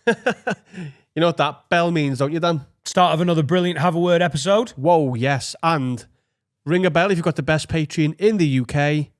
You know what that bell means, don't you, Dan? Start of another brilliant Have a Word episode. Whoa, yes. And ring a bell if you've got the best Patreon in the UK.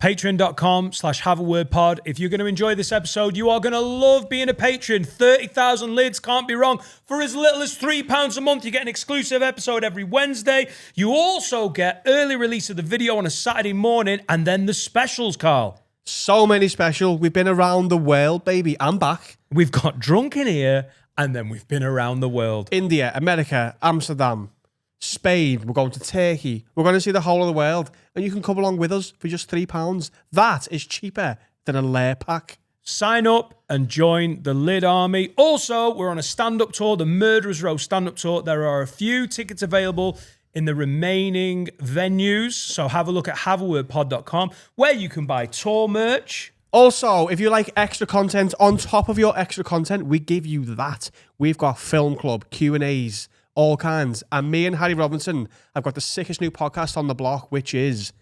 Patreon.com/haveawordpod. If you're going to enjoy this episode, you are going to love being a patron. 30,000 lids, can't be wrong. For as little as £3 a month, you get an exclusive episode every Wednesday. You also get early release of the video on a Saturday morning, and then the specials, Carl. So many special. We've been around the world, baby. I'm back. We've got drunk in here, and then we've been around the world. India, America, Amsterdam, Spain. We're going to Turkey. We're going to see the whole of the world. And you can come along with us for just £3. That is cheaper than a layer pack. Sign up and join the Lid Army. Also, we're on a stand-up tour, the Murderers Row stand-up tour. There are a few tickets available in the remaining venues. So have a look at haveawordpod.com where you can buy tour merch. Also, if you like extra content, on top of your extra content, we give you that. We've got Film Club, Q&As, all kinds. And me and Harry Robinson have got the sickest new podcast on the block, which is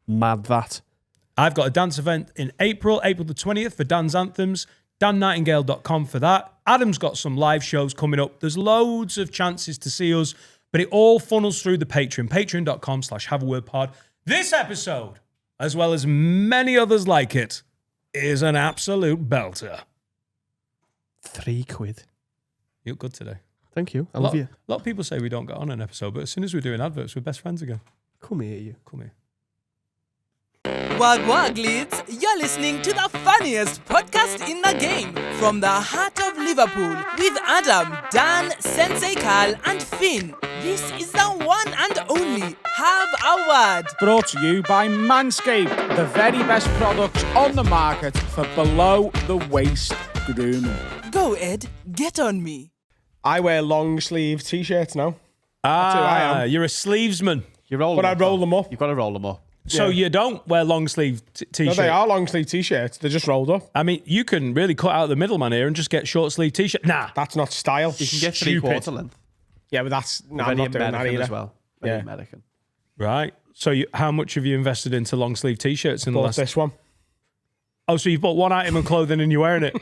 Mad That. I've got a dance event in April the 20th for Dan's Anthems, dannightingale.com for that. Adam's got some live shows coming up. There's loads of chances to see us, but it all funnels through the Patreon, patreon.com/haveawordpod. This episode, as well as many others like it, is an absolute belter. £3. You look good today. Thank you. I love you. A lot of people say we don't get on an episode, but as soon as we're doing adverts, we're best friends again. Come here, you. Come here. Wag wag leads, you're listening to the funniest podcast in the game. From the heart of Liverpool, with Adam, Dan, Sensei Carl and Finn. This is the one and only Have a Word. Brought to you by Manscaped, the very best products on the market for below-the-waist grooming. Go Ed, get on me. I wear long sleeve t-shirts now. That's who I am. You're a sleevesman. You roll But them I up, roll though. them up. You've got to roll them up. So you don't wear long sleeve No, t-shirts. they are long sleeve t-shirts. They're just rolled up. I mean, you can really cut out the middleman here and just get short sleeve t-shirt. Nah. That's not style. You can get Stupid. 3/4 length. Yeah, but that's no, I'm Very not doing that American either. as well. Very Yeah. American. Right. So how much have you invested into long sleeve t-shirts in the Bought last... this one. Oh, so you've bought one item of clothing and you're wearing it?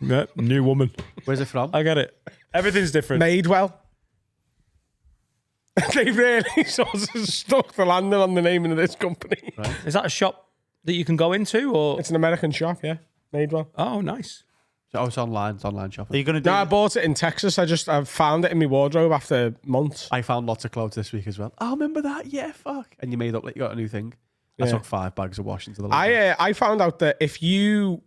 Yeah, new woman. Where's it from? I get it. Everything's different. Made well. They really sort of stuck the landing on the name of this company. Right. Is that a shop that you can go into or... It's an American shop, yeah. Made well. Oh, nice. Oh, it's online. It's online shopping. Are you going to do No, I bought it in Texas. I found it in my wardrobe after months. I found lots of clothes this week as well. Oh, remember that? Yeah, fuck. And you made up like you got a new thing. I Yeah. took 5 bags of wash into the laundry. I found out that if you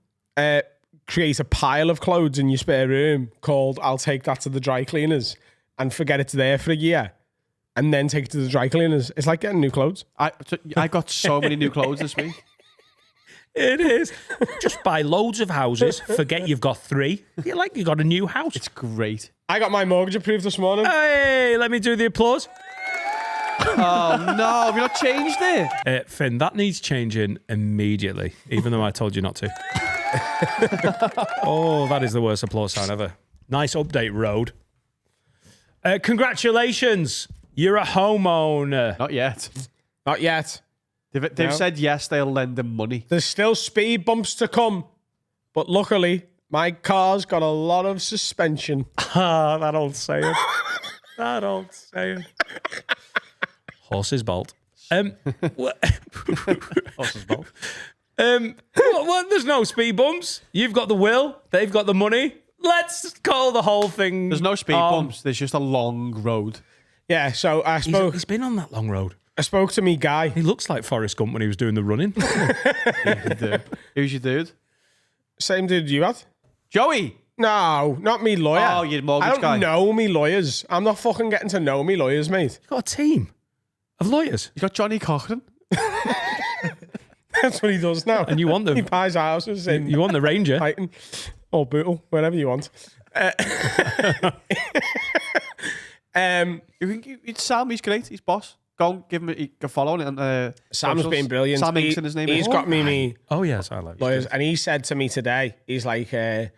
create a pile of clothes in your spare room called I'll take that to the dry cleaners and forget it's there for a year and then take it to the dry cleaners, it's like getting new clothes. I got so many new clothes this week. It is. Just buy loads of houses, forget you've got 3. Feel like you got a new house. It's great. I got my mortgage approved this morning. Hey, let me do the applause. Oh, no. Have you not changed it? Finn, that needs changing immediately, even though I told you not to. Oh, that is the worst applause sign ever. Nice update, Road. Congratulations. You're a homeowner. Not yet. Not yet. They've No. said yes, they'll lend them money. There's still speed bumps to come, but luckily my car's got a lot of suspension. Ah, that old saying. That old saying. Horse's bolt. Horse's bolt. What, there's no speed bumps. You've got the will. They've got the money. Let's call the whole thing. There's no speed bumps. There's just a long road. Yeah, so He's been on that long road. I spoke to me guy. He looks like Forrest Gump when he was doing the running. Who's your dude? Same dude you had? Joey. No, not me lawyer. Oh, your mortgage I don't guy. know me lawyers. I'm not fucking getting to know me lawyers, mate. He's got a team of lawyers. You got Johnny Cochran. That's what he does now. And you want them. He buys houses in You want the Ranger. Brighton or Bootle, wherever you want. It's Sam. He's great. He's boss. Go and give him a follow on Sam's socials. been brilliant. Sam Inkson, his name He's is. got me Oh, yes, I like lawyers, and he said to me today, he's like, there's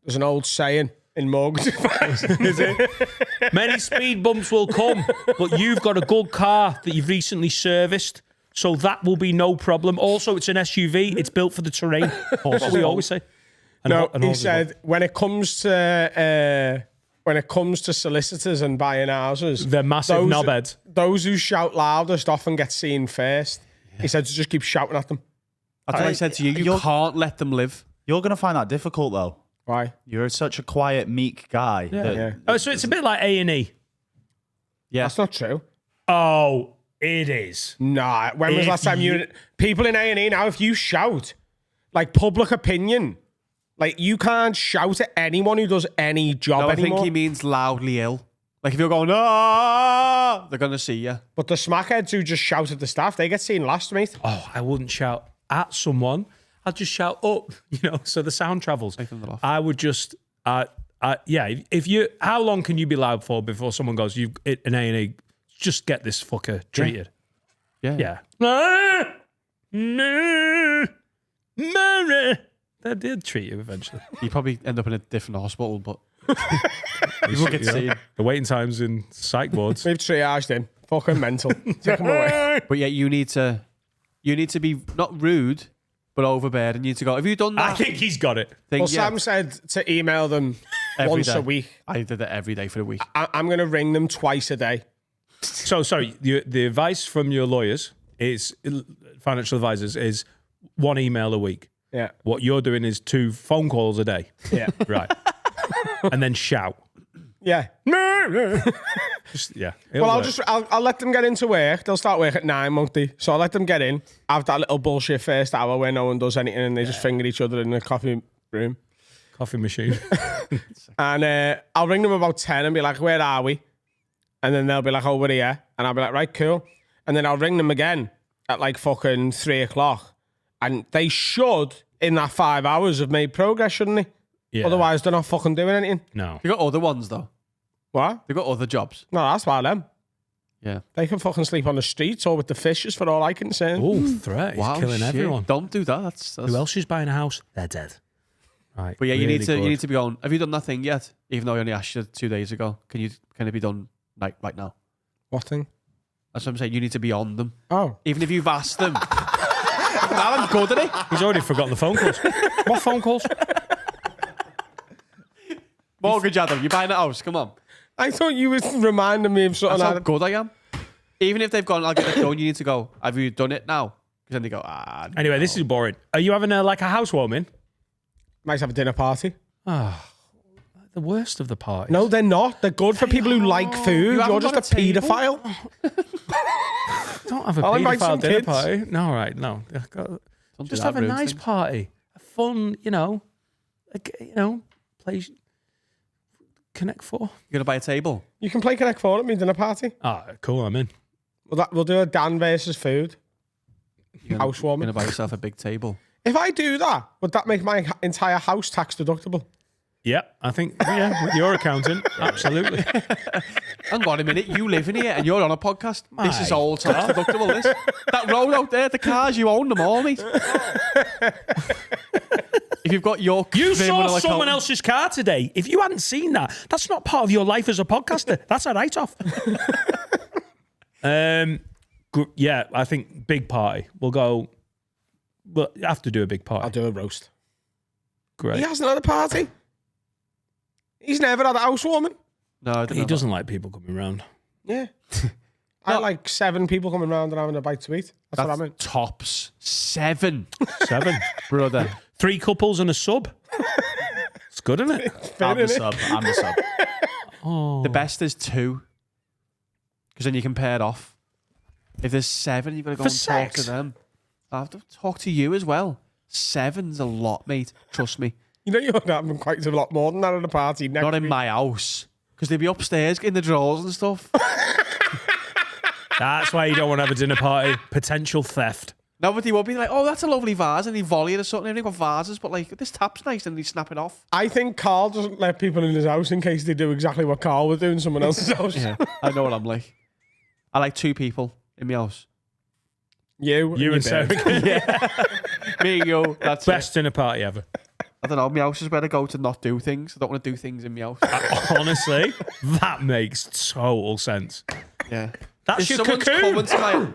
an old saying in mortgage advice. Is it? Many speed bumps will come, but you've got a good car that you've recently serviced, so that will be no problem. Also, it's an SUV. It's built for the terrain. That's what we always say. No, and he horses said when it comes to solicitors and buying houses, they're massive knobheads. Those who shout loudest often get seen first. He said to just keep shouting at them. That's what I said to you. You can't let them live. You're going to find that difficult, though. Why? You're such a quiet, meek guy. Yeah. Oh, so it's a bit like A&E. Yeah. That's not true. Oh, it is. Nah. When was If last time you- people in A&E now, if you shout, like public opinion, like you can't shout at anyone who does any job No, I anymore. think he means loudly ill. Like if you're going, ah, they're going to see you. But the smackheads who just shout at the staff, they get seen last, mate. Oh, I wouldn't shout at someone. I'd just shout up, so the sound travels. them off. I would just, if you, how long can you be loud for before someone goes, you've an A&E, just get this fucker treated. Yeah. Yeah. They did treat you eventually. You probably end up in a different hospital, but you will get seen. The waiting times in psych wards. We've triaged in. Fucking mental. Take them away. But yeah, you need to be not rude, but overbearing. You need to go, have you done that? I think he's got it. Well, Sam said to email them Every once day. a week. I did it every day for a week. I'm going to ring them twice a day. So, sorry, the advice from your lawyers is, financial advisors, is one email a week. Yeah. What you're doing is 2 phone calls a day. Yeah. Right. And then shout. Yeah. Just, yeah. Well, I'll let them get into work. They'll start work at 9, won't they? So I'll let them get in, have that little bullshit first hour where no one does anything and they just finger each other in the coffee room. Coffee machine. And I'll ring them about 10 and be like, where are we? And then they'll be like, oh, we're here. And I'll be like, right, cool. And then I'll ring them again at like fucking 3 o'clock. And they should, in that 5 hours, have made progress, shouldn't they? Yeah. Otherwise, they're not fucking doing anything. No. You got other ones though. What? They've got other jobs. No, that's why them. Yeah. They can fucking sleep on the streets or with the fishes for all I can say. Oh, threat. He's killing shit. everyone. Don't do that. That's Who else is buying a house? They're dead. Right. But yeah, you really need good. to be going. Have you done that thing yet? Even though I only asked you 2 days ago. Can it be done like right now? What thing? That's what I'm saying. You need to be on them. Oh. Even if you've asked them. Alan's good at it. He's already forgotten the phone calls. What phone calls? Mortgage Adam, you're buying a house. Come on. I thought you was reminding me of something. That's how good I am. Even if they've gone, I'll get it done. You need to go. Have you done it now? Because then they go, Anyway, this is boring. Are you having like a housewarming? Might have a dinner party. The worst of the parties. No, they're not. They're good for people who like food. haven't You're just got a a table? paedophile. Don't have a I'll invite paedophile some dinner kids. party. No, right, no. Don't do Just that, have a rude nice things. party. A fun, play Connect 4. You're going to buy a table? You can play Connect 4 at me dinner party. Ah, cool, I'm in. We'll do a Dan versus food. You're Housewarming. going to buy yourself a big table. If I do that, would that make my entire house tax deductible? Yeah, I think, with your accountant, absolutely. Hang on a minute. You live in here and you're on a podcast. This is My all tax deductible, this. That road out there, the cars, you own them all, mate. If you've got your You saw criminal someone accountant- else's car today. If you hadn't seen that, that's not part of your life as a podcaster. That's a write-off. Yeah, I think big party. We'll go. We'll have to do a big party. I'll do a roast. Great. He hasn't had a party. He's never had a housewarming. No, I don't He know. doesn't like people coming around. Yeah. I like 7 people coming round and having a bite to eat. That's what I mean. Tops 7, 7. brother. 3 couples and a sub. It's good, isn't it? I'm the sub. I'm the sub. The best is 2. Because then you can pair it off. If there's 7, you've got to go For and talk to sex? them. I have to talk to you as well. 7's a lot, mate. Trust me. You know you're having quite a lot more than that at a party next Not in week. my house. Because they'd be upstairs in the drawers and stuff. That's why you don't want to have a dinner party. Potential theft. No, but they would be like, oh, that's a lovely vase. And they volley it or something. And they've got vases, but like, this tap's nice. And they snap it off. I think Carl doesn't let people in his house in case they do exactly what Carl would do in someone else's house. Yeah, I know what I'm like. I like 2 people in my house. You You and Sarah. Me and you. That's Best dinner party ever. it. I don't know. My house is where I go to not do things. I don't want to do things in my house. Honestly, that makes total sense. Yeah. That's If your someone's cocoon. coming to my,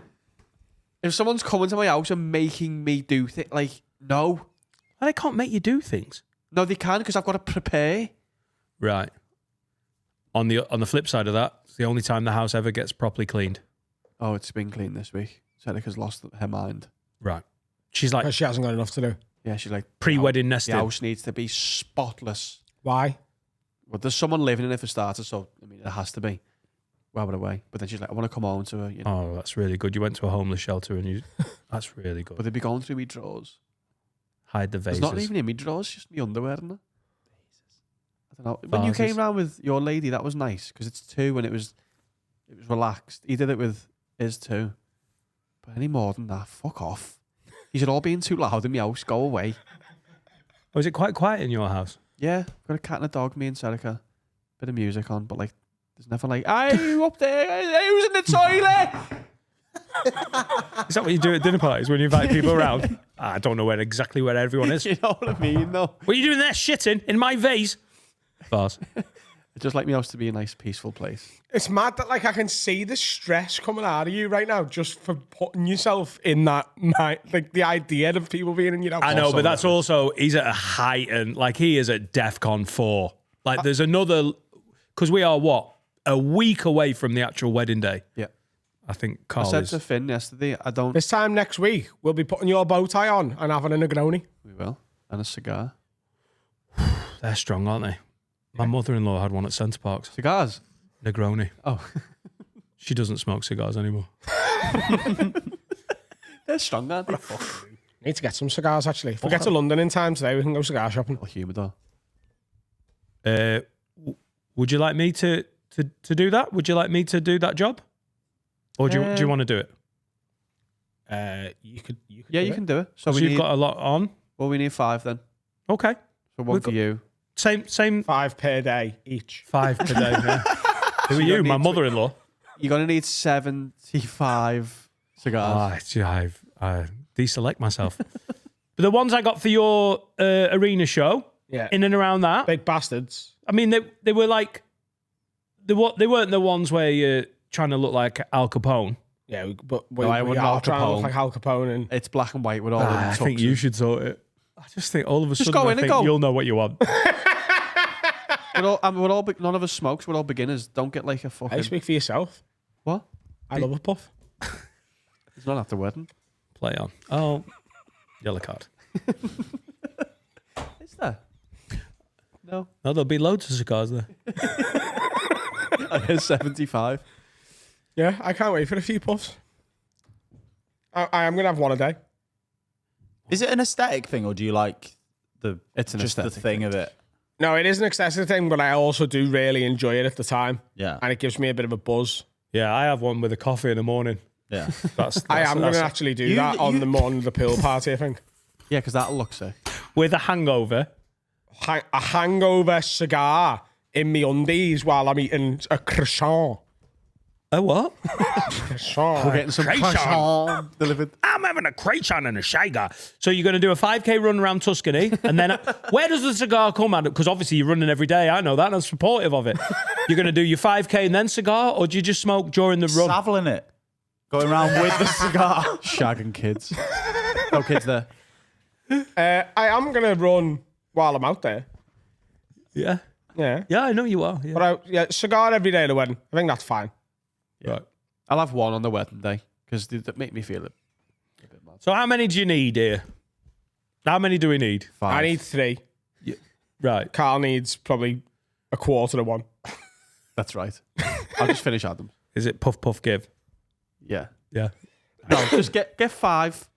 if someone's coming to my house and making me do things, like, no. They can't make you do things. No, they can because I've got to prepare. Right. On the flip side of that, it's the only time the house ever gets properly cleaned. Oh, it's been cleaned this week. Serica's lost her mind. Right. She's like Because she hasn't got enough to do. Yeah, she's like pre-wedding The nesting. house needs to be spotless. Why? Well, there's someone living in it for starters, so I mean, it has to be. Well, away. But then she's like, I want to come home to her. You know? Oh, that's really good. You went to a homeless shelter and you. That's really good. But they'd be going through me drawers. Hide the vases. It's not even in me drawers, it's just me underwear, isn't it? I don't know. When you Vases. came round with your lady, that was nice because it's two and it was relaxed. He did it with his two. But any more than that, fuck off. You should all being too loud in my house. Go away. Was it quite quiet in your house? Yeah, got a cat and a dog, me and Serica. Bit of music on, but like, there's never like, hey, you up there? Who's in the toilet? Is that what you do at dinner parties when you invite people around? I don't know exactly where everyone is. You know what I mean, though? What are you doing there, shitting in my vase? Bars. I just like my house to be a nice, peaceful place. It's mad that like I can see the stress coming out of you right now just for putting yourself in that like the idea of people being in your house. I know, but that's also, he's at a height and like he is at DEFCON 4. Like there's another, because we are what? A week away from the actual wedding day. Yeah. I think I Carl said is. to Finn yesterday, I don't. This time next week, we'll be putting your bow tie on and having a Negroni. We will. And a cigar. They're strong, aren't they? My mother-in-law had one at Centre Parks. Cigars? Negroni. Oh. She doesn't smoke cigars anymore. They're strong, aren't they? Need to get some cigars actually. If we get to London in time today, we can go cigar shopping. Little humidor. Would you like me to do that? Would you like me to do that job? Or do you want to do it? You could. Yeah, do you it. can do it. So So we you've need, got a lot on. well, we need 5 then. Okay. So one We've for got- you. Same 5 per day each. 5 per day. Yeah. Who are you? don't My need to- mother-in-law. You're going to need 75 cigars. I deselect myself. But the ones I got for your arena show, Yeah. in and around that, Big bastards. I mean, they were like, they weren't the ones where you're trying to look like Al Capone. Yeah, but we, No, I we wouldn't are Al trying to Capone. look like Al Capone and It's black and white with all I the think you should sort it. I just think all of a Just sudden go I in and think go. you'll know what you want. None of us smokes. We're all beginners. Don't get like a Hey, fucking... speak for yourself. What? I love a puff. It's not after wedding. Play on. Oh, yellow card. Is there? No. No, there'll be loads of cigars there. I hear 75. Yeah, I can't wait for a few puffs. I am going to have one a day. Is it an aesthetic thing, or do you like the It's an just the aesthetic thing of it? No, it is an excessive thing, but I also do really enjoy it at the time. Yeah, And it gives me a bit of a buzz. Yeah, I have one with a coffee in the morning. yeah. I am going to actually do that on the morning of the pool party, I think. Yeah, because that'll look sick. with a hangover. A hangover cigar in me undies while I'm eating a croissant. A what? Croissant. We're getting some Croissant. croissant delivered. I'm having a croissant and a cigar. So you're going to do a 5K run around Tuscany, and then where does the cigar come out? Because obviously you're running every day. I know that, and I'm supportive of it. You're going to do your 5K and then cigar, or do you just smoke during the run? Saveling it, going around with the cigar. Shagging kids. No kids there. I am going to run while I'm out there. Yeah, Yeah. yeah, I know you are. Yeah. But cigar every day at the wedding. I think that's fine. Right. I'll have one on the wedding day because they make me feel it. So how many do you need here? How many do we need? 5. I need 3. Right. Carl needs probably a quarter of one. That's right. I'll just finish Adam. Is it puff puff give? Yeah. Yeah. No, just get 5.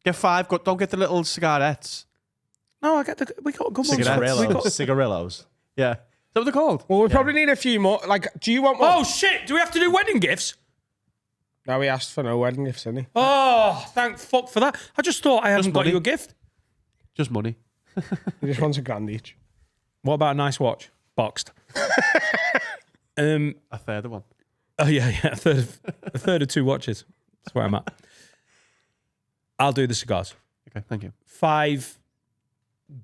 Get 5. Don't get the little cigarettes. No, we got good ones. Cigarettes. Cigarillos. Yeah. Is that what they're called? Well, we probably need a few more. Like, do you want more? Oh shit! Do we have to do wedding gifts? No, we asked for no wedding gifts, didn't he? Oh, thank fuck for that. I just thought I hadn't got money. you a gift. Just money. He just wants $1,000 each. What about a nice watch? Boxed. A third of one. Oh yeah. A third of 2 watches. That's where I'm at. I'll do the cigars. Okay, thank you. 5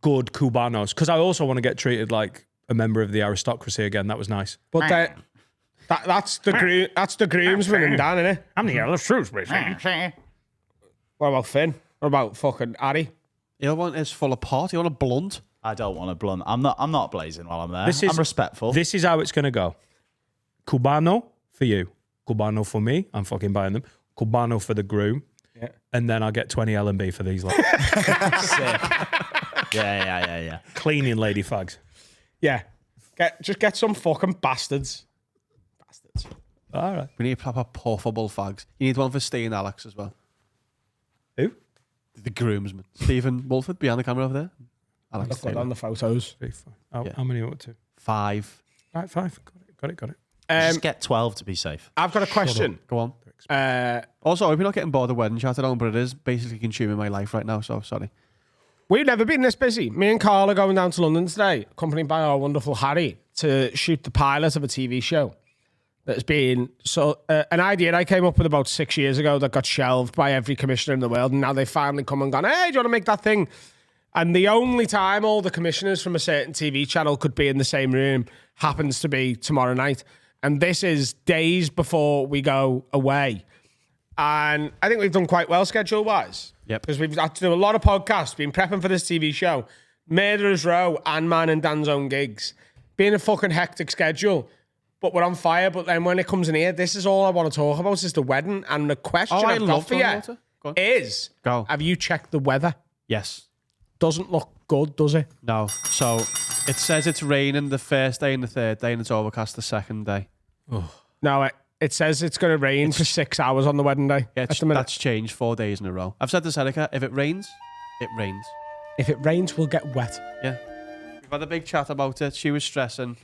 good Cubanos, because I also want to get treated like a member of the aristocracy again. That was nice. But that's the groomsman and Dan, innit? I'm the Earl of Shrewsbury. What about Finn? What about fucking Harry? You don't want it's full of pot. You want a blunt. I don't want to blunt. I'm not blazing while I'm there. I'm respectful. This is how it's going to go. Cubano for you. Cubano for me. I'm fucking buying them. Cubano for the groom. Yeah. And then I'll get 20 L&B for these. Like, Sick. Yeah. cleaning lady fags. Yeah. Just get some fucking bastards. All right. We need proper puffable fags. You need one for Steve and Alex as well. Who? The groomsmen. Stephen Wolford behind the camera over there. Alex Look good Taylor. on the photos. 3, 4. Yeah. How many are up to? 5. Right, 5. Got it. Just get 12 to be safe. I've got a question. Go on. Uh, Also, I hope you're not getting bored of wedding chat at home, but it is basically consuming my life right now, so sorry. We've never been this busy. Me and Carl are going down to London today, accompanied by our wonderful Harry, to shoot the pilot of a TV show that's been an idea I came up with about 6 years ago that got shelved by every commissioner in the world, and now they finally come and gone, hey, do you want to make that thing? And the only time all the commissioners from a certain TV channel could be in the same room happens to be tomorrow night. And this is days before we go away. And I think we've done quite well schedule-wise. Yep. Because we've had to do a lot of podcasts, been prepping for this TV show. Murderers Row and Man and Dan's Own gigs. Been a fucking hectic schedule. But we're on fire. But then when it comes in here, this is all I want to talk about is the wedding. And the question I I've got love for you water. Go on. is, Go. have you checked the weather? Yes. Doesn't look good, does it? No. So it says it's raining the first day and the third day, and it's overcast the second day. No, it says it's going to rain for 6 hours on the wedding day. Yeah, at the minute. that's changed 4 days in a row. I've said to Seneca, if it rains, it rains. If it rains, we'll get wet. Yeah. We've had a big chat about it. She was stressing.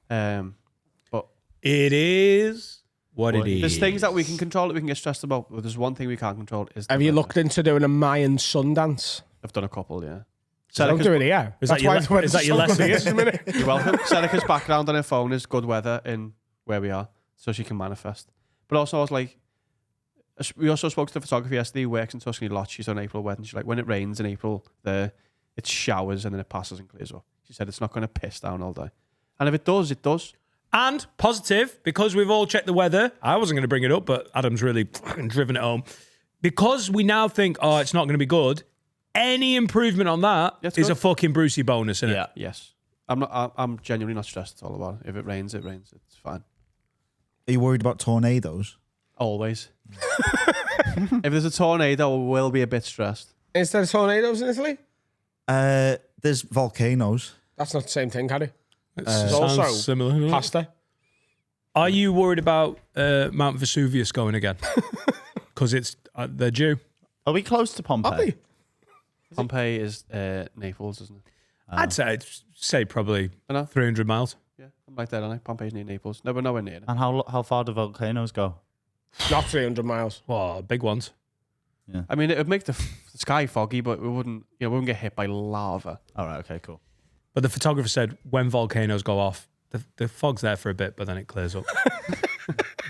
But It is what it is. there's things that we can control that we can get stressed about. But there's one thing we can't control. Is the Have you weather. looked into doing a Mayan sun dance? I've done a couple, yeah. Don't do it here. Is That's that your why le- it's when is that it's your so good lesson? here in a minute. You're welcome. Seneca's background on her phone is good weather in where we are, so she can manifest. But also, I was like, we also spoke to the photographer yesterday who works in Tuscany a lot. She's on April wedding. She's like, when it rains in April, it showers and then it passes and clears up. She said it's not going to piss down all day. And if it does, it does. And positive, because we've all checked the weather. I wasn't going to bring it up, but Adam's really fucking driven it home. Because we now think, it's not going to be good, any improvement on that That's is good. a fucking Brucey bonus, isn't it? Yes. I'm genuinely not stressed at all about it. If it rains, it rains. It's fine. Are you worried about tornadoes? Always. If there's a tornado, we will be a bit stressed. Is there tornadoes in Italy? There's volcanoes. That's not the same thing, Harry. Sounds also similar. doesn't it? Pasta. Are you worried about Mount Vesuvius going again? Because they're due. Are we close to Pompeii? Are they? Pompeii is Naples, isn't it? I'd say probably I know. 300 miles. Yeah, I'm like that, aren't I? Pompeii's near Naples. No, we're nowhere near it. And how far do volcanoes go? Not 300 miles. Oh, big ones. I mean, it would make the sky foggy, but we wouldn't get hit by lava. All right, okay, cool. But the photographer said when volcanoes go off, the fog's there for a bit, but then it clears up.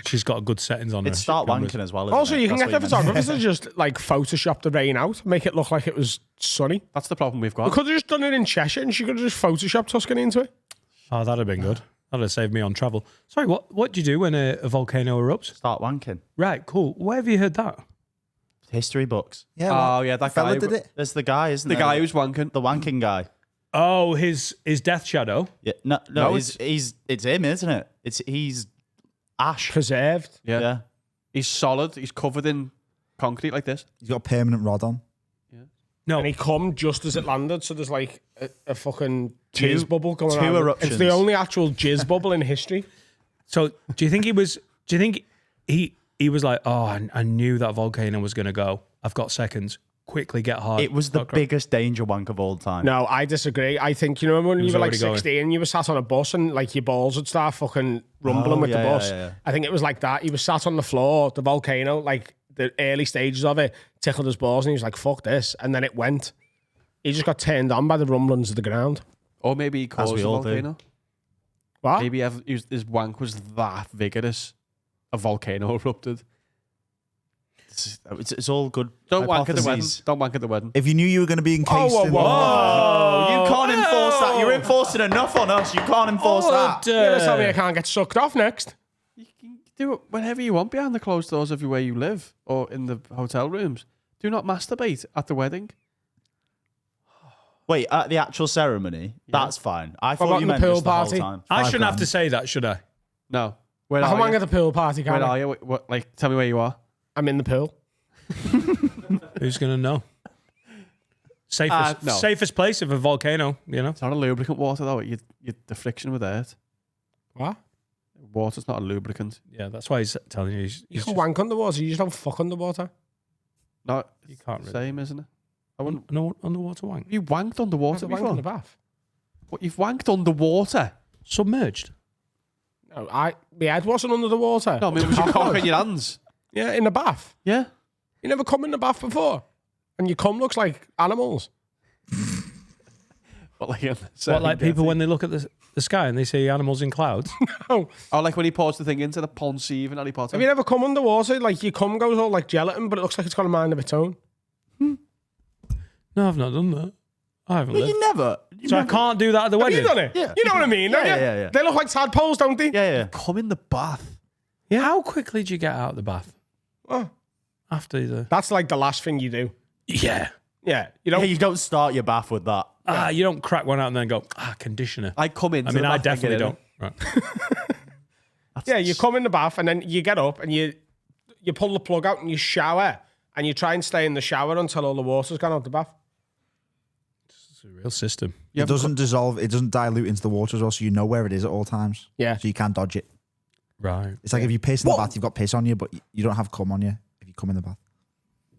She's got good settings on her. It's start cameras. wanking as well. Isn't Also, it? you can That's get the what you meant. photographers to just like Photoshop the rain out, make it look like it was sunny. That's the problem we've We got. could have just done it in Cheshire and she could have just Photoshopped Tuscany into it. Oh, that'd have been good. That'd have saved me on travel. Sorry, what do you do when a volcano erupts? Start wanking. Right, cool. Where have you heard that? History books. Yeah. Oh, yeah, that fella guy. did it. There's the guy, isn't The there? guy who's wanking. the wanking guy. Oh, his death shadow. Yeah, no, No, it's him, isn't it? He's ash. Preserved. Yeah. Yeah. He's solid. He's covered in concrete like this. He's got a permanent rod on. No, And he come just as it landed, so there's like a fucking jizz bubble going two on. eruptions. It's the only actual jizz bubble in history. So do you think he was? Do you think he was like, I knew that volcano was going to go. I've got seconds. Quickly get hard. It was the biggest danger wank of all time. No, I disagree. I think, when was you were like already going. 16, you were sat on a bus and like your balls would start fucking rumbling with the yeah, bus. yeah. I think it was like that. He was sat on the floor, the volcano, like the early stages of it, tickled his balls and he was like, fuck this. And then it went. He just got turned on by the rumblings of the ground. Or maybe he caused we the all do. volcano. What? Maybe his wank was that vigorous. A volcano erupted. It's all good. Don't wank at the wedding. hypotheses. Don't wank at the wedding. If you knew you were going to be encased in... Oh, you can't enforce that. You're enforcing enough on us. You can't enforce that. You're going to tell me I can't get sucked off next? You can do it whenever you want behind the closed doors of where you live or in the hotel rooms. Do not masturbate at the wedding. Wait, at the actual ceremony? That's fine. I about thought you the meant pool just the whole party? time. I shouldn't have to say that, should I? No. Where I'm are you? at the pool party, Where kind are you? What, like, tell me where you are. I'm in the pool. Who's going to know? Safest, No. safest place of a volcano, you know? It's not a lubricant water, though. The friction with it. What? Water's not a lubricant. Yeah, that's why he's telling you. You can wank underwater. You just don't fuck underwater. No, You can't really. same, isn't it? I wouldn't. No underwater wank. You wanked underwater Wank before? in the bath. What, you've wanked underwater? Submerged. No, my head wasn't under the water. No, I mean, was your cock in your hands? Yeah, in the bath. Yeah. You never come in the bath before, and your cum looks like animals. But like, What, like people when they look at the sky and they see animals in clouds? Oh, Oh, like when he pours the thing into the pond sieve in Harry Potter. have you never come underwater? Like your cum goes all like gelatin, but it looks like it's got a mind of its own. No, I've not done that. I haven't lived. You never. So I can't do that at the Have wedding. you done it? Yeah. You know what I mean, don't you? yeah. They look like tadpoles, don't they? Yeah. Come in the bath. How quickly do you get out of the bath? Oh, After the... that's like the last thing you do. Yeah. Yeah, you Yeah, don't. you don't start your bath with that. You don't crack one out and then go, conditioner. I come in. I mean, I definitely don't. Right. Yeah, you come in the bath and then you get up and you pull the plug out and you shower and you try and stay in the shower until all the water's gone out the bath. It's a real system. It doesn't dissolve. It doesn't dilute into the water as well, so you know where it is at all times. Yeah. So you can't dodge it. Right. It's like if you piss in the bath, you've got piss on you, but you don't have cum on you if you come in the bath.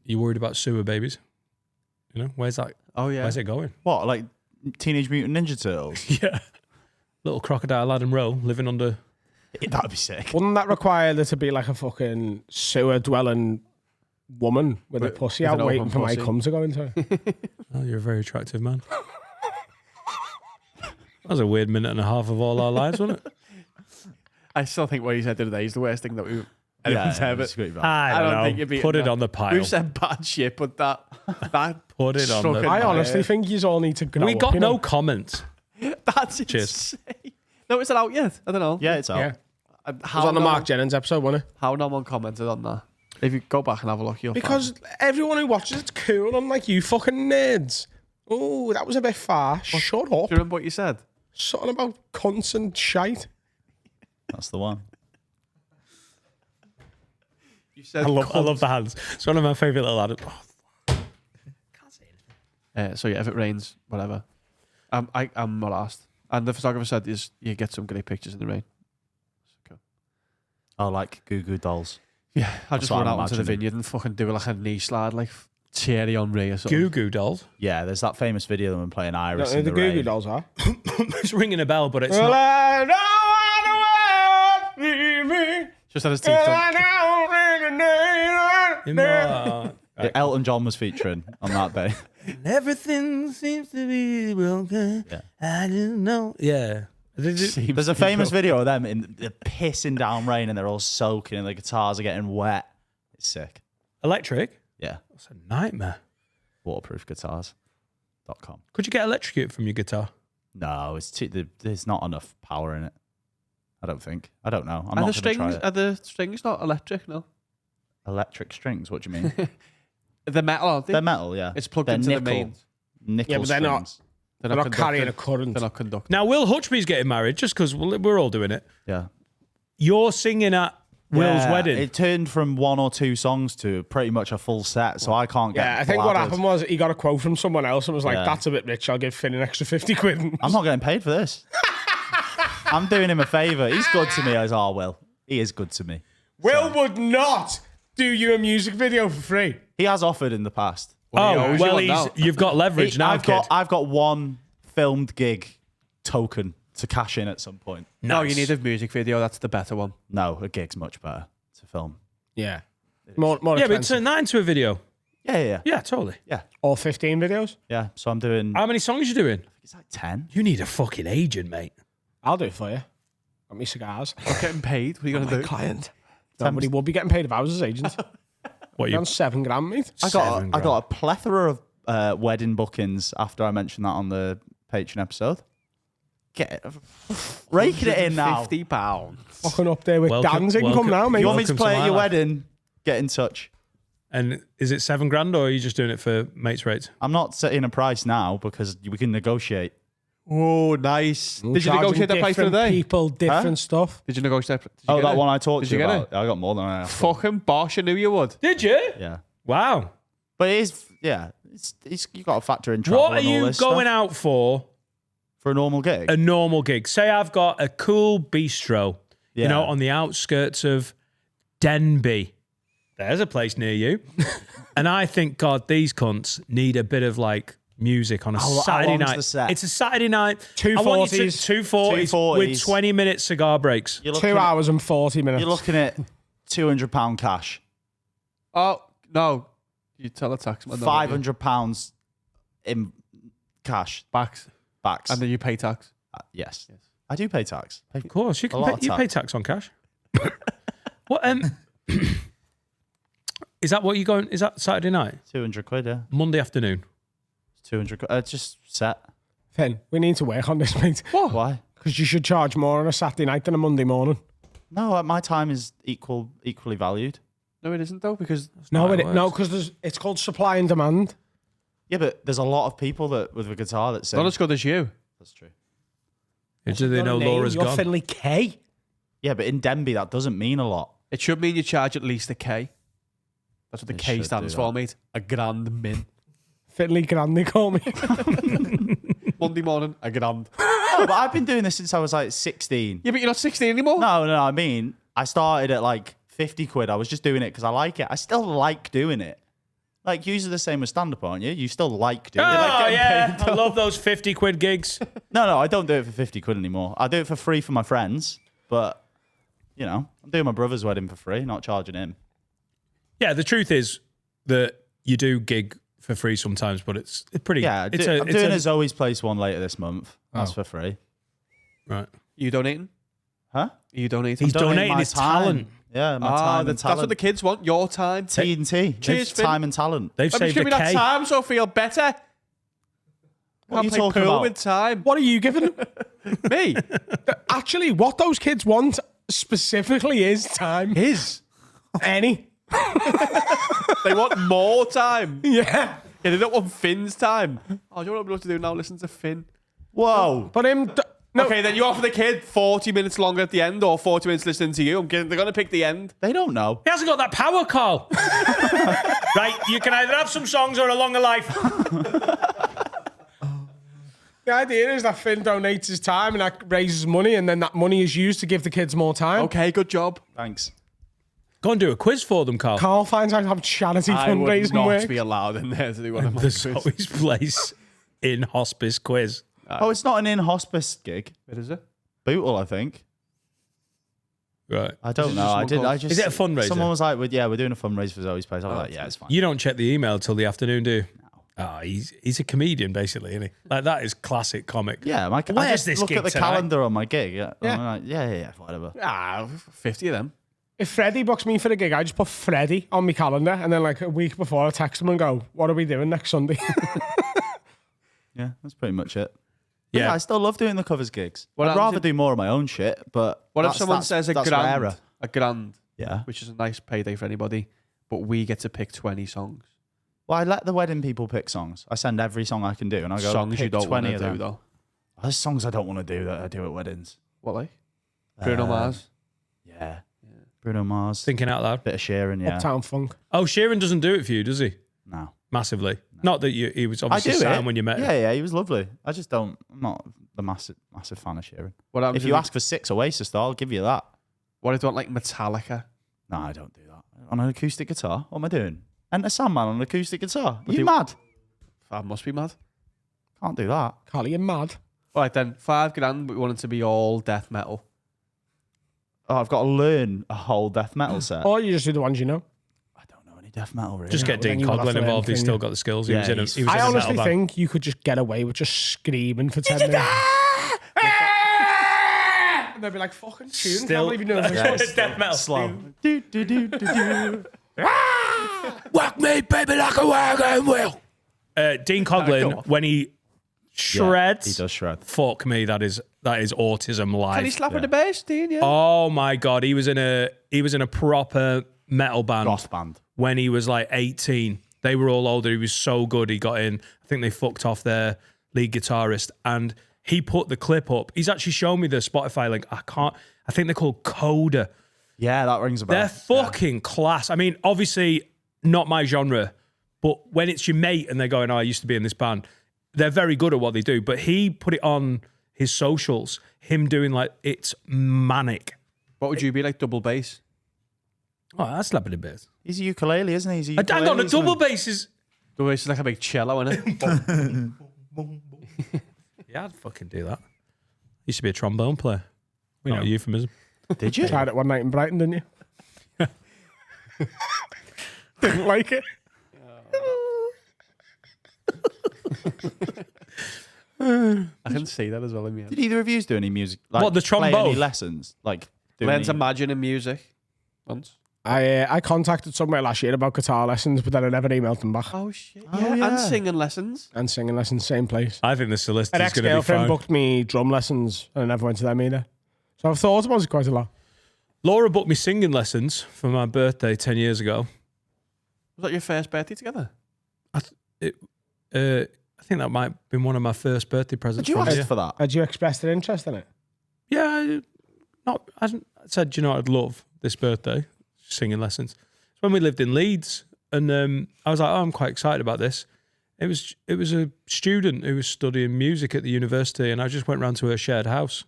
You worried about sewer babies? You know, where's that? Oh, yeah. Where's it going? What, like Teenage Mutant Ninja Turtles? Yeah. Little crocodile Adam Rowe living under... That'd be sick. Wouldn't that require there to be like a fucking sewer dwelling woman with a pussy with out an waiting open for my pussy. cum to go into? Oh, you're a very attractive man. That was a weird minute and a half of all our lives, wasn't it? I still think what you said today is the worst thing that we've anyone's ever. it's great, man. I don't know. think you'd be Put it that. on the pile. We've said bad shit, but that Put it on struck the in I my honestly head. think you all need to grow We up, got you no know? comment. That's Cheers. insane. No, is it out yet? I don't know. Yeah, it's out. Yeah. And It was on the no Mark one- Jennings episode, wasn't it? How no one commented on that? If you go back and have a look, you'll Because everyone who watches it's cool, unlike you fucking nerds. Oh, that was a bit far. Shut up. Do you remember what you said? Something about cunts and shite. That's the one. You said I love the hands. It's one of my favourite little Adam. So yeah, if it rains, whatever. I'm my last. And the photographer said is you get some great pictures in the rain. Cool. Oh, like Goo Goo Dolls. Yeah, I'll just what run I'm out into the imagining. vineyard and fucking do like a knee slide, like Thierry Henry or something. Goo Goo Dolls. Yeah, there's that famous video of them playing I Iris don't know in who the the Goo Goo rain. Dolls are. It's ringing a bell, but it's Well, not. I don't wanna leave me. Just had his teeth Well, done. I don't really In need my it. heart. Elton John was featuring on that day. Everything seems to be broken. Yeah. I didn't know. Yeah. There's a famous video of them in the pissing down rain and they're all soaking and the guitars are getting wet. It's sick. Electric? Yeah. That's a nightmare. Waterproofguitars.com. Could you get electrocuted from your guitar? No, there's not enough power in it. I don't think. I don't know. I'm Are not the going to try strings it. are the strings not electric? No, Electric strings, what do you mean? they're metal, aren't they? They're metal, yeah. It's plugged They're into nickel, the mains. Nickel Yeah, but they're not- strings. They're not carrying a conductive. current. They're not conductive. Now, Will Hutchby's getting married just because we're all doing it. Yeah. You're singing at Will's Yeah, wedding. It turned from 1 or 2 songs to pretty much a full set, so I can't get Yeah, I think what blathered. happened was he got a quote from someone else and was like, Yeah. that's a bit rich, I'll give Finn an extra 50 quid. I'm not getting paid for this. I'm doing him a favour. He's good to me as Will. He is good to me. Will would not do you a music video for free. He has offered in the past. What do you owe? well, You want now? you've got leverage now, I've got one filmed gig token to cash in at some point. No, you need a music video. That's the better one. No, a gig's much better to film. Yeah. More Yeah, but expensive. turn that into a video. Yeah. Yeah, totally. All 15 videos? Yeah, so I'm doing... How many songs you doing? It's like 10. You need a fucking agent, mate. I'll do it for you. Got me cigars. Not getting paid. What are you gonna do? Client. Somebody would be getting paid if I was his agent. What You're on $7,000, mate. I got a plethora of wedding bookings after I mentioned that on the Patreon episode. Raking it in now. £50. Fucking up there with Welcome- Dan's income welcome- now, mate. You want me to Welcome to play at my your life. wedding? Get in touch. And is it $7,000 or are you just doing it for mates rates? I'm not setting a price now because we can negotiate. Oh, nice. Did you negotiate that price for the Different day? people, different stuff. Did you negotiate? Did you Oh, get that it? one I talked Did to you you get about. I got more than I asked. Fucking bosh, I knew you would. Did you? Yeah. Wow. But it is, it's you got to factor in travel What are and all you this going stuff. out for? For a normal gig? A normal gig. Say I've got a cool bistro, you Yeah. know, on the outskirts of Denby. There's a place near you. And I think, God, these cunts need a bit of like music on a How Saturday long's night. the set? It's a Saturday night. 240s. 240s with 20-minute cigar breaks. You're 2 hours and 40 minutes. You're looking at £200 cash, Oh, no. You tell the tax man. £500 in cash Backs. backs. And then you pay tax. Yes, I do pay tax. Of course, you can lot pay, of you tax. pay tax on cash. What? Is that what you going? Is that Saturday night? £200, yeah. Monday afternoon? It's £200. Just set. Finn, we need to work on this, mate. Why? Because you should charge more on a Saturday night than a Monday morning. No, my time is equally valued. No, it isn't though, because No, how it no, works. because it's called supply and demand. Yeah, but there's a lot of people that with a guitar that sing. not as good as you. That's true. Do they know Your name, Laura's you're gone? Finley K. Yeah, but in Denby that doesn't mean a lot. It should mean you charge at least a K. That's what the It K should stands do for, that. mate. A grand min. Finley Grand, they call me. Monday morning, a grand. No, but I've been doing this since I was like 16. Yeah, but you're not 16 anymore. No, I mean, I started at like 50 quid. I was just doing it because I like it. I still like doing it. Like, you're the same as stand-up, aren't you? You still like doing it. Oh, Like getting yeah. paid. I love those 50 quid gigs. No, I don't do it for 50 quid anymore. I do it for free for my friends, but, you know, I'm doing my brother's wedding for free, not charging him. Yeah, the truth is that you do gig for free sometimes, but it's pretty. Yeah, it's I'm doing a Zoe's Place one later this month. That's for free. right. You donating? Huh? Are you donating? He's donating my his time. talent. Yeah, my time and that's talent. what the kids want. Your time. T&T. Cheers, It's Finn. time and talent. They've Let me saved give a me that K. time so I feel better. What are you Can't play talking pool about? with time. What are you giving them? Me? Actually, what those kids want specifically is time. His. Any. They want more time. Yeah. Yeah, they don't want Finn's time. Oh, do you know what to do now? Listen to Finn. Whoa. But him. No. Okay, then you offer the kid 40 minutes longer at the end or 40 minutes listening to you. They're going to pick the end. They don't know. He hasn't got that power, Carl. Right, you can either have some songs or a longer life. The idea is that Finn donates his time and that raises money, and then that money is used to give the kids more time. Okay, good job. Thanks. Go and do a quiz for them, Carl. Carl finds out how charity I would fundraising not works. be allowed in there to do one of my The quiz. Zoe's Place in hospice quiz. Oh, it's not an in-hospice gig. What is it? Bootle, I think. Right. I don't Is it know. just I one did. called- I just. Is it a fundraiser? Someone was like, "Yeah, we're doing a fundraiser for Zoe's Place." I was like, "Yeah, it's fine." You don't check the email till the afternoon, do you? Oh, he's a comedian, basically, isn't he? Like, that is classic comic. Yeah, I Where's just this look gig at the tonight? calendar on my gig. Yeah, Yeah. I'm like, yeah, whatever. 50 of them. If Freddie books me for a gig, I just put Freddie on my calendar, and then like a week before I text him and go, "What are we doing next Sunday?" Yeah, that's pretty much it. Yeah. Yeah, I still love doing the covers gigs. What I'd happens rather if- do more of my own shit, but What if that's- someone that's- says a that's grand? rarer. A grand, Yeah. which is a nice payday for anybody, but we get to pick 20 songs. Well, I let the wedding people pick songs. I send every song I can do, and I go Songs you pick don't want 20 to of do, them. though. There's songs I don't want to do that I do at weddings. What, like? Bruno Mars? Yeah. Bruno Mars. Thinking out loud. Bit of Sheeran, yeah. Uptown Funk. Oh, Sheeran doesn't do it for you, does he? No. Massively. Not that he was I obviously do sad it. when you met him. Yeah, he was lovely. I just don't. I'm not the massive fan of Sheeran. What happens If you ask for 6 Oasis, though, I'll give you that. What if you want, like, Metallica? No, I don't do that. On an acoustic guitar? What am I doing? Enter Sandman on an acoustic guitar? But You do- mad? I must be mad. Can't do that. Carl, you're mad. All right, then. 5 grand, but we want it to be all death metal. Oh, I've got to learn a whole death metal set. Or you just do the ones you know. I don't know any death metal, really. Just get then Dean you would have Coughlin to learn involved. He's thing, still yeah. got the skills. He Yeah, was in a he's- he was I in a metal honestly band. think you could just get away with just screaming for 10 minutes. And they'd be like, fucking tune. Can't Still- believe you know this. Death metal. Slow. Do, do, do, do, do. Whack me, baby, like a wagon wheel. Dean Coughlin, when he shreds, He does shred. fuck me, that is autism live. Can he slap with the bass, Dean? Yeah. Oh my god, he was in a proper metal band. Goth band. when he was like 18. They were all older. He was so good. He got in. I think they fucked off their lead guitarist. And he put the clip up. He's actually shown me the Spotify link. I think they're called Coda. Yeah, that rings a bell. They're fucking class. I mean, obviously not my genre, but when it's your mate and they're going, oh, I used to be in this band, they're very good at what they do. But he put it on his socials, him doing like, it's manic. What would you be like, double bass? Oh, that's slapping a bit. He's a ukulele, isn't he? He's a Hang ukulele, on, a isn't double he? bass is... Double bass is like a big cello, isn't it? Yeah, I'd fucking do that. Used to be a trombone player. Not a euphemism. Did you? Tried it one night in Brighton, didn't you? Didn't like it. I can see that as well in me. Did either of you do any music? Like, What, the play trombone? any lessons? Like, do Learned any... Imagine in music once. I contacted somewhere last year about guitar lessons, but then I never emailed them back. Oh, shit. Oh, yeah. And singing lessons. And singing lessons, same place. I think the solicitor's An going to be ex-girlfriend fine. booked me drum lessons, and I never went to them either. So I've thought about it quite a lot. Laura booked me singing lessons for my birthday 10 years ago. Was that your first birthday together? I think that might have been one of my first birthday presents. Did you from ask her. for that? Had you expressed an interest in it? Yeah, I said, you know, I'd love this birthday, singing lessons. It's when we lived in Leeds, and I was like, oh, I'm quite excited about this. It was a student who was studying music at the university, and I just went round to her shared house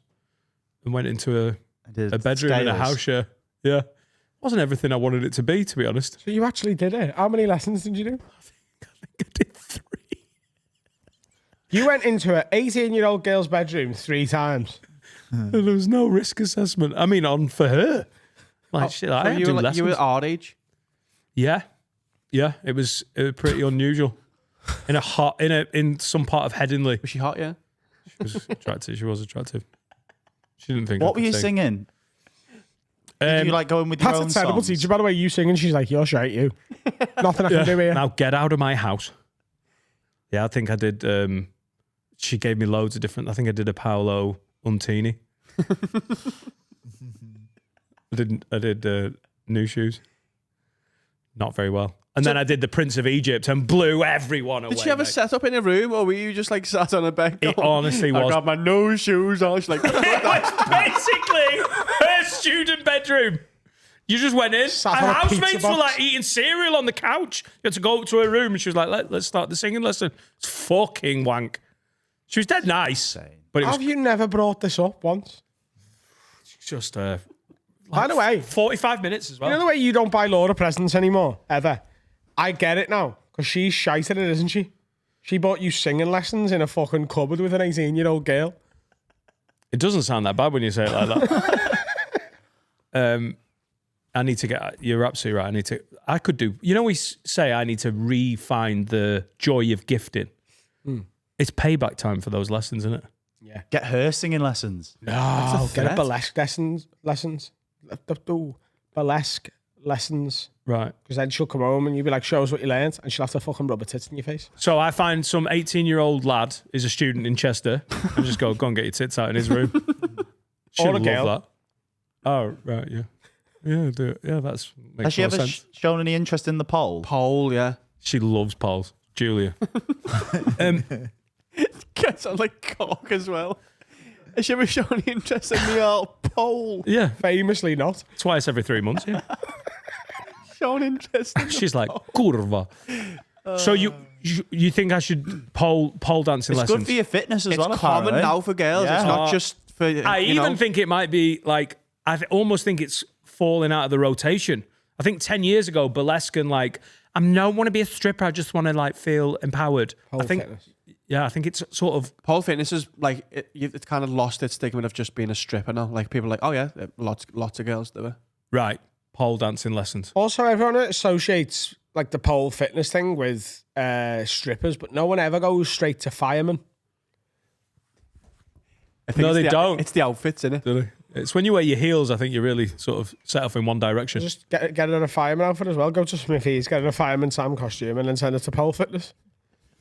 and went into a bedroom in a house share. Yeah. Wasn't everything I wanted it to be, to be honest. So you actually did it. How many lessons did you do? I did 3. You went into an 18-year-old girl's bedroom 3 times. There was no risk assessment. I mean, on for her. Like, shit, I had to do lessons. You were our age? Yeah. It was pretty unusual. In some part of Headingley. Was she hot, yeah? She was attractive. She didn't think. What were you singing? Did you like going with your That's own a terrible songs? teacher, by the way. You singing, she's like, you're shite, you. Nothing I can do here. Now get out of my house. Yeah, I think I did. She gave me loads of different. I think I did a Paolo Untini. I did New Shoes. Not very well. And then I did the Prince of Egypt and blew everyone away. Did she have a mate. setup in a room, or were you just like sat on a bed? It going, honestly I was. got my no shoes on. She's like, It was basically her student bedroom. You just went in. Sat Her on a pizza housemates were box. like eating cereal on the couch. You had to go up to her room and she was like, let's start the singing lesson. It's fucking wank. She was dead nice. But it was Have you never brought this up once? just By the way, 45 minutes as well. you know the way you don't buy Laura presents anymore, ever? I get it now, because she's shite at it, isn't she? She bought you singing lessons in a fucking cupboard with an 18-year-old girl. It doesn't sound that bad when you say it like that. I need to get. You're absolutely right. I could do. You know, we say I need to re-find the joy of gifting. It's payback time for those lessons, isn't it? Yeah. Get her singing lessons. No, get a threat. burlesque lessons. Do burlesque lessons. Right. Because then she'll come home and you'll be like, show us what you learned, and she'll have to fucking rub her tits in your face. So I find some 18-year-old lad is a student in Chester and just go and get your tits out in his room. She'll Or a love girl. that. Oh, right, yeah. Yeah, do it. Yeah, that's makes Has she more ever sense. shown any interest in the pole? pole, yeah. She loves poles. Julia. Gets on like cock as well. Has she ever shown any interest in the old pole? Yeah, Famously not. twice every 3 months, yeah. Shown interest in the She's like, curva. So you think I should pole dancing It's lessons? good for your fitness as It's well, common apparently. now for girls. Yeah. It's not just for I you even know. think it might be like, almost think it's falling out of the rotation. I think 10 years ago, burlesque and like, I don't want to be a stripper. I just want to like feel empowered. Pole I think, fitness. yeah, I think it's sort of, pole fitness is like it's kind of lost its stigma of just being a stripper now. Like people are like, oh yeah, lots of girls do it. right, pole dancing lessons. Also, everyone associates like the pole fitness thing with strippers, but no one ever goes straight to fireman. I think No, it's they don't. It's the outfits, isn't it? Do they? It's when you wear your heels, I think you're really sort of set off in one direction. Just get her a fireman outfit as well. Go to Smithy's, get her a fireman Sam costume, and then send her to pole fitness.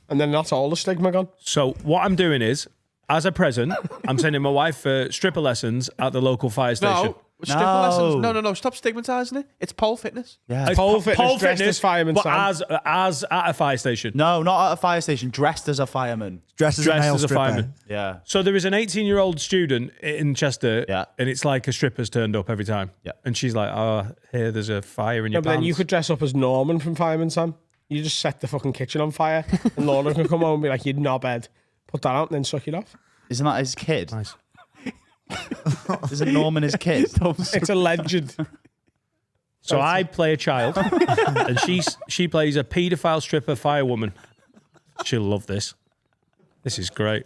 And then that's all the stigma gone. So what I'm doing is, as a present, I'm sending my wife for stripper lessons at the local fire station. No, Stripper lessons. No. Stop stigmatizing it. It's pole fitness. Yeah. It's Pole fitness, dressed as Fireman but Sam. as at a fire station. No, not at a fire station. Dressed as a fireman. Dressed as a male stripper. fireman. Yeah. So there is an 18-year-old student in Chester, Yeah. and it's like a stripper's turned up every time. Yeah. And she's like, "Oh, here, there's a fire in No, your but then pants." you could dress up as Norman from Fireman Sam. You just set the fucking kitchen on fire, and Lorna can come home and be like, "You knobhead." Put that out and then suck it off. Isn't that his kid? Nice. Isn't Norman his kid? It's a legend. So I play a child, and she plays a paedophile stripper firewoman. She'll love this. This is great.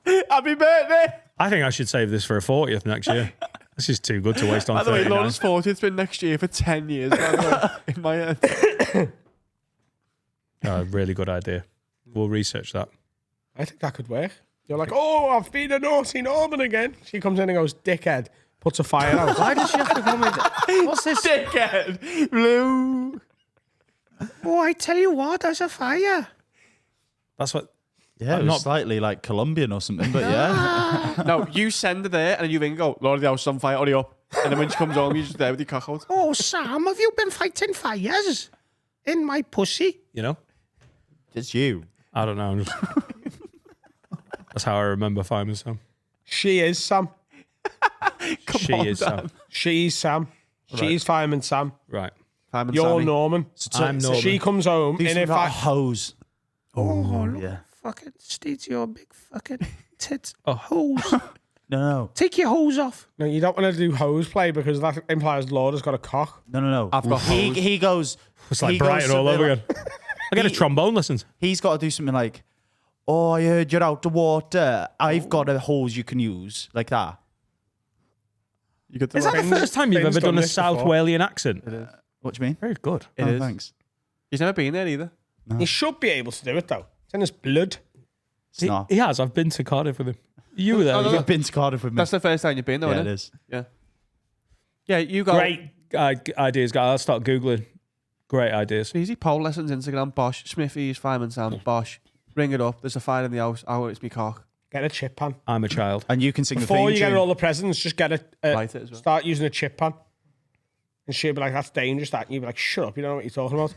Happy birthday. I think I should save this for a 40th next year. This is too good to waste on By the way, 39. Lauren's 40th been next year for 10 years. By the way, in my head. Oh, really good idea. We'll research that. I think that could work. You're like, "Oh, I've been a naughty Norman again." She comes in and goes, "Dickhead," puts a fire out. Why does she have to come with what's this? Dickhead. Blue. Oh, I tell you what, there's a fire. That's what. Yeah, it was not- slightly like Colombian or something, but yeah. No, you send her there and you ring and go, "Lord, the house on fire, hurry up." And then when she comes home, you're just there with your cock out. Oh, Sam, have you been fighting fires in my pussy? You know? It's you. I don't know. That's how I remember Fireman Sam. She is Sam. She is Sam. She's Sam. She's Fireman Sam. Right. Fireman You're Sammy. Norman. I'm Norman. She comes home Do in something a about a fire. hose. Oh, look, Yeah. fucking Steve's your big fucking tits. A hose. No. Take your hose off. No, you don't want to do hose play because that implies Lord has got a cock. No. I've got hose. He goes. It's like he goes Brighton all something over like- again. I get a trombone lessons. He's got to do something like, "Oh, I heard you're out the water. I've got a hose you can use." Like that. You got the Is that the Finn's- first time you've Finn's ever done done a this South before. Walian accent? What do you mean? Very good. It Oh, is. thanks. He's never been there either. He should be able to do it though. It's in his blood. It's not. He has. I've been to Cardiff with him. You were there. no, You've been to Cardiff with me. That's the first time you've been though, Yeah, isn't it it? is. Yeah. Yeah, you go. Great ideas, guys. I'll start Googling. Great ideas. Easy pole lessons, Instagram, Bosch, Smithy's, Fireman Sam, Bosch. Ring it up. There's a fire in the house. Oh, it's me cock. Get a chip pan. I'm a child. And you can sing the Before theme you get tune. all the presents, just get Light it as well. start using a chip pan. And she'll be like, "That's dangerous." That, and you'll be like, "Shut up! You don't know what you're talking about."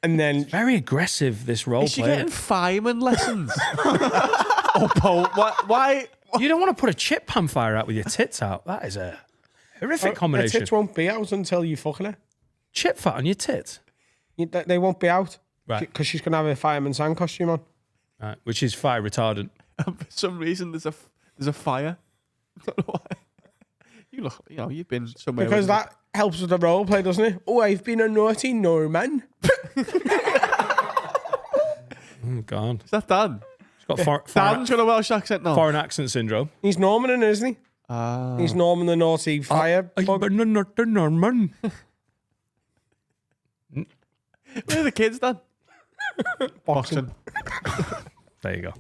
And then Very aggressive, this role Is she play. getting fireman lessons? Or pole? Why? You don't want to put a chip pan fire out with your tits out. That is a horrific her combination. tits won't be out until you fucking her. Chip fat on your tits. They won't be out Right. because she's gonna have a Fireman Sam costume on. Right, which is fire retardant. For some reason, there's a fire. I don't know why. You look. You've been somewhere. Because with that helps with the role play, doesn't it? Oh, I've been a naughty Norman. Oh, God. Is that Dan? He's got Dan's got a Welsh accent now. foreign accent syndrome. He's Norman, isn't he? He's Norman the naughty fire. bug. Norman. Where are the kids, Dan? Boxing. There you go.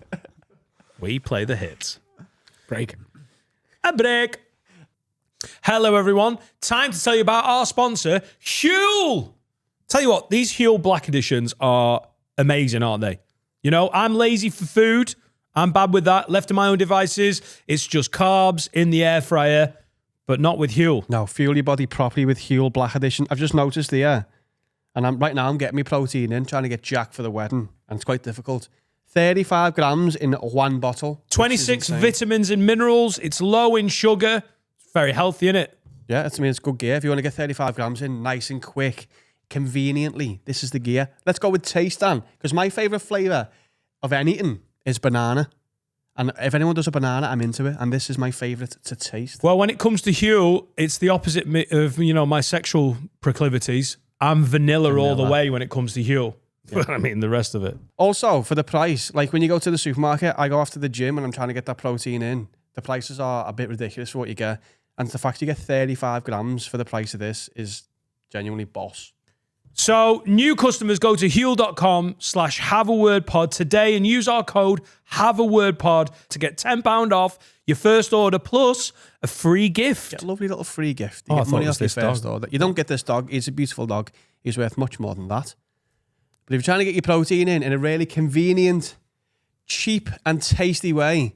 We play the hits. Break. A break. Hello, everyone. Time to tell you about our sponsor, Huel. Tell you what, these Huel Black Editions are amazing, aren't they? You know, I'm lazy for food. I'm bad with that. Left to my own devices, it's just carbs in the air fryer, but not with Huel. No, fuel your body properly with Huel Black Edition. I've just noticed here, and right now I'm getting my protein in, trying to get jacked for the wedding, and it's quite difficult. 35 grams in one bottle. 26 vitamins and minerals. It's low in sugar. It's very healthy, isn't it? Yeah, it's good gear. If you want to get 35 grams in, nice and quick, conveniently, this is the gear. Let's go with taste, Dan, because my favourite flavour of anything is banana. And if anyone does a banana, I'm into it. And this is my favourite to taste. Well, when it comes to Huel, it's the opposite of, my sexual proclivities. I'm vanilla all the way when it comes to Huel. But I mean, the rest of it. Also, for the price, like when you go to the supermarket, I go off to the gym and I'm trying to get that protein in. The prices are a bit ridiculous for what you get. And the fact you get 35 grams for the price of this is genuinely boss. So new customers go to huel.com/haveawordpod today and use our code haveawordpod to get £10 off your first order plus a free gift. Get a lovely little free gift. You Oh, I get thought money it was off your this first dog. order. You don't get this dog. He's a beautiful dog. He's worth much more than that. But if you're trying to get your protein in a really convenient, cheap and tasty way,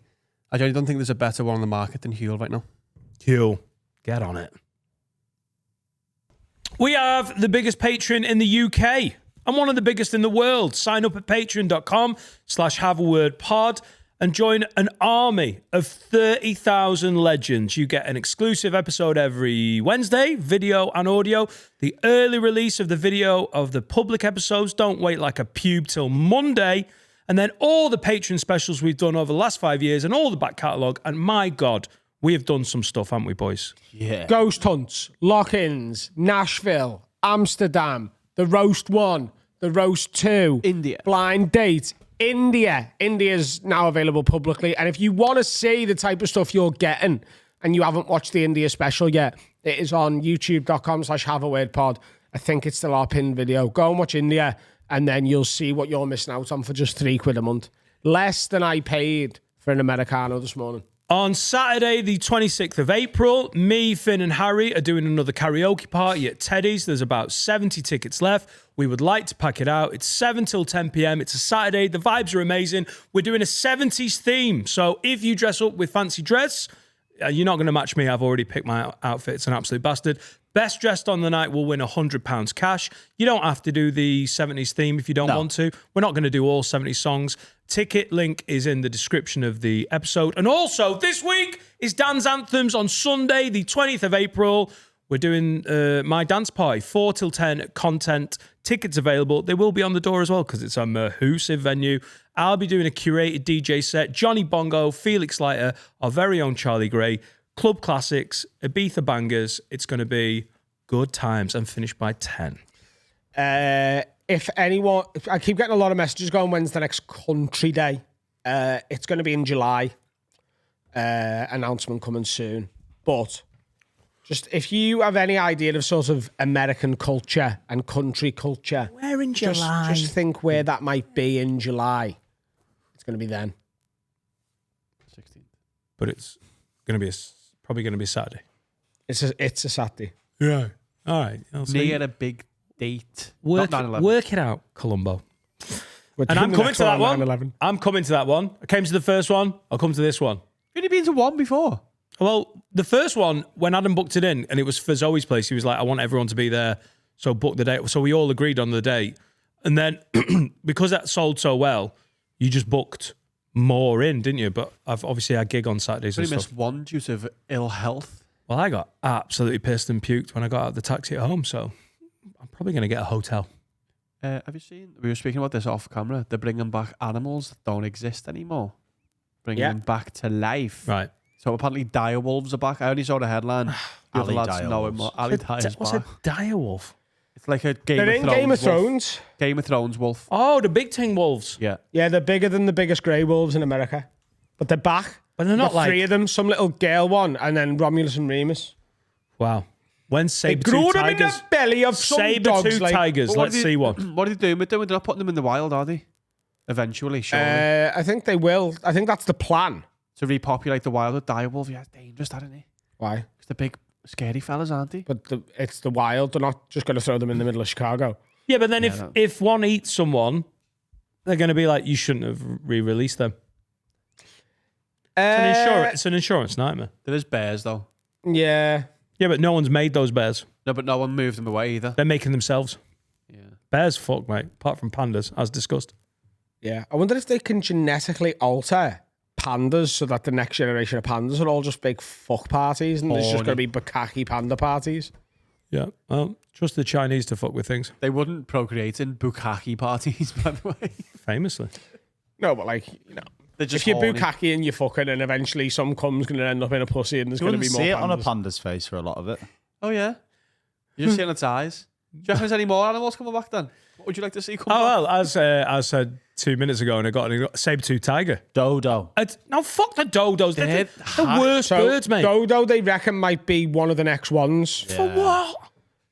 I don't think there's a better one on the market than Huel right now. Huel, get on it. We have the biggest patron in the UK and one of the biggest in the world. Sign up at patreon.com/haveawordpod and join an army of 30,000 legends. You get an exclusive episode every Wednesday, video and audio. The early release of the video of the public episodes. Don't wait like a pube till Monday. And then all the Patreon specials we've done over the last 5 years and all the back catalogue. And my God, we have done some stuff, haven't we, boys? Yeah. Ghost hunts, lock-ins, Nashville, Amsterdam, the roast 1, the roast 2, India. blind date, India. India's now available publicly. And if you want to see the type of stuff you're getting and you haven't watched the India special yet, it is on youtube.com/haveawordpod. I think it's still our pinned video. Go and watch India and then you'll see what you're missing out on for just £3 a month. Less than I paid for an Americano this morning. On Saturday, the 26th of April, me, Finn and Harry are doing another karaoke party at Teddy's. There's about 70 tickets left. We would like to pack it out. It's 7 till 10 p.m. It's a Saturday. The vibes are amazing. We're doing a 70s theme. So if you dress up with fancy dress, you're not going to match me. I've already picked my outfit. It's an absolute bastard. Best dressed on the night will win £100 cash. You don't have to do the 70s theme if you don't want to. We're not going to do all 70s songs. Ticket link is in the description of the episode. And also, this week is Dan's Anthems on Sunday, the 20th of April. We're doing my dance party, 4 till 10 content. Tickets available. They will be on the door as well because it's a mahoosive venue. I'll be doing a curated DJ set. Johnny Bongo, Felix Leiter, our very own Charlie Gray, Club Classics, Ibiza Bangers. It's going to be good times and finish by 10. If anyone, I keep getting a lot of messages going, when's the next country day? It's going to be in July. Announcement coming soon. But just if you have any idea of sort of American culture and country culture, Where in July? just think where that might be in July. It's going to be then. 16th. But it's going to be probably going to be Saturday. It's a Saturday. Yeah. All right. I'll see. Near a big date. Work, Not 9/11. work it out, Columbo. We're And doing I'm the coming next to that on one. 9/11. I'm coming to that one. I came to the first one. I'll come to this one. You've only been to one before. Well, the first one, when Adam booked it in, and it was for Zoe's place, he was like, I want everyone to be there, so book the date. So we all agreed on the date. And then, because that sold so well, you just booked more in, didn't you? But I've obviously had gig on Saturdays You and only stuff. missed one due to ill health. Well, I got absolutely pissed and puked when I got out of the taxi at home, so I'm probably going to get a hotel. Have you seen? We were speaking about this off camera. They're bringing back animals that don't exist anymore. Bringing them back to life. Right. So apparently dire wolves are back. I only saw the headline. The other Alley lads dire know it wolves. more. Alley dire's What's a back. direwolf? It's like a They're in Game of wolf. Thrones. Game of Thrones wolf. Oh, the big ting wolves. Yeah. Yeah, they're bigger than the biggest grey wolves in America. But they're back. But they're not Got three like... of them, some little girl one, and then Romulus and Remus. Wow. When They saber grew tooth them in the tigers... belly of some Saber dogs. tooth Like, tigers. But Let's see one. What are they doing with them? They're not putting them in the wild, are they? Eventually, surely. I think they will. I think that's the plan. To repopulate the wild with dire wolf. Yeah, it's dangerous, isn't it? Why? Because the big, scary fellas, aren't they? But it's the wild. They're not just going to throw them in the middle of Chicago. Yeah, but then if one eats someone, they're going to be like, you shouldn't have re-released them. It's an insurance nightmare. There is bears, though. Yeah. Yeah, but no one's made those bears. No, but no one moved them away either. They're making themselves. Yeah. Bears fuck, mate. Apart from pandas, as discussed. Yeah. I wonder if they can genetically alter pandas so that the next generation of pandas are all just big fuck parties and there's just going to be bukkake panda parties. Yeah. Well, trust the Chinese to fuck with things. They wouldn't procreate in bukkake parties, by the way. Famously. No, but like, you know, They're just if you're horny. bukkake and you're fucking and eventually some cum's going to end up in a pussy and there's You going to wouldn't be more see it pandas. on a panda's face for a lot of it. Oh, yeah? You're just seeing its eyes. Do you reckon there's any more animals coming back then? What would you like to see come back? Oh, well, as I said 2 minutes ago, and I got a saber-tooth tiger. Dodo. No, fuck the dodos. They're the They're worst So birds, mate. Dodo, they reckon, might be one of the next ones. For what?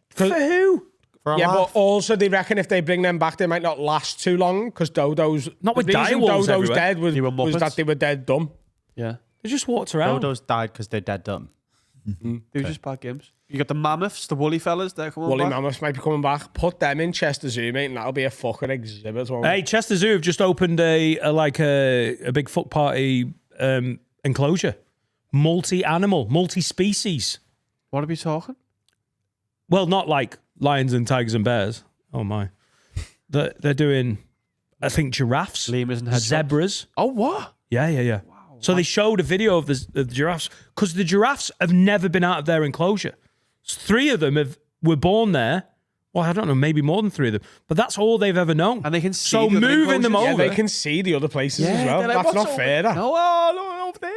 For who? For a Yeah, laugh. but also they reckon if they bring them back, they might not last too long because Dodos. Not with the reason direwolves Dodos everywhere. dead was, They were was Muppets. that they were dead dumb. Yeah. They just walked around. Dodos died because they're dead dumb. They were just bad games. You got the mammoths, the woolly fellas, they're coming Woolly back. mammoths might be coming back. Put them in Chester Zoo, mate, and that'll be a fucking exhibit. won't it? Hey, Chester Zoo have just opened a big fuck party enclosure. Multi-animal, multi-species. What are we talking? Well, not like lions and tigers and bears. Oh my. They're doing, I think, giraffes, Lemurs and hedgehogs. zebras. Oh, what? Yeah. So they showed a video of the giraffes because the giraffes have never been out of their enclosure. 3 of them were born there. Well, I don't know, maybe more than 3 of them, but that's all they've ever known. And they can see so the other moving them enclosures. over. Yeah, they can see the other places as well. they're like, That's "What's not over fair. That. No, no, over there.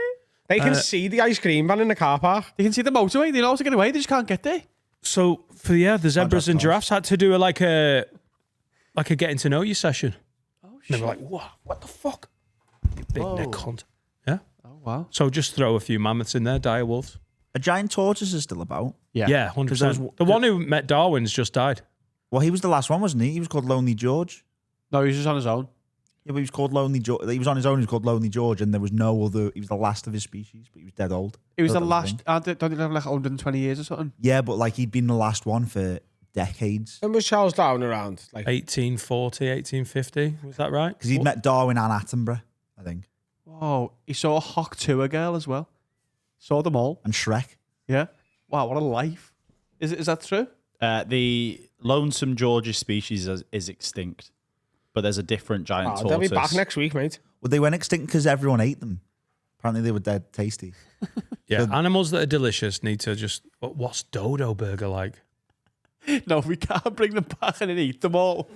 They can see the ice cream van in the car park. They can see the motorway. They know how to get away. They just can't get there. So for the zebras and giraffes had to do like a getting to know you session. Oh shit! And they were like, what the fuck? You big neck cunt. Yeah. Oh, wow. So just throw a few mammoths in there, dire wolves. A giant tortoise is still about. Yeah, 100%. The one who met Darwin's just died. Well, he was the last one, wasn't he? He was called Lonely George. No, he was just on his own. Yeah, but he was called Lonely George. He was on his own. He was called Lonely George, and there was no other. He was the last of his species, but he was dead old. He was Thought the that last. thing. Don't they have like 120 years or something? Yeah, but like he'd been the last one for decades When was Charles Darwin around? Like 1840, 1850. Was that right? because he'd met Darwin and Attenborough, I think, Whoa. He saw a Hawk Tour girl as well. Saw them all. and Shrek. Yeah. Wow, what a life. Is that true? The lonesome Georgia species is extinct, but there's a different giant tortoise. they'll be back next week, mate. Well, they went extinct because everyone ate them. Apparently, they were dead tasty. Yeah, animals that are delicious need to just. What's dodo burger like? No, we can't bring them back and then eat them all.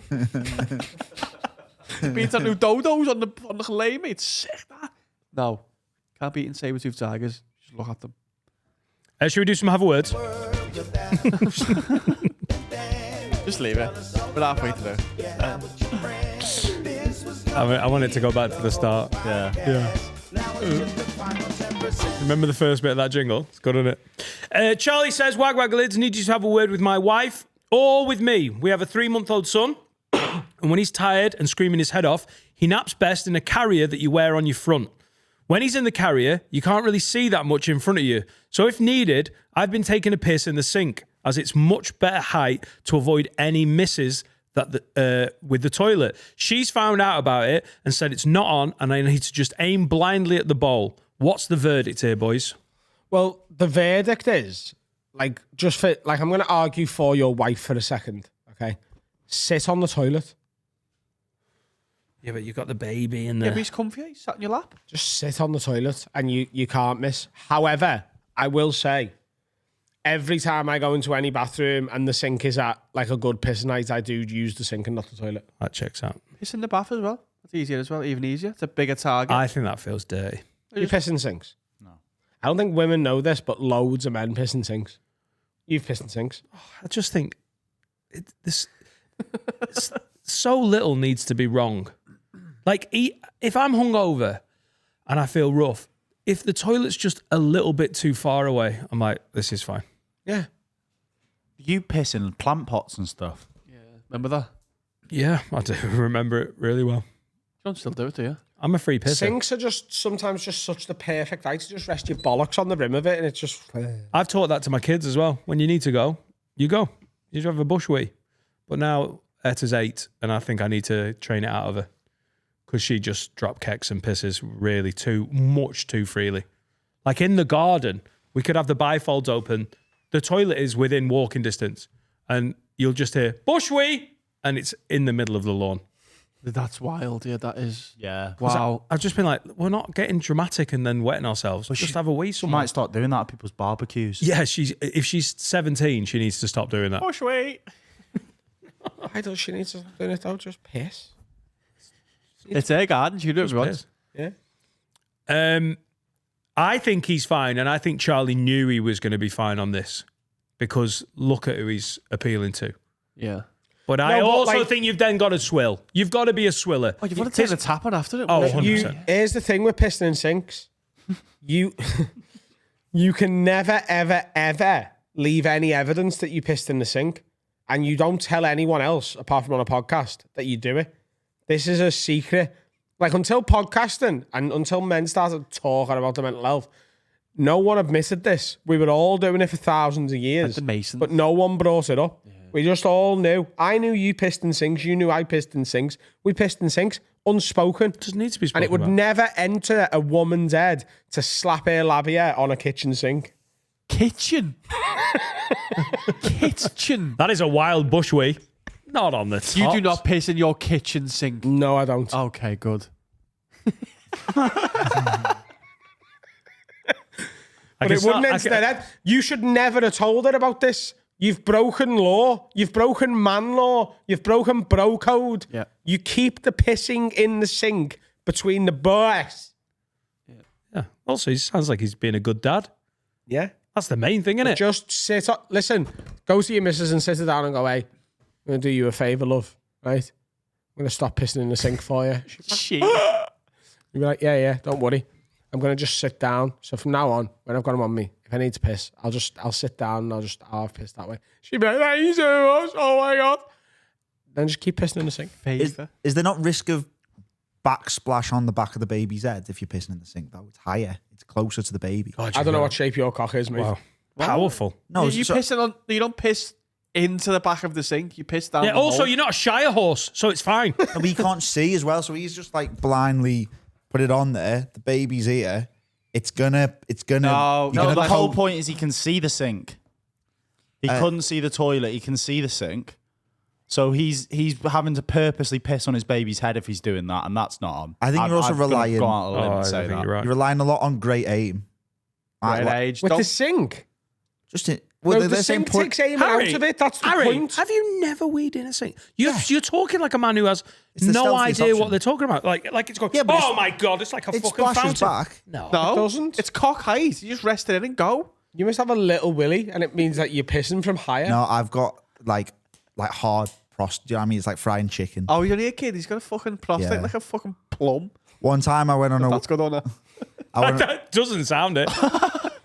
Being to new dodos on the lane, mate. Sick, that. No. Can't be eating saber-toothed tigers. Just look at them. Should we do some have a word? Just leave it. We're halfway through. I want it to go back to the start. Yeah. Remember the first bit of that jingle? It's good, isn't it? Charlie says, Wag Wag Lids, need you to have a word with my wife or with me. We have a 3-month-old son, and when he's tired and screaming his head off, he naps best in a carrier that you wear on your front. When he's in the carrier, you can't really see that much in front of you. So if needed, I've been taking a piss in the sink, as it's much better height to avoid any misses that with the toilet. She's found out about it and said it's not on, and I need to just aim blindly at the bowl. What's the verdict here, boys? Well, the verdict is I'm going to argue for your wife for a second. Okay, sit on the toilet. Yeah, but you've got the baby in Yeah, there. but he's comfy. He's sat in your lap. Just sit on the toilet, and you can't miss. However, I will say, every time I go into any bathroom and the sink is at like a good piss night, I do use the sink and not the toilet. That checks out. Piss in the bath as well. That's easier as well. Even easier. It's a bigger target. I think that feels dirty. You piss in sinks? No. I don't think women know this, but loads of men piss in sinks. You've pissed in sinks. I just think so little needs to be wrong. Like, if I'm hungover and I feel rough, if the toilet's just a little bit too far away, I'm like, this is fine. Yeah. You piss in plant pots and stuff. Remember that? Yeah, I do remember it really well. You don't still do it, do you? I'm a free pisser. Sinks are just sometimes just such the perfect height to just rest your bollocks on the rim of it, and it's just. I've taught that to my kids as well. When you need to go, you go. You just have a bush wee. But now Etta's 8, and I think I need to train it out of her because she just drop kecks and pisses really too freely. Like in the garden, we could have the bifolds open. The toilet is within walking distance, and you'll just hear bush wee, and it's in the middle of the lawn. That's wild. Yeah, that is. Yeah. Wow. I've just been like, we're not getting dramatic and then wetting ourselves. Let's just have a wee You somewhere. might start doing that at people's barbecues. Yeah, if she's 17, she needs to stop doing that. Push wait. Why does she need to stop doing it though? Just piss. It's her garden. She can do it if she wants. Yeah. I think he's fine, and I think Charlie knew he was going to be fine on this because look at who he's appealing to. Yeah. But I No, but also like- think you've then got to swill. You've got to be a swiller. Oh, you've got to take the tap on after it. Oh, wouldn't you? 100%. Here's the thing with pissing in sinks. You can never, ever, ever leave any evidence that you pissed in the sink, and you don't tell anyone else, apart from on a podcast, that you do it. This is a secret. Like, until podcasting and until men started talking about the mental health, no one admitted this. We were all doing it for thousands of years. Like the Masons. But no one brought it up. We just all knew. I knew you pissed in sinks. You knew I pissed in sinks. We pissed in sinks. Unspoken. Doesn't need to be And spoken it would about. never enter a woman's head to slap her labia on a kitchen sink. Kitchen. Kitchen. That is a wild bushwee. Not on the top. You do not piss in your kitchen sink. No, I don't. Okay, good. But it wouldn't instead. You should never have told her about this. You've broken law. You've broken man law. You've broken bro code. Yeah. You keep the pissing in the sink between the boys. Yeah. Also, he sounds like he's being a good dad. Yeah. That's the main thing, isn't it? Just sit up. Listen, go to your missus and sit her down and go, hey, I'm going to do you a favour, love. Right? I'm going to stop pissing in the sink for you. Shit. You'd be like, yeah, don't worry. I'm going to just sit down. So from now on, when I've got him on me, if I need to piss, I'll sit down and I'll have piss that way. She'd be like, thank you so much. Oh my God. Then just keep pissing in the sink. Is there not risk of backsplash on the back of the baby's head if you're pissing in the sink, though? It's higher. It's closer to the baby. I don't know what shape your cock is, mate. Wow. Powerful. No, you pissing on. You don't piss into the back of the sink. You piss down. Yeah. the Also, hole. you're not a Shire horse, so it's fine. and we can't see as well, so he's just like blindly put it on there. The baby's here. It's gonna. No, The whole point is he can see the sink. He couldn't see the toilet. He can see the sink. So he's having to purposely piss on his baby's head if he's doing that, and that's not on. I think you're also relying. Go out on a limb and I say think that. you're right. You're relying a lot on great aim. Right age. With Don't- the sink. Just it. No, Well, the sink takes aim out of it. That's the Harry, point. have you never weed in a sink? You're talking like a man who has It's the no stealthiest idea option. what they're talking about. Like it's going, Yeah, but oh my God, it's like a It fucking splashes fountain. back. No. No, It doesn't. It's cock height. You just rest it in and go. You must have a little willy, and it means that you're pissing from higher. No, I've got like hard prostate. Do you know what I mean? It's like frying chicken. Oh, you're only a kid. He's got a fucking prostate Yeah. like a fucking plum. One time I went on a. That's good on it. I went, That doesn't sound it.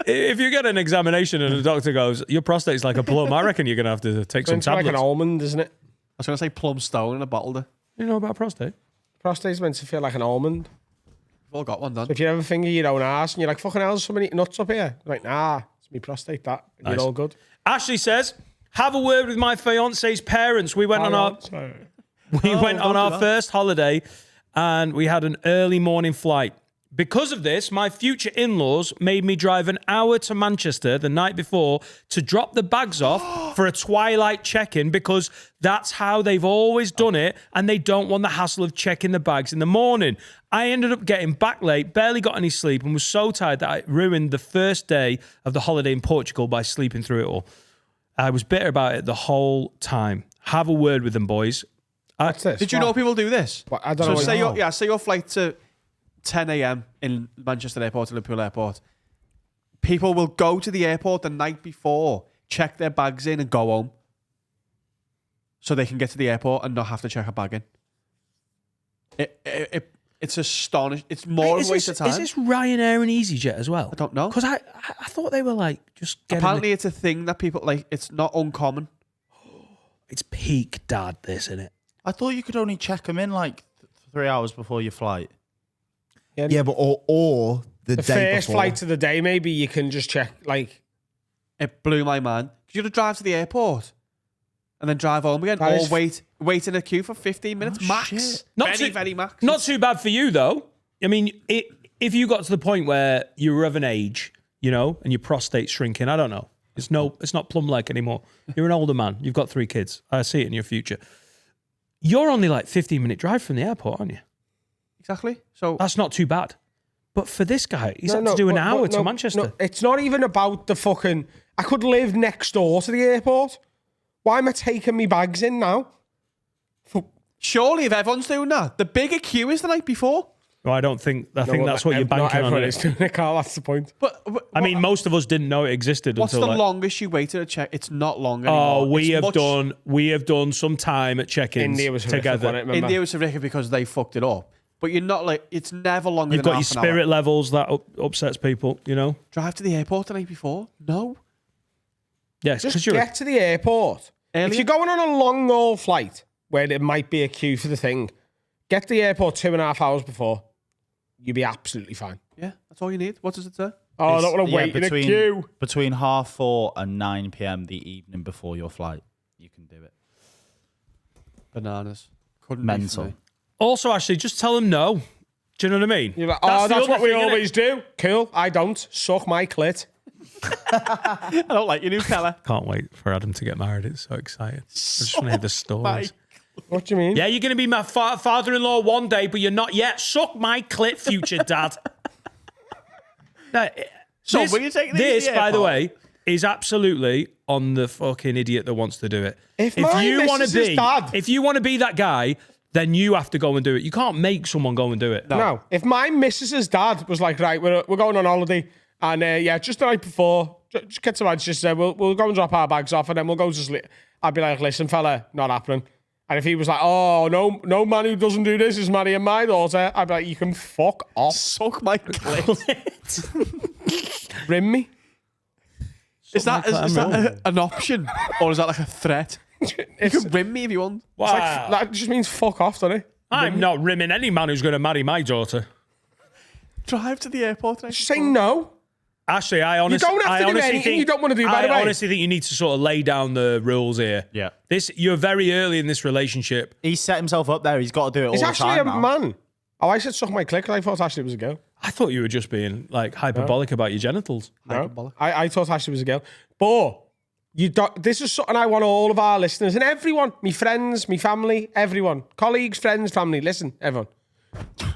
If you get an examination and the doctor goes, your prostate's like a plum, I reckon you're going to have to take some It's like tablets. an almond, isn't it? I was going to say plum stone in a bottle. There. You know about prostate? Prostate's meant to feel like an almond. We've all got one done. If you ever finger your own ass and you're like, fucking hell, there's so many nuts up here. You're like, nah, it's me prostate, that. And Nice. you're all good. Ashley says, have a word with my fiance's parents. We went on our first holiday and we had an early morning flight. Because of this, my future in-laws made me drive an hour to Manchester the night before to drop the bags off for a twilight check-in because that's how they've always done it and they don't want the hassle of checking the bags in the morning. I ended up getting back late, barely got any sleep and was so tired that I ruined the first day of the holiday in Portugal by sleeping through it all. I was bitter about it the whole time. Have a word with them, boys. What's this? Did you know people do this? What? I don't so know what say you know. say your flight to 10 a.m. in Manchester Airport, Liverpool Airport. People will go to the airport the night before, check their bags in and go home. So they can get to the airport and not have to check a bag in. It's astonishing. It's more of a waste of time. Is this Ryanair and EasyJet as well? I don't know. Because I thought they were like just getting Apparently it's a thing that people like. It's not uncommon. it's peak dad, this, isn't it? I thought you could only check them in like 3 hours before your flight. yeah, but or the The day first before. flight of the day, maybe you can just check, like, It blew my mind. You had to drive to the airport and then drive home again, That or is- wait in a queue for 15 minutes max. shit. Very max. Not too bad for you though. I mean, if you got to the point where you were of an age, you know, and your prostate's shrinking, I don't know. It's not plum like anymore. You're an older man. You've got 3 kids. I see it in your future. You're only like 15-minute drive from the airport, aren't you? Exactly. So That's not too bad. But for this guy, he's had to do an hour to Manchester. No, it's not even about the fucking... I could live next door to the airport. Why am I taking me bags in now? surely if everyone's doing that, the bigger queue is the night before. Well, I think that's what you're Not banking everyone on. is doing it, Carl. That's the point. But I mean, most of us didn't know it existed what's until the like, longest you waited to check? It's not long anymore. oh, we It's have done some time at check-ins India was horrific, together. wasn't it? Remember? India was horrific because they fucked it up. But you're not like, it's never longer You've than got your half an spirit hour. levels that upsets people, you know? Drive to the airport the night before? No. Yes, Just because you're get to the airport. Earlier? If you're going on a long haul flight where there might be a queue for the thing, get to the airport 2.5 hours before. You'll be absolutely fine. Yeah, that's all you need. What does it say? Oh, I don't want to wait in a queue. Between 4:30 and 9 p.m. the evening before your flight, you can do it. Bananas. Couldn't be for Mental. me. Also, actually, just tell them no. Do you know what I mean? You're like, That's oh, the that's other what we thing, innit? always do. Cool. I don't. Suck my clit. I don't like your new fella. Can't wait for Adam to get married. It's so exciting. I just want to hear the stories. What do you mean? Yeah, you're going to be my father-in-law one day, but you're not yet. Suck my clit, future dad. So will you take this, by the way, is absolutely on the fucking idiot that wants to do it. If you want to be, if you want to be that guy, then you have to go and do it. You can't make someone go and do it. No. If my missus's dad was like, right, we're going on holiday, and just the night before, just get to Manchester, we'll go and drop our bags off, and then we'll go to sleep. I'd be like, listen, fella, not happening. And if he was like, oh, no man who doesn't do this is marrying my daughter, I'd be like, you can fuck off. Suck my clit. Rim me. Is that an option? Or is that like a threat? You can rim me if you want. Wow. That just means fuck off, doesn't it? I'm not rimming any man who's going to marry my daughter. Drive to the airport. Just say no. Actually, I honestly, you don't have to do anything you don't want to do, by the way. I honestly think you need to sort of lay down the rules here. Yeah. You're very early in this relationship. He's set himself up there. He's got to do it It's all the actually time a now. man. Oh, I said suck my clit because I thought Ashley was a girl. I thought you were just being like hyperbolic about your genitals. No, I thought Ashley was a girl. But you don't, this is something I want all of our listeners and everyone, me friends, me family, everyone, colleagues, friends, family, listen, everyone.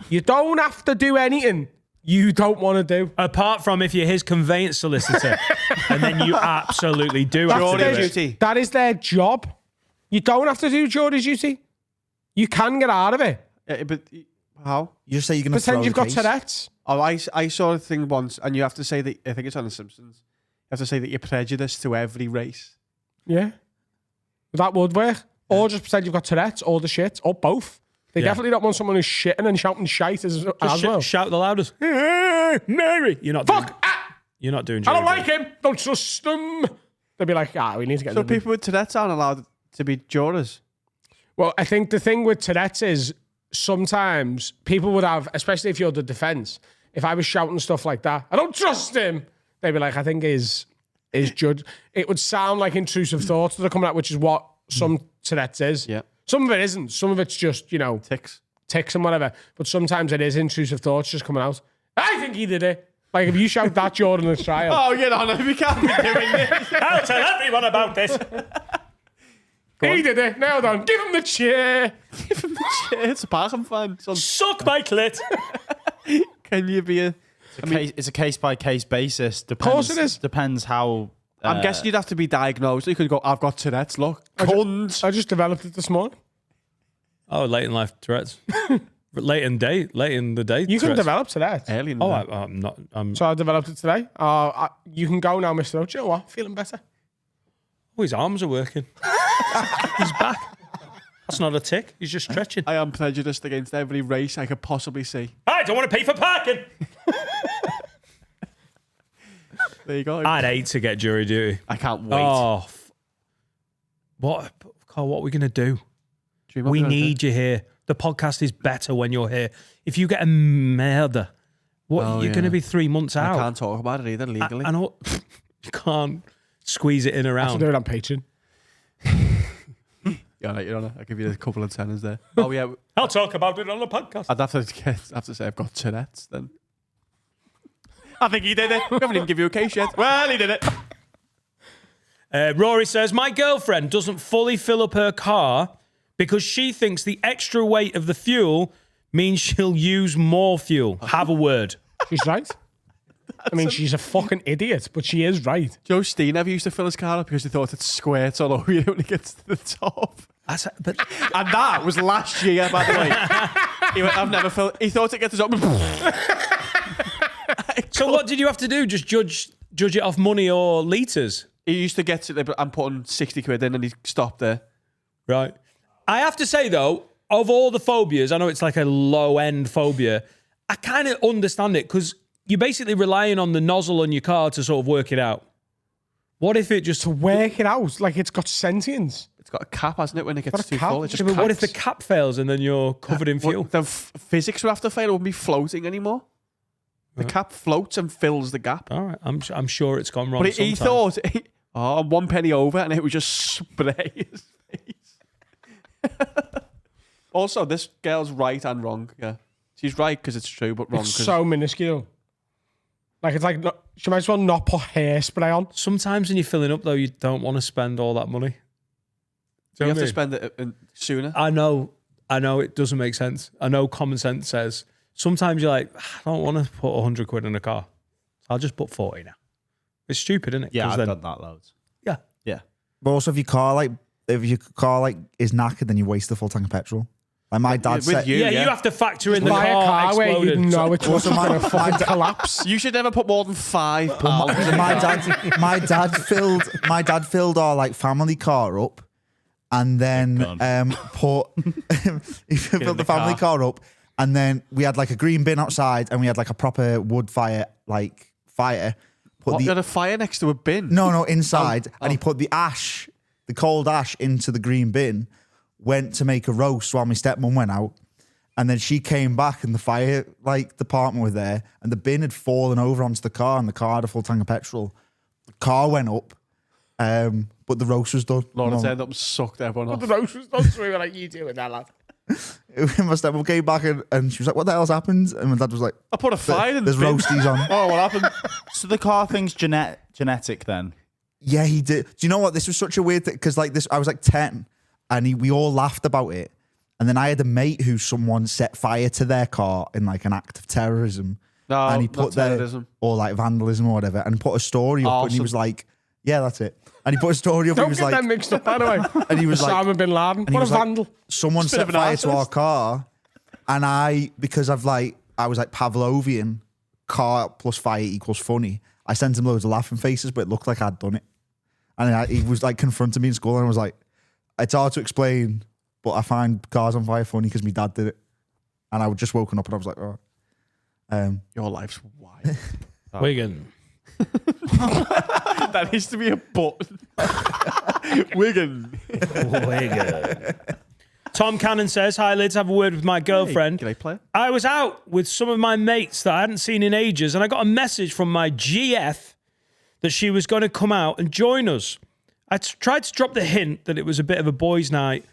You don't have to do anything you don't want to do. Apart from if you're his conveyance solicitor, and then you absolutely do have to do Jury it. duty. That is their job. You don't have to do jury duty. You can get out of it. But how? You just say you're going to throw Pretend you've the got case. Tourette's. Oh, I saw a thing once, and you have to say that, I think it's on The Simpsons, you have to say that you're prejudiced to every race. Yeah. That would work. Or just pretend you've got Tourette's or the shit, or both. They definitely don't want someone who's shitting and shouting shite as well. Shout the loudest. Mary. You're not doing, you're not doing I don't jury like him. Don't trust him. They'd be like, we need to get So rid of him. people with Tourette's aren't allowed to be jurors? Well, I think the thing with Tourette's is sometimes people would have, especially if you're the defence, if I was shouting stuff like that, I don't trust him. They'd be like, I think his judge. It would sound like intrusive thoughts that are coming out, which is what some Tourette's is. Yeah. Some of it isn't. Some of it's just, ticks and whatever. But sometimes it is intrusive thoughts just coming out. I think he did it. Like if you shout that during the trial. Oh, get on it. We can't be doing this. I'll tell everyone about this. He did it. Nailed on. Give him the chair. Give him the chair. It's a parking fine. Son. Suck my clit. Can you be a... It's a case-by-case basis. Depends, Of course it is. Depends how... I'm guessing you'd have to be diagnosed. You could go, I've got Tourette's, look. I just developed it this morning. Oh, late in life Tourette's. late in the day. You can Tourette's. develop Tourette's. Early in the Oh, day. I'm not. So I developed it today. You can go now, Mr. Ocho. What? Feeling better? Oh, his arms are working. He's back. That's not a tick. He's just stretching. I am prejudiced against every race I could possibly see. I don't want to pay for parking. There you go. I'd hate to get jury duty. I can't wait. Oh, what? Carl, what are we going to do? Dream what We we're gonna need you here. The podcast is better when you're here. If you get a murder, you're going to be 3 months do. I out. can't talk about it either legally. I know you can't squeeze it in Have to around. do it on Patreon. Yeah, right, you're on it. I'll give you a couple of tenors there. Oh, yeah. I'll talk about it on the podcast. I'd have to say I've got Tourette's then. I think he did it. We haven't even give you a case yet. Well, he did it. Rory says, my girlfriend doesn't fully fill up her car because she thinks the extra weight of the fuel means she'll use more fuel. Have a word. She's right. I mean, she's a fucking idiot, but she is right. Joe Steen never used to fill his car up because he thought it squirts all over you when he gets to the top. But And that was last year, by the way. He went, I've never filled... He thought it gets to the top. so what did you have to do? Just judge it off money or litres? He used to get to the... I'm putting 60 quid in and he stopped there. Right. I have to say, though, of all the phobias, I know it's like a low-end phobia, I kind of understand it because you're basically relying on the nozzle on your car to sort of work it out. What if it just... To work it out, like it's got sentience. It's got a cap, hasn't it, when it gets Got a too cap? full? It just Yeah, but what if the caps. cap fails and then you're covered in fuel? The physics would have to fail. It wouldn't be floating anymore. The cap floats and fills the gap. All right, I'm sure it's gone wrong. But he thought, I'm 1 penny over, and it would just spray his face. Also, this girl's right and wrong. Yeah, she's right because it's true, but wrong It's because so minuscule. Like, it's like, she might as well not put hairspray on. Sometimes when you're filling up, though, you don't want to spend all that money. You have to spend it sooner. I know it doesn't make sense. I know common sense says sometimes you're like, I don't want to put 100 quid in a car. So I'll just put 40 now. It's stupid, isn't it? Yeah, I've then, done that loads. Yeah. Yeah. But also, if your car is knackered, then you waste the full tank of petrol. Like my dad with said. you, Yeah, you have to factor in the Buy a car car where you exploding. know it's Also, going to fucking collapse. You should never put more than £5. My dad filled our like family car up, and then he filled the family car up, and then we had like a green bin outside, and we had like a proper wood fire. What, you had a fire next to a bin? No, inside, and he put the cold ash into the green bin. Went to make a roast while my stepmom went out, and then she came back and the fire department were there, and the bin had fallen over onto the car, and the car had a full tank of petrol. The car went up, but the roast was done. Laura turned up and sucked everyone off. The roast was done, so we were like, you doing that, lad? My stepmom came back and she was like, "What the hell's happened?" And my dad was like, I put a fire in the "There's bin. roasties on." Oh, what happened? So the car thing's genetic then? Yeah, he did. Do you know what? This was such a weird thing because I was like 10. And we all laughed about it. And then I had a mate who someone set fire to their car in like an act of terrorism. No, and he not put terrorism. Or like vandalism or whatever, and put a story up. And he was like, "Yeah, that's it." And he put a story up. Don't he was get like, them mixed up, by the way. and he was like, Osama bin Laden. and he What a was like, vandal. someone Just a bit set of an fire to our artist. car, and I was like Pavlovian, car plus fire equals funny. I sent him loads of laughing faces, but it looked like I'd done it. And he was like confronting me in school, and I was like, "It's hard to explain, but I find cars on fire funny because my dad did it." And I would just woken up and I was like, "Oh." Your life's wild. Wigan. That needs to be a button. Wigan. Tom Cannon says, "Hi, Lids, have a word with my girlfriend. Can I play? I was out with some of my mates that I hadn't seen in ages, and I got a message from my GF that she was going to come out and join us. I tried to drop the hint that it was a bit of a boys' night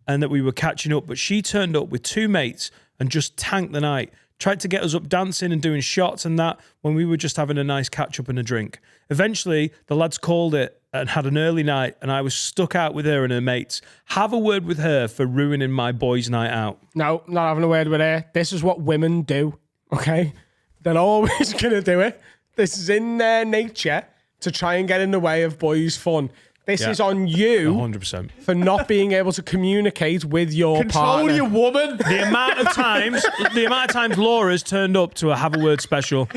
and that we were catching up, but she turned up with two mates and just tanked the night. Tried to get us up dancing and doing shots and that when we were just having a nice catch-up and a drink. Eventually, the lads called it and had an early night, and I was stuck out with her and her mates. Have a word with her for ruining my boys' night out." No, not having a word with her. This is what women do, okay? They're always going to do it. This is in their nature to try and get in the way of boys' fun. This is on you 100%. for not being able to communicate with your partner. Control your woman. The amount of times Laura's turned up to a Have a Word special,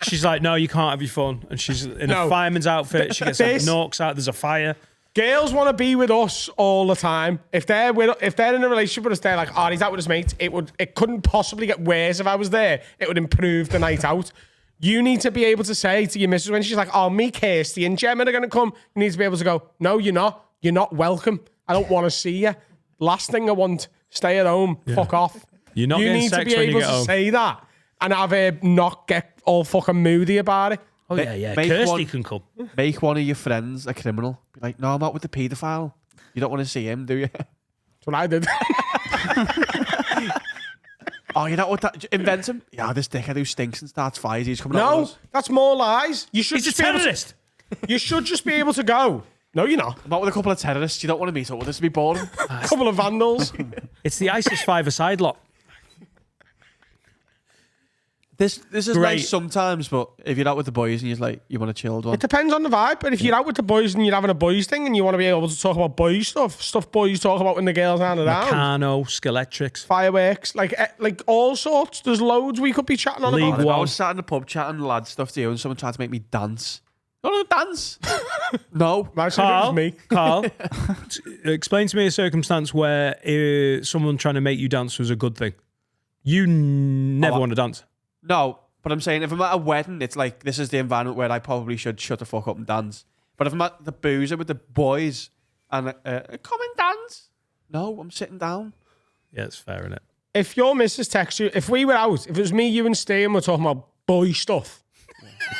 she's like, "No, you can't have your fun." And she's in a fireman's outfit. She gets like Norks out. There's a fire. Girls want to be with us all the time. If they're in a relationship with us, they're like, "Oh, he's out with his mates." It couldn't possibly get worse if I was there. It would improve the night out. You need to be able to say to your missus when she's like, "Oh, me, Kirsty and Gemma are going to come." You need to be able to go, "No, you're not. You're not welcome. I don't want to see you. Last thing I want, stay at home. Fuck off." You're not You getting need to sex be when you able get to home. say that and have her not get all fucking moody about it. Oh, yeah. Make Kirsty one- can come. Make one of your friends a criminal. Be like, "No, I'm out with the paedophile." You don't want to see him, do you? That's what I did. Oh, you're not with that. Invent him. Yeah, this dickhead who stinks and starts fires. He's coming out No, with us. that's more lies. You should He's a just be able to- terrorist. You should just be able to go. No, you're not. I'm out with a couple of terrorists. You don't want to meet up with us to be boring. A couple of vandals. It's the ISIS five-a-side lot. This is Great. nice sometimes, but if you're out with the boys and you're like, you want a chilled one. It depends on the vibe, but if you're out with the boys and you're having a boys thing and you want to be able to talk about boys stuff boys talk about when the girls aren't around, Meccano, Skeletrics. fireworks, like all sorts. There's loads we could be chatting on League about. If I One. was sat in the pub chatting lad stuff to you and someone tried to make me dance. You want to dance? No. Imagine if it was me. Carl, explain to me a circumstance where someone trying to make you dance was a good thing. You never want to dance. No, but I'm saying if I'm at a wedding, it's like this is the environment where I probably should shut the fuck up and dance. But if I'm at the boozer with the boys and come and dance, no, I'm sitting down. Yeah, it's fair, innit? If your missus texts you, if we were out, if it was me, you and Steve, and we're talking about boy stuff,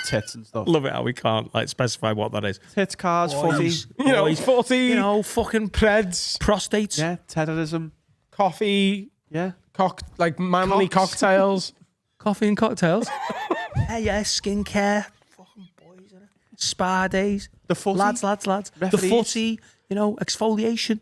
Tits and stuff. Love it how we can't like specify what that is. Tits, cars, footy. you know, Boys. 40, You know, fucking preds, prostates. Yeah, terrorism. coffee, Yeah. like manly Cocks. cocktails. Coffee and cocktails. Yeah, skincare. Fucking boys, innit? Spa days. The footy. Lads. The Referees. footy, exfoliation.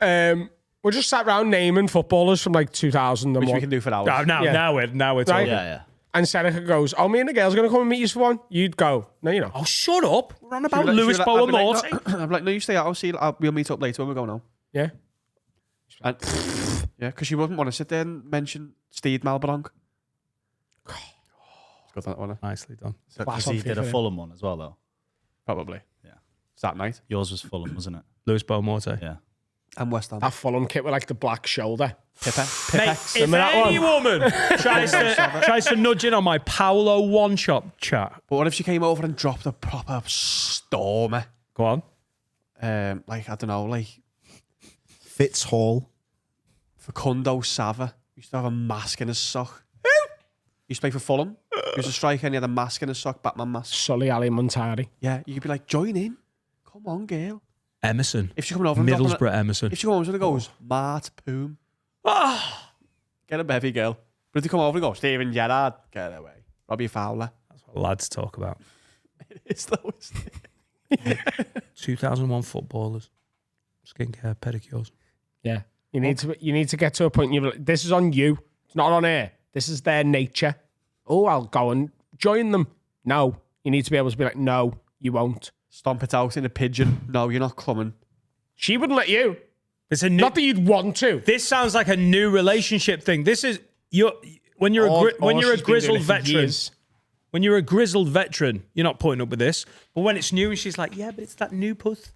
We're just sat around naming footballers from like 2001. Which we can do for hours. Now we're Right. talking. Yeah. And Seneca goes, "Oh, me and the girls are going to come and meet you for one." You'd go, "No, you're not." Oh, shut up. We're on about She'd be like- Lewis she'd be Bowen like- Morty. I'm like, no, you stay out. We'll meet up later when we go now. Yeah. And, yeah, because you wouldn't want to sit there and mention Steve Malblanc. It's good, that one. Nicely done. Because he did a Fulham one as well, though. Probably. Yeah. It's that night. Yours was Fulham, wasn't it? Lewis Bowen Morty. Yeah. And West Ham. That Fulham kit with like the black shoulder. Pippa. Mate, if any woman tries to nudge in on my Paolo one-shot chat, But what if she came over and dropped a proper stormer? go on. Like, I don't know, like Fitz Hall. Facundo Sava used to have a mask in his sock. Who? Used to play for Fulham. He was a striker and he had a mask in his sock, Batman mask. Sully Ali Montari. Yeah, you could be like, join in. Come on, girl. Emerson. If she's coming over and Middlesbrough Emerson. if she comes over and goes, Mart Poom. Get a bevy, girl. But if they come over and go, Steven Gerrard, get away. Robbie Fowler. That's what lads talk about. It's though, isn't it? 2001 footballers. Skincare, pedicures. Yeah. You need to get to a point. This is on you. It's not on air. This is their nature. Oh, I'll go and join them. No, you need to be able to be like, no, you won't. Stomp it out in a pigeon. No, you're not coming. She wouldn't let you. It's a new. Not that you'd want to. This sounds like a new relationship thing. This is when you're a grizzled veteran. When you're a grizzled veteran, you're not putting up with this. But when it's new, and she's like, yeah, but it's that new puss.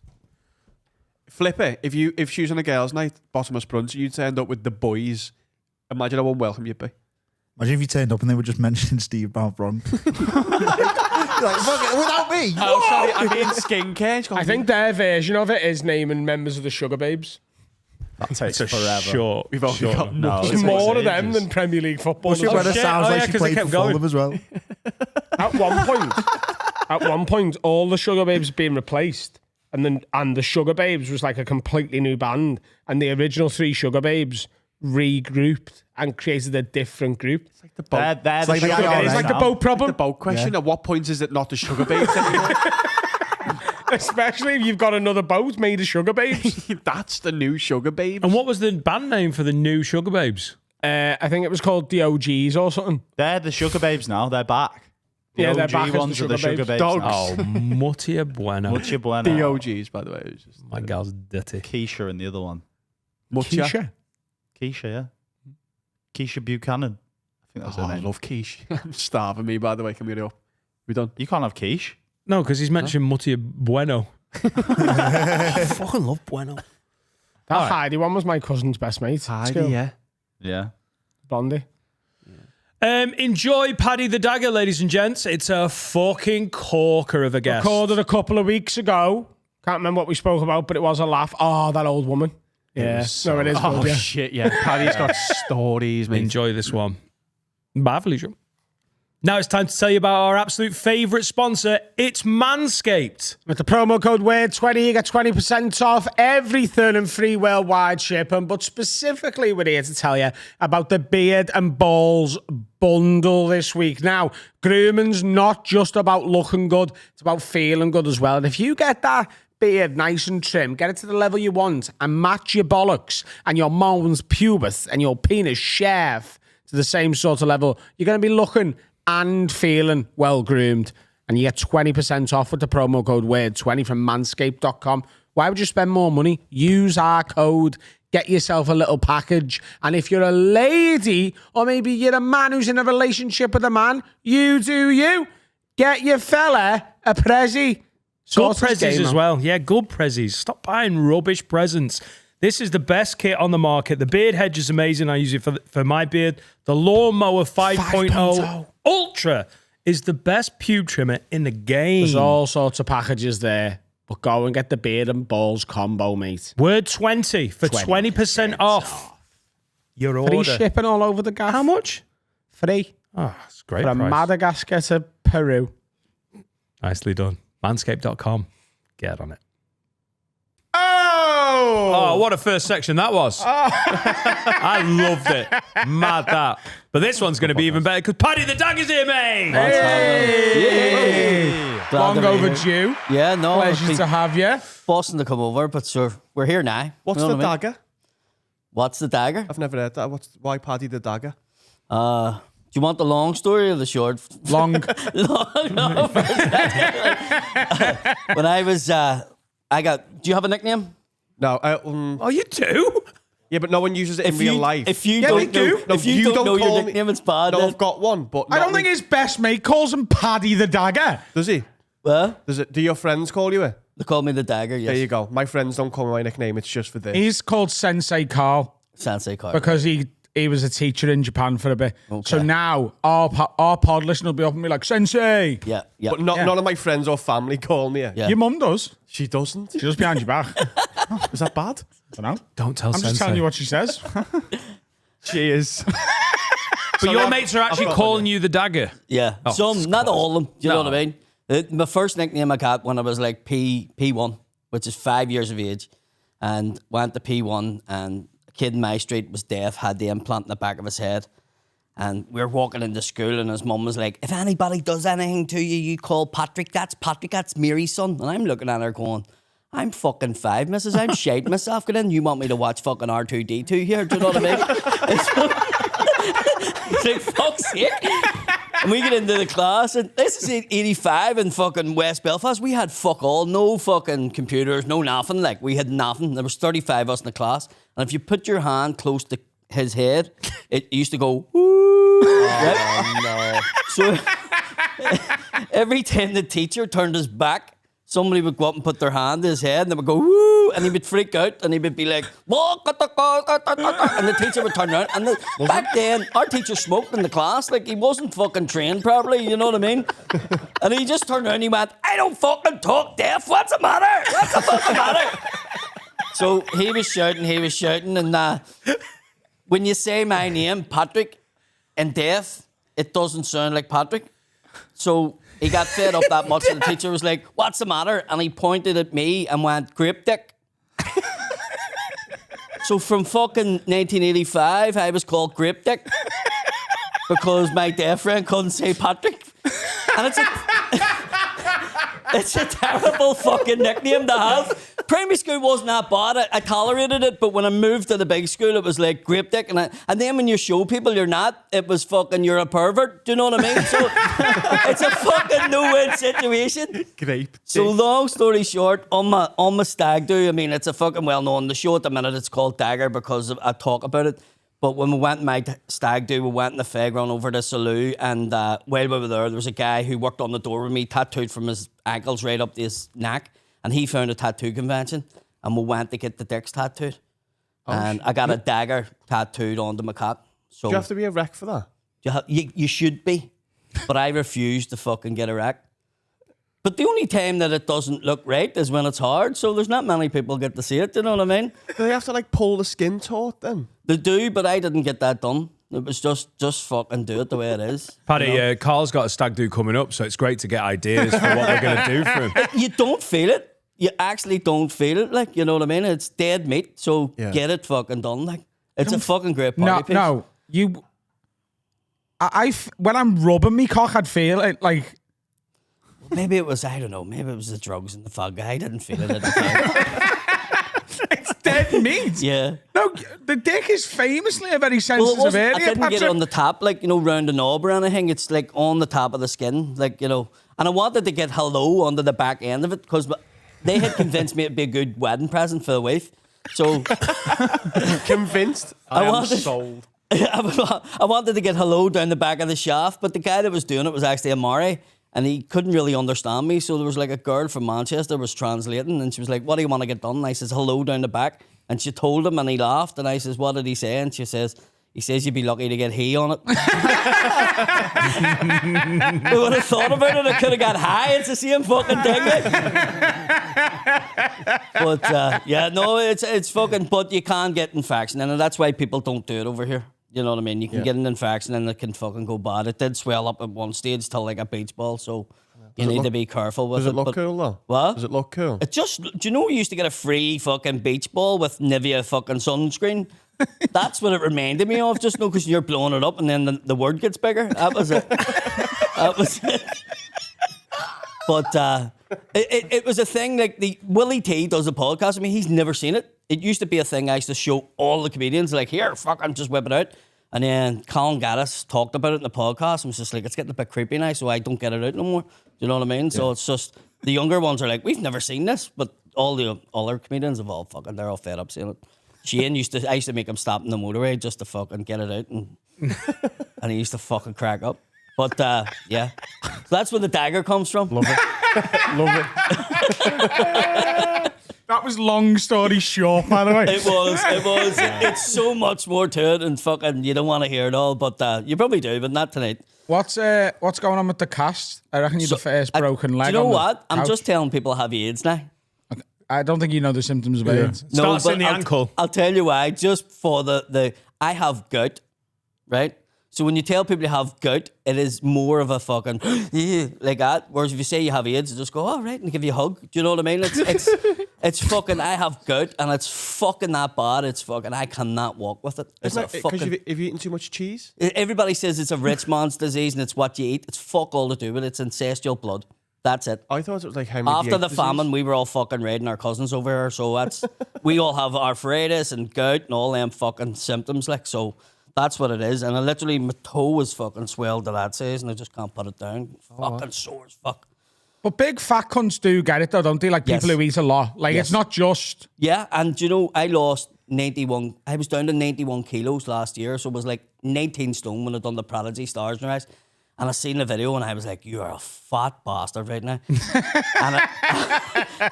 Flip it. If she was on a girls' night, bottomless brunch, you'd end up with the boys. Imagine how unwelcome you'd be. Imagine if you turned up and they were just mentioning Steve Malblanc. Like, fuck it, without me. Oh, sorry, I mean skincare. I think their version of it is naming members of the Sugar Babes. That takes It's a forever. short. We've only got No, There's it takes more of them ages. than Premier League football. Well, she At weather shit. sounds Oh, like yeah, she 'cause they played kept for Fulham going. as well. one point, all the Sugar Babes being replaced, and the Sugar Babes was like a completely new band, and the original three Sugar Babes regrouped and created a different group. It's like the boat. They're the like the sugar IRA. babes It's like the now. boat problem, The boat question. Yeah. At what point is it not the sugar babes anymore? especially if you've got another boat made of Sugar Babes. That's the new sugar babes. And what was the band name for the new Sugar Babes? I think it was called the OGs or something. They're the sugar babes now. They're back. The Yeah, they're OG back as the ones are the Sugar sugar Babes. babes. Dogs. now. Oh, Mutia Bueno. Mucha bueno. The OGs, by the way. It was just My girl's dirty. Keisha and the other one. Mucha. Keisha. Keisha, yeah. Keisha Buchanan. I think that's Oh, her I name. love quiche. I'm starving me, by the way. Can we hurry up? We done? You can't have quiche. No, because he's mentioned Mutia Bueno. I fucking love Bueno. That Heidi one was my cousin's best mate. Heidi, School. yeah. Yeah. Blondie. Enjoy Paddy the Dagger, ladies and gents. It's a fucking corker of a guest. Recorded a couple of weeks ago. Can't remember what we spoke about, but it was a laugh. Oh, that old woman. Yeah. No, it is Oh, good, yeah. shit, yeah. Paddy's got stories, mate. Enjoy this one. Bye, Felicia. Now it's time to tell you about our absolute favourite sponsor. It's Manscaped. With the promo code WORD20, you get 20% off everything and free worldwide shipping. But specifically, we're here to tell you about the Beard and Balls bundle this week. Now, grooming's not just about looking good, it's about feeling good as well. And if you get that beard nice and trim, get it to the level you want, and match your bollocks and your mons pubis and your penis shaft to the same sort of level, you're going to be looking and feeling well groomed. And you get 20% off with the promo code WORD20 from manscaped.com. Why would you spend more money? Use our code. Get yourself a little package. And if you're a lady, or maybe you're a man who's in a relationship with a man, you do you. Get your fella a prezzy. Good Sort his prezzies game as out. well. Yeah, good prezzies. Stop buying rubbish presents. This is the best kit on the market. The beard hedge is amazing. I use it for my beard. The Lawnmower 5.0 Ultra is the best pube trimmer in the game. There's all sorts of packages there. But go and get the Beard and Balls combo, mate. Word 20 for 20% off your Free order. shipping all over the gaff. How much? Free. Oh, it's a great From price. Madagascar to Peru. Nicely done. Manscaped.com. Get on it. Oh! Oh, what a first section that was. I loved it. Mad that. But this one's going to be even better because Paddy the Dagger's here, mate. Hey. Long to be here. overdue. Yeah, no. Pleasure to have you. Boston to come over, but sure, we're here now. What's You know the what I mean? dagger? What's the dagger? I've never heard that. Why Paddy the Dagger? Do you want the long story or the short? Long. No. When I was, do you have a nickname? No. Oh, you do? Yeah, but no one uses it in real life. If you Yeah, don't we do. know, if you don't know call your me- nickname, it's bad. No, then. I've got one, but I don't think his best mate calls him Paddy the Dagger. Does he? Well, Do your friends call you it? they call me the dagger. Yes. There you go. My friends don't call me my nickname. It's just for this. He's called Sensei Carl Sensei Carl. because he was a teacher in Japan for a bit. Okay. So now our pod listener will be up and be like, Sensei. Yeah. But none of my friends or family call me it. Yeah. Your mum does. She doesn't. She does behind your back. Is that bad? I don't know. Don't tell I'm just telling you what she says. She is. But your mates are actually got calling you the Dagger. Yeah. Some, not all of them. Do you know what I mean? My first nickname I got when I was like P1, which is 5 years of age, and went to P1, and a kid in my street was deaf, had the implant in the back of his head. And we were walking into school, and his mum was like, if anybody does anything to you, you call Patrick. That's Mary's son. And I'm looking at her going, I'm fucking 5, missus. I'm shite myself. Get in. You want me to watch fucking R2D2 here? Do you know what I mean? It's like, fuck's sake. And we get into the class, and this is 85 in fucking West Belfast. We had fuck all, no fucking computers, no nothing. Like, we had nothing. There was 35 of us in the class. And if you put your hand close to his head, it used to go, woo. No. So every time the teacher turned his back, somebody would go up and put their hand to his head, and they would go, woo, and he would freak out, and he would be like, and the teacher would turn around. And back then, our teacher smoked in the class. Like, he wasn't fucking trained properly, you know what I mean? And he just turned around and he went, I don't fucking talk deaf. What's the matter? What's the fucking matter? So he was shouting, and when you say my name, Patrick, in deaf, it doesn't sound like Patrick. So he got fed up that much, and the teacher was like, what's the matter? And he pointed at me and went, grape dick. So from fucking 1985, I was called grape dick because my deaf friend couldn't say Patrick. And it's a terrible fucking nickname to have. Primary school wasn't that bad. I tolerated it, but when I moved to the big school, it was like grape dick. And then when you show people you're not, it was fucking you're a pervert. Do you know what I mean? So it's a fucking no-win situation. Grape. So long story short, on my stag do, I mean, it's a fucking well-known. The show at the minute, it's called Dagger because I talk about it. But when we went in my stag do, we went in the fairground over to Salou, and while we were there was a guy who worked on the door with me, tattooed from his ankles right up to his neck, and he found a tattoo convention, and we went to get the dicks tattooed. And I got a dagger tattooed onto my cap. So Do you have to be a wreck for that? you should be, but I refuse to fucking get a rack. But the only time that it doesn't look right is when it's hard, so there's not many people get to see it, you know what I mean? Do they have to like pull the skin taut then? They do, but I didn't get that done. It was just fucking do it the way it is. Paddy, Carl's got a stag do coming up, so it's great to get ideas for what we're going to do for him. You don't feel it. You actually don't feel it, like, you know what I mean? It's dead meat, so get it fucking done, like. It's a fucking great party piece. No, when I'm rubbing me cock, I'd feel it, like... Maybe it was, I don't know, maybe it was the drugs and the fog. I didn't feel it at the time. It's dead meat. Yeah. No, the dick is famously a very Well, sensitive area, I didn't Patrick. get it on the top, like, you know, round the knob or anything. It's like on the top of the skin, like, you know. And I wanted to get hello onto the back end of it because they had convinced me it'd be a good wedding present for the wife. So Convinced? I am sold. I wanted to get hello down the back of the shaft, but the guy that was doing it was actually a Maori, and he couldn't really understand me. So there was like a girl from Manchester was translating, and she was like, what do you want to get done? And I says, hello down the back. And she told him, and he laughed. And I says, what did he say? And she says, he says you'd be lucky to get he on it. But when I thought about it, I could have got high. It's the same fucking thing. But yeah, no, it's fucking. But you can get infection, and that's why people don't do it over here. You know what I mean? You can get an infection, and it can fucking go bad. It did swell up at one stage till like a beach ball. So You need to be careful with Does it look but- cool though? What? Does it look cool? It just, do you know we used to get a free fucking beach ball with Nivea fucking sunscreen? That's what it reminded me of, just because you're blowing it up and then the word gets bigger. That was it. That was it. But it was a thing, like the Willie T does a podcast. I mean, he's never seen it. It used to be a thing I used to show all the comedians, like, here, fucking just whip it out. And then Colin Gaddis talked about it in the podcast and was just like, it's getting a bit creepy now, so I don't get it out no more. Do you know what I mean? So it's just, the younger ones are like, we've never seen this, but all the other comedians have all fucking, they're all fed up seeing it. Shane I used to make him stop in the motorway just to fucking get it out, and he used to fucking crack up. But yeah, so that's where the dagger comes from. Love it. Love it. That was long story short, by the way. It was. It's so much more to it, and fucking, you don't want to hear it all, but you probably do, but not tonight. What's going on with the cast? I reckon you're the first broken leg. Do you know on the what? I'm couch. just telling people I have AIDS now. I don't think you know the symptoms of AIDS. Starts but in the ankle. I'll tell you why. Just for the I have gout, right? So when you tell people you have gout, it is more of a fucking like that. Whereas if you say you have AIDS, they just go, oh, right, and give you a hug. Do you know what I mean? It's fucking, I have gout, and it's fucking that bad. It's fucking, I cannot walk with it. It's a Because fucking... you've eaten too much cheese? Everybody says it's a rich man's disease and it's what you eat. It's fuck all to do with it. It's ancestral blood. That's it. I thought it was like Henry After VIII the disease. famine, we were all fucking raiding our cousins over here. So that's, we all have arthritis and gout and all them fucking symptoms. Like, so that's what it is. And I literally, my toe was fucking swelled to that size and I just can't put it down. Fucking sore as fuck. But big fat cunts do get it though, don't they? Like people Yes. who eat a lot. Like Yes. it's not just. Yeah, and you know, I lost 91. I was down to 91 kilos last year, so it was like 19 stone when I done the Prodigy Stars and Rise. And I seen the video and I was like, you are a fat bastard right now. And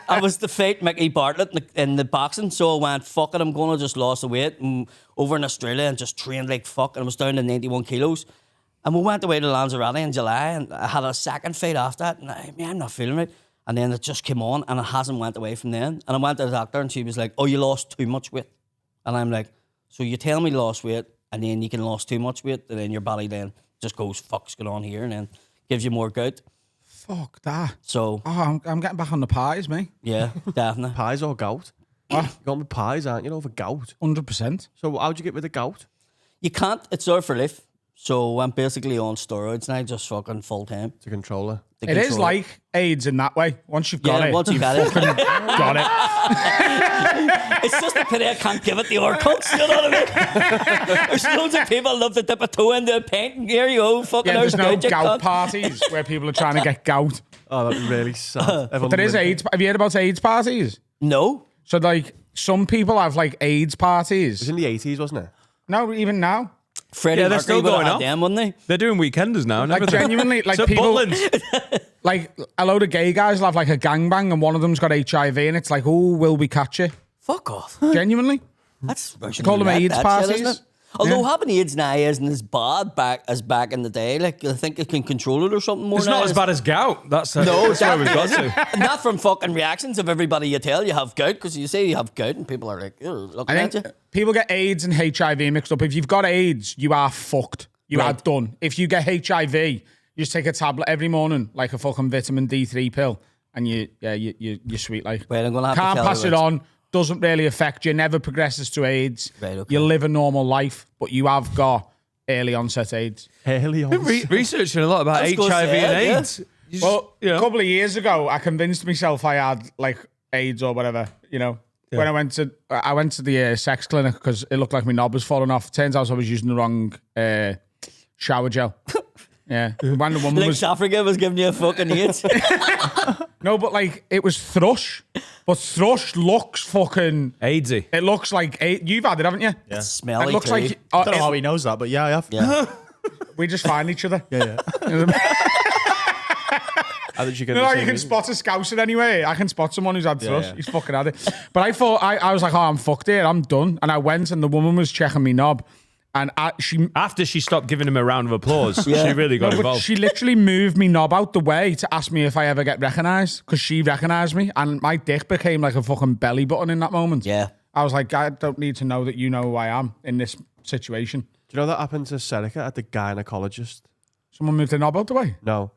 I was to fight Mickey Bartlett in the boxing, so I went, fuck it, I'm going to just lose the weight over in Australia and just trained like fuck. And I was down to 91 kilos. And we went away to Lanzarote in July and I had a second fight after that. And I'm not feeling right. And then it just came on and it hasn't went away from then. And I went to the doctor and she was like, oh, you lost too much weight. And I'm like, so you tell me you lost weight and then you can lose too much weight and then your body then just goes, fuck's going on here, and then gives you more gout. Fuck that. So, Oh, I'm getting back on the pies, mate. yeah, definitely. Pies or gout? You're going with pies, aren't you, over gout? 100%. So how'd you get rid of gout? You can't, it's there for life. So I'm basically on steroids now, just fucking full time. To control it. It is like AIDS in that way. Once you've got Yeah, it, once you got it. got it. It's just a pity I can't give it the orcons, you know what I mean? There's loads of people love to dip a toe into a paint and here you go, fucking Yeah, there's no you gout cunt. parties where people are trying to get gout. Oh, that'd be really sad. But there is AIDS. Have you heard about AIDS parties? No. So like some people have like AIDS It parties. was in the 80s, wasn't it? No, even now. Freddie Yeah, they're Mercury still would have going had on. them, wouldn't they? They're doing weekenders now. And Like everything. genuinely, like So people, Butlins. like a load of gay guys will have like a gangbang and one of them's got HIV and it's like, oh, will we catch you? Fuck off. Genuinely. That's Russian call them roulette, AIDS that parties. shit, isn't it? Although Yeah. having AIDS now isn't as bad back in the day. Like, I think it can control it or something more It's now. not as bad as gout. That's No, that's where we've got to. Not from fucking reactions of everybody you tell you have gout, because you say you have gout and people are like, "Ugh," looking I at you. think people get AIDS and HIV mixed up. If you've got AIDS, you are fucked. You are Right. done. If you get HIV, you just take a tablet every morning, like a fucking vitamin D3 pill, and you're sweet. Like, Right, I'm gonna have to can't tell pass you it this. on. Doesn't really affect you. Never progresses to AIDS. Right, okay. You live a normal life, but you have got early onset AIDS. Early on. Researching a lot about I was HIV gonna say and it, yeah. AIDS. You just- Well, you know. a couple of years ago, I convinced myself I had like AIDS or whatever. You know, when I went to the sex clinic because it looked like my knob was falling off. Turns out I was using the wrong shower gel. Yeah, when the woman Like was South Africa was giving you a fucking AIDS. no, but like it was thrush, but thrush looks fucking. AIDSy. It looks like you've had it, haven't you? It's It smelly looks too. like I don't know how he knows that, but yeah, I have. Yeah. we just find each other. Yeah. How did you get You the know, same you can reason? spot a scouser anyway. I can spot someone who's had thrush. yeah. He's fucking had it. But I thought, I was like, oh, I'm fucked here. I'm done. And I went and the woman was checking me knob. And After she stopped giving him a round of applause, she really got but involved. she literally moved me knob out the way to ask me if I ever get recognised. Because she recognised me. And my dick became like a fucking belly button in that moment. Yeah. I was like, I don't need to know that you know who I am in this situation. Do you know that happened to Serica at the gynecologist? Someone moved the knob out the way. No.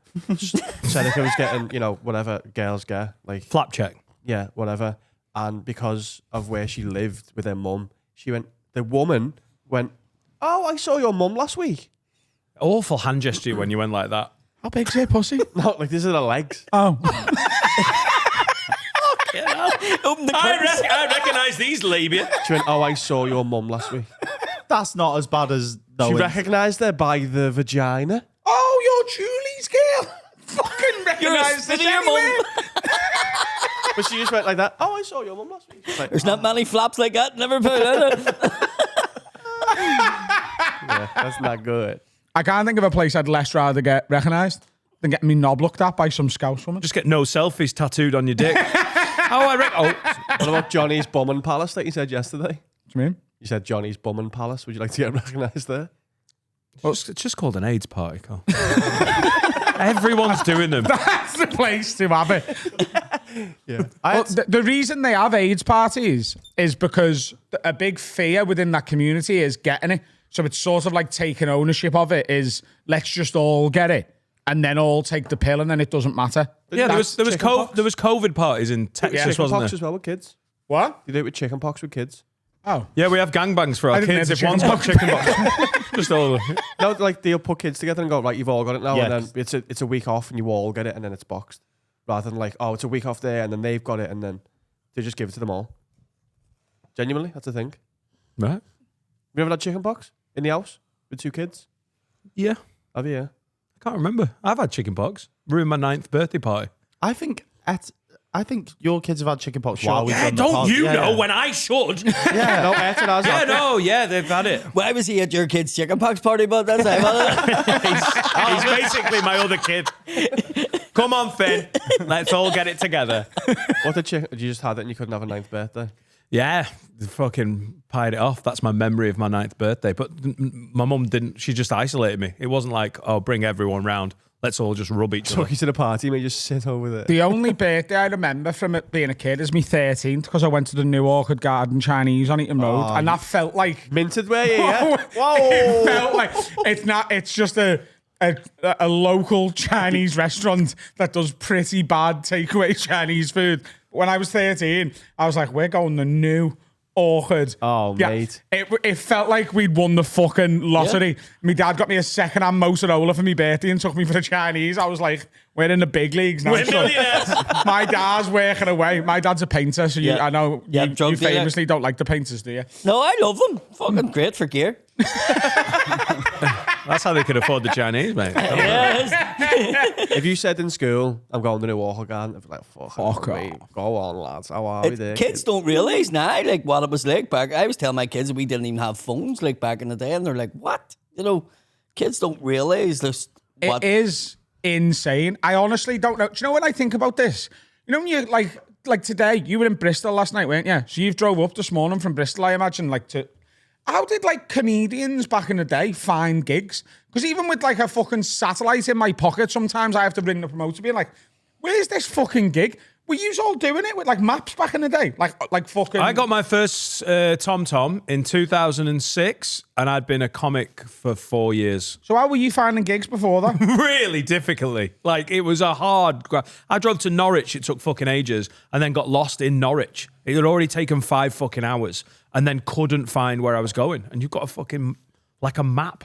Seneca was getting, whatever girls get, like Flap check. yeah, whatever. And because of where she lived with her mum, the woman went, "Oh, I saw your mum last week." Awful hand gesture when you went like that. How big's your pussy? No, like these are the legs. Oh. Open the curtains. I recognise these labia. She went, "Oh, I saw your mum last week." That's not as bad as She knowing. recognised her by the vagina. Oh, you're Julie's girl. Fucking You're a recognise this spit of your anywhere. mum. But she just went like that. "Oh, I saw your mum last week." Like, There's not many flaps like that. Never put it in. yeah, that's not good. I can't think of a place I'd less rather get recognised than getting me knob looked at by some Scouse woman. Just get no selfies tattooed on your dick. What about Johnny's Bum and Palace that you said yesterday? What do you mean? You said Johnny's Bum and Palace. Would you like to get recognised there? It's just called an AIDS party, Carl. Everyone's doing them. That's the place to have it. Yeah. Well, the reason they have AIDS parties is because a big fear within that community is getting it. So it's sort of like taking ownership of it is let's just all get it and then all take the pill and then it doesn't matter. Yeah, there was chickenpox. there was COVID parties in Texas, wasn't Chickenpox there? as well with kids. What? You do it with chickenpox with kids. Oh. Yeah, we have gangbangs for I our didn't kids. know If the one's got chickenpox, just all. No, like they'll put kids together and go, right, you've all got it now, Yeah. and then it's a week off and you all get it and then it's boxed. Rather than like, oh, it's a week off there and then they've got it and then they just give it to them all. Genuinely, that's the thing. Right? Have you ever had chickenpox in the house with 2 kids? Yeah, Have you? Yeah. I can't remember. I've had chickenpox. Ruined my 9th birthday party. I think your kids have had chickenpox while we've Yeah, done the don't pod. you Yeah, know yeah. when I should? Yeah, no, Ayrton has Yeah, had it. no, yeah, they've had it. Why was he at your kid's chickenpox party? But that's He's basically my other kid. Come on, Finn. Let's all get it together. What did you just had it and you couldn't have a 9th birthday? Yeah, they fucking pied it off. That's my memory of my 9th birthday. But my mum didn't. She just isolated me. It wasn't like, oh, bring everyone round. Let's all just rub each other. Took you to the party, mate, just sit over there. The only birthday I remember from it being a kid is me 13th because I went to the New Orchid Garden Chinese on Eaton Road and that felt like Minted were you, yeah? Whoa! It felt like it's not. It's just a local Chinese restaurant that does pretty bad takeaway Chinese food. When I was 13, I was like, we're going to New Orchid. Oh, mate. It felt like we'd won the fucking lottery. Yeah. My dad got me a second-hand Motorola for my birthday and took me for the Chinese. I was like, we're in the big leagues now. We're son. millionaires. My dad's working away. My dad's a painter, so Yeah. I know Yeah, you drug dealer. famously don't like the painters, do you? No, I love them. Fucking great for gear. That's how they could afford the Chinese, mate. Yes. If you said in school, I'm going to New Orchid Garden, I'd be like, fuck off. go on, lads. How are we there? Kids don't realise now, like, what it was like back. I was telling my kids that we didn't even have phones, like, back in the day, and they're like, what? You know, kids don't realise this. It is insane. I honestly don't know. Do you know when I think about this? You know when you, like today, you were in Bristol last night, weren't you? So you've drove up this morning from Bristol, I imagine, how did like comedians back in the day find gigs? Because even with like a fucking satellite in my pocket, sometimes I have to ring the promoter being like, where's this fucking gig? Were you all doing it with like maps back in the day? Like fucking... I got my first Tom in 2006, and I'd been a comic for 4 years. So how were you finding gigs before that? Really difficultly. Like, it was a hard... I drove to Norwich, it took fucking ages, and then got lost in Norwich. It had already taken 5 fucking hours, and then couldn't find where I was going. And you've got a fucking... like a map.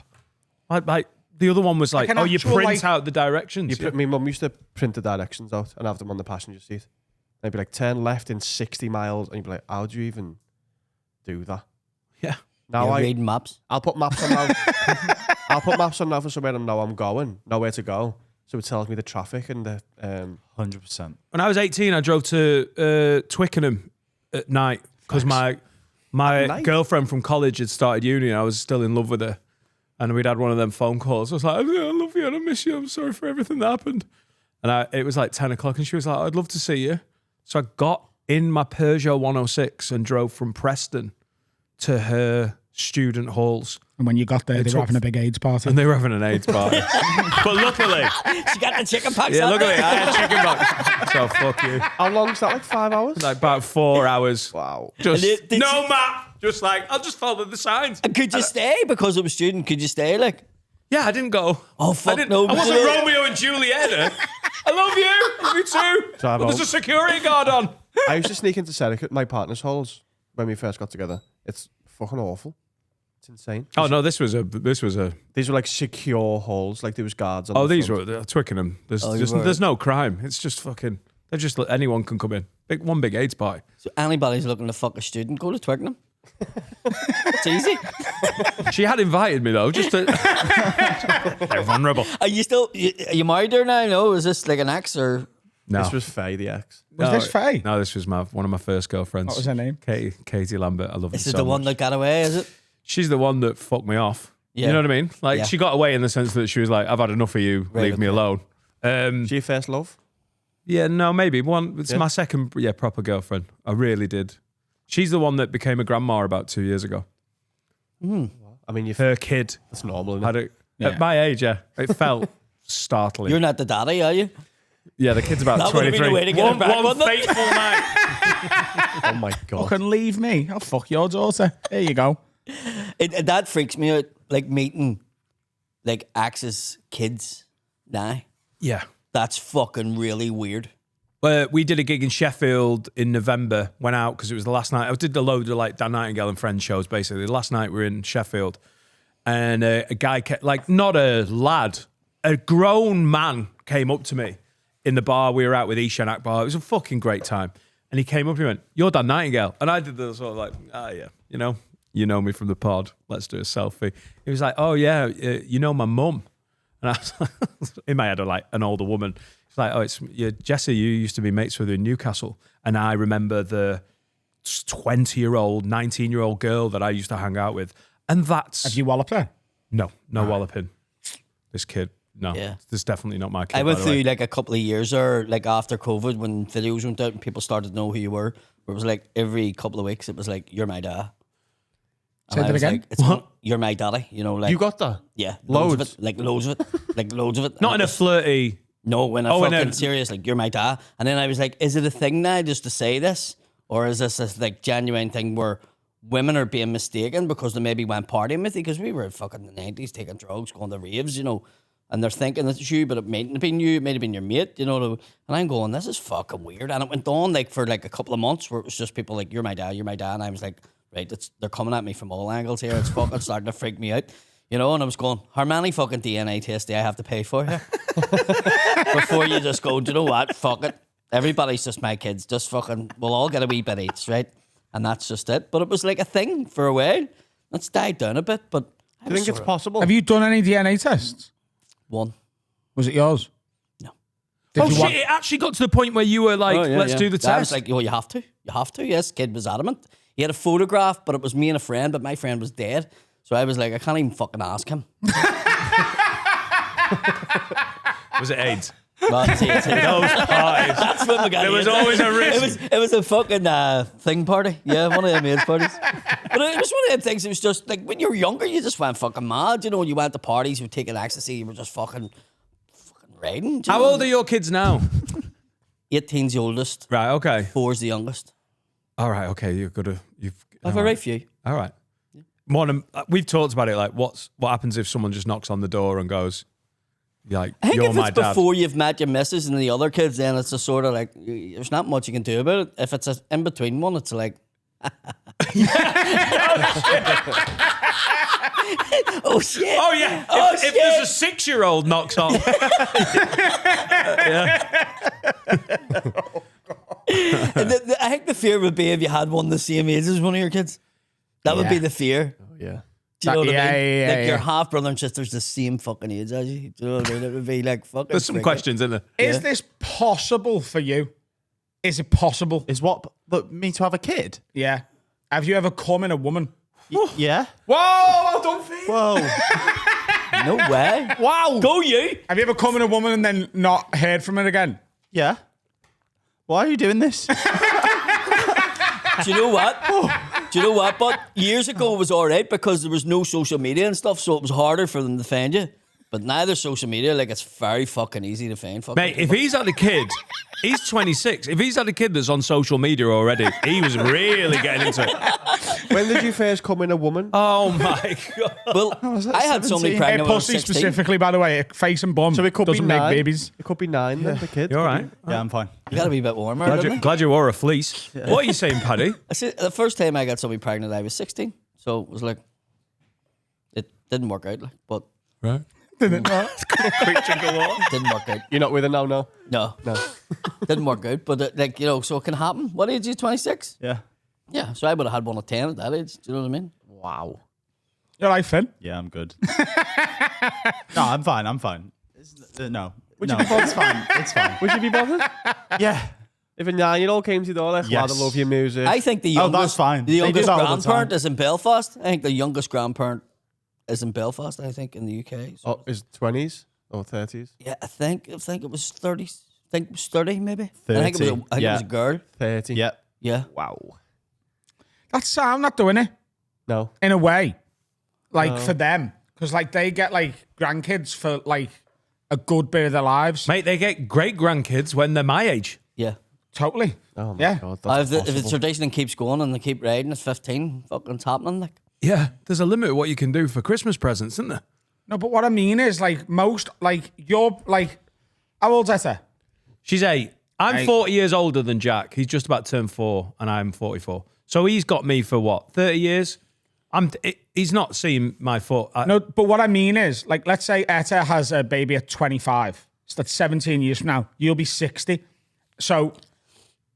Like the other one was like Like an oh, you actual, print like- out the directions. My mum used to print the directions out and have them on the passenger seat. They'd be like, turn left in 60 miles. And you'd be like, how do you even do that? Yeah. Now You're reading maps. I'll put maps on now. I'll put maps on now for somewhere I know I'm going, know where to go. So it tells me the traffic and the... 100%. When I was 18, I drove to Twickenham at night because my night? girlfriend from college had started uni and I was still in love with her. And we'd had one of them phone calls. I was like, I love you and I miss you. I'm sorry for everything that happened. And it was like 10 o'clock and she was like, I'd love to see you. So I got in my Peugeot 106 and drove from Preston to her student halls. And when you got there, they were having a big AIDS party. And they were having an AIDS party. But luckily, She got the chicken pox. yeah, out luckily there. I had chicken box. So fuck you. How long is that? Like 5 hours? Like about 4 hours. Wow. Just And did no you- map. Just like, I'll just follow the signs. And could you stay because it was student? Could you stay? Like, Yeah, I didn't go. Oh, fuck I didn't, no, I but wasn't you know- Romeo and Juliet. I love you. Me too. Drive But there's home. a security guard on. I used to sneak into Serica, my partner's holes, when we first got together. It's fucking awful. It's insane. Oh no, this was a. These were like secure holes, like there was guards on Oh, the these front. were Twickenham. There's Oh, you just were. there's no crime. It's just fucking. They're just anyone can come in. Big AIDS party. So anybody's looking to fuck a student, go to Twickenham. It's easy. She had invited me though, just to. They're vulnerable. Are you married there now? No, is this like an ex or? No, This was Faye, the ex. Was this Faye? No, this was one of my first girlfriends. What was her name? Katie Lambert. I love her This is so the one much. that got away, is it? She's the one that fucked me off. Yeah. You know what I mean? Like Yeah. she got away in the sense that she was like, "I've had enough of you. Right, Leave me okay. alone." She your first love? Yeah, no, maybe one. It's Yeah. my second, proper girlfriend. I really did. She's the one that became a grandma about 2 years ago. I mean, Her kid that's normal, isn't had it? it at my age. Yeah, it felt startling. You're not the daddy, are you? Yeah, the kid's about That would've 23. been the way to get her back, one wouldn't it? fateful night. Oh my God. Fucking leave me. I'll fuck your daughter. There you go. That freaks me out. Like meeting, like ex's kids. Nah, Yeah. that's fucking really weird. We did a gig in Sheffield in November. Went out because it was the last night. I did a load of like Dan Nightingale and Friends shows. Basically, the last night we were in Sheffield, and a guy not a lad, a grown man came up to me in the bar we were at with Ishan Akbar. It was a fucking great time, and he came up and he went, "You're Dan Nightingale," and I did the sort of like, yeah, you know me from the pod. Let's do a selfie. He was like, "Oh yeah, you know my mum," and I was like, in my head, I'm like an older woman. It's like, oh, it's Jesse. You used to be mates with her in Newcastle, and I remember the 20-year-old, 19-year-old girl that I used to hang out with, and that's Have you walloped her? no walloping. This kid, no, Yeah. this is definitely not my kid. I went by the way. through like a couple of years there, like after COVID, when videos went out and people started to know who you were. Where it was like every couple of weeks, it was like, "You're my dad." And Say I that was again? Like, it's "You're my daddy." You know, like You got that? yeah, Loads? of it, like loads of it, like loads of it. Not And in it a was- flirty. No, when I Oh, in fucking a- serious, like, "You're my dad." And then I was like, is it a thing now just to say this? Or is this a like genuine thing where women are being mistaken because they maybe went partying with you? Because we were fucking in the 90s taking drugs, going to raves, and they're thinking it's you, but it mightn't have been you, it might have been your mate, And I'm going, this is fucking weird. And it went on like for like a couple of months where it was just people like, "You're my dad, you're my dad." And I was like, right, they're coming at me from all angles here. It's fucking starting to freak me out. And I was going, how many fucking DNA tests do I have to pay for here? Before you just go, do you know what? Fuck it. Everybody's just my kids. Just fucking, we'll all get a wee bit each, right? And that's just it. But it was like a thing for a while. It's died down a bit, but I Do you think it's possible? Have you done any DNA tests? one. Was it yours? No. Did Oh you shit! want- It actually got to the point where you were like, "Let's do the I was test." like, you have to. You have to. Yes, kid was adamant. He had a photograph, but it was me and a friend, but my friend was dead. So I was like, I can't even fucking ask him. Was it AIDS? Well, see, that's what we got. There was always a risk. It was a fucking thing party. Yeah, one of them AIDS parties. But it was one of them things. It was just like when you were younger, you just went fucking mad. You went to parties, you were taking ecstasy, you were just fucking riding. How old are your kids now? 18's the oldest. Right. Okay. 4's the youngest. All right. Okay. You've. I've a right few. All right. We've talked about it. Like, what happens if someone just knocks on the door and goes, like, I think "You're if my it's dad"? before you've met your missus and the other kids, then it's a sort of like, there's not much you can do about it. If it's an in-between one, it's like, oh shit. Oh yeah. Oh, If there's a 6-year-old knocks on, I think the fear would be if you had one the same age as one of your kids. That would be the fear. Yeah. Do you know what I mean? Yeah, like your yeah. half brother and sister's the same fucking age as you. Do you know what I mean? It would be like fucking. there's some freaky. questions in there. Is this possible for you? Is it possible? Is what? But me to have a kid? Yeah. Have you ever come in a woman? Yeah. Whoa, don't feel. Whoa. No way. Wow. Go you. Have you ever come in a woman and then not heard from it again? Yeah. Why are you doing this? Do you know what? Do you know what? But years ago it was all right because there was no social media and stuff, so it was harder for them to find you. But now there's social media, like it's very fucking easy to find. Fucking Mate, if people. he's had a kid, he's 26. If he's had a kid that's on social media already, he was really getting into it. When did you first come in a woman? Oh my God. Well, I had somebody 17? pregnant when I was Pussy 16. specifically, by the way, face and bum. So it could doesn't be make 9. babies. It could be 9 then, the kid. You all right? Yeah, I'm fine. You gotta be a bit warmer. don't you? Glad you wore a fleece. What are you saying, Paddy? I said the first time I got somebody pregnant, I was 16. So it was like, it didn't work out. Like, but Right. didn't work out. You're not with her now, no? No, didn't work out. But like you know, so it can happen. What age are you? 26. Yeah. Yeah. So I would have had one at 10 at that age. Do you know what I mean? Wow. You're right, Finn. Yeah, I'm good. No, I'm fine. I'm fine. No. It's fine. It's fine. Would you be bothered? Yeah. If a 9-year-old came to your door, like, Yes. lad, I love your music. I think the Oh, youngest, that's fine. The They youngest do that all the grandparent time. is in Belfast. I think the youngest grandparent is in Belfast. I think in the UK. So, Oh, is it 20s or 30s? yeah, I think it was 30. I think it was 30 maybe. I 30, think it was a girl. 30. Yeah. Yeah. Wow. That's I'm not doing it No. in a way, like for them, because like they get like grandkids for like a good bit of their lives. Mate, they get great grandkids when they're my age. Yeah. Totally. Oh, my Yeah. God. If That's the possible. tradition keeps going and they keep riding, it's 15. Fucking it's happening. Like, Yeah, there's a limit to what you can do for Christmas presents, isn't there? No, but what I mean is like most like you're like how old's Etta? She's 8. I'm Eight. 40 years older than Jack. He's just about to turn 4, and I'm 44. So he's got me for what, 30 years? He's not seen my foot. No, but what I mean is like let's say Etta has a baby at 25. So that's 17 years from now. You'll be 60. So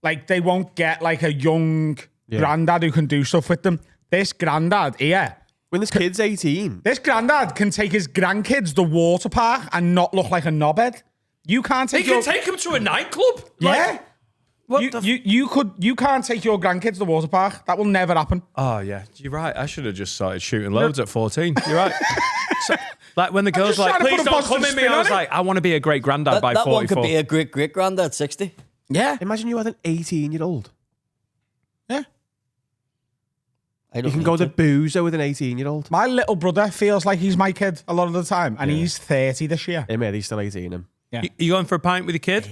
like they won't get like a young granddad who can do stuff with them. This granddad here. When this kid's 18. This granddad can take his grandkids to the water park and not look like a knobhead. You can't They take can your... take him to a nightclub? Yeah. What You, the you can't take your grandkids to the water park. That will never happen. Oh, yeah. You're right. I should have just started shooting loads at 14. You're right. So, like when the girl's just like, trying to please put a don't positive come in me, spin I on was it. like, I want to be a great granddad by that one 44. could be a great granddad at 60. Yeah. Imagine you had an 18-year-old. Yeah. I don't You can need go to. to boozer with an 18-year-old. My little brother feels like he's my kid a lot of the time, and he's 30 this year. Hey, mate, he's still 18. Him. You going for a pint with your kid?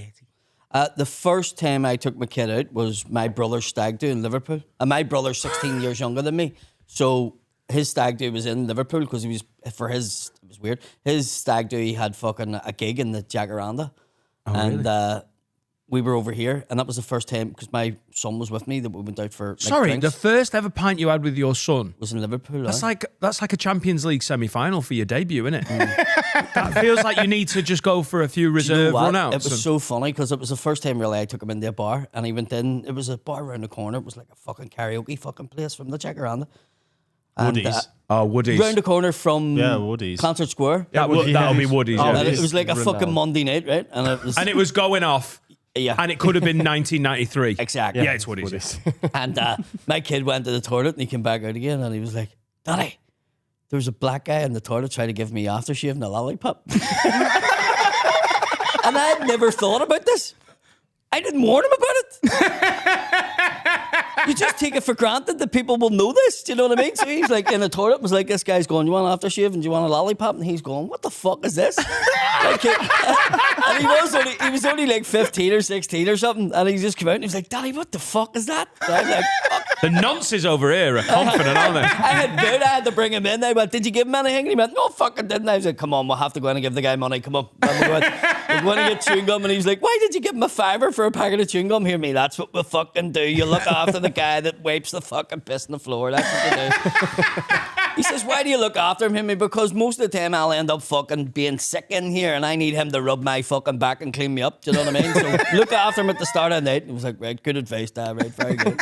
The first time I took my kid out was my brother's stag do in Liverpool. And my brother's 16 years younger than me. So his stag do was in Liverpool because it was weird. His stag do, he had fucking a gig in the Jacaranda. And we were over here. And that was the first time, because my son was with me, that we went out for like, Sorry, drinks. the first ever pint you had with your son. Was in Liverpool. That's aye. like a Champions League semi-final for your debut, isn't it? That feels like you need to just go for a few Do you know reserve what? runouts. It was so funny because it was the first time really I took him into a bar, and he went in. It was a bar around the corner. It was like a fucking karaoke fucking place from the Jacaranda. And, Woodies. Oh, Woody's. round the corner from Yeah, Woodies. Concert Square. That'll be Woody's. Oh, Yeah. And it was like a Renowned. fucking Monday night, right? And it was going off, yeah, and it could have been 1993. exactly. Yeah, it's Woody's. And my kid went to the toilet and he came back out again and he was like, Daddy, there was a black guy in the toilet trying to give me aftershave and a lollipop. And I had never thought about this. I didn't warn him about it. You just take it for granted that people will know this. Do you know what I mean? So he's like in the toilet, was like, this guy's going, you want aftershave and do you want a lollipop? And he's going, what the fuck is this? Like, and he was only like 15 or 16 or something. And he just came out and he was like, Daddy, what the fuck is that? And I was like, fuck. The nonces over here are confident, aren't they? I had to bring him in. I went, did you give him anything? And he went, no, fucking didn't. I was like, come on, we'll have to go in and give the guy money. Come on. And we're going to get chewing gum. And he was like, why did you give him a $5 for a packet of chewing gum? Hear me, that's what we fucking do. You look after the guy that wipes the fucking piss on the floor. That's what you do. He says, why do you look after him? Hear me, because most of the time I'll end up fucking being sick in here and I need him to rub my fucking back and clean me up. Do you know what I mean? So look after him at the start of the night. He was like, right, good advice, Dad. Right, very good.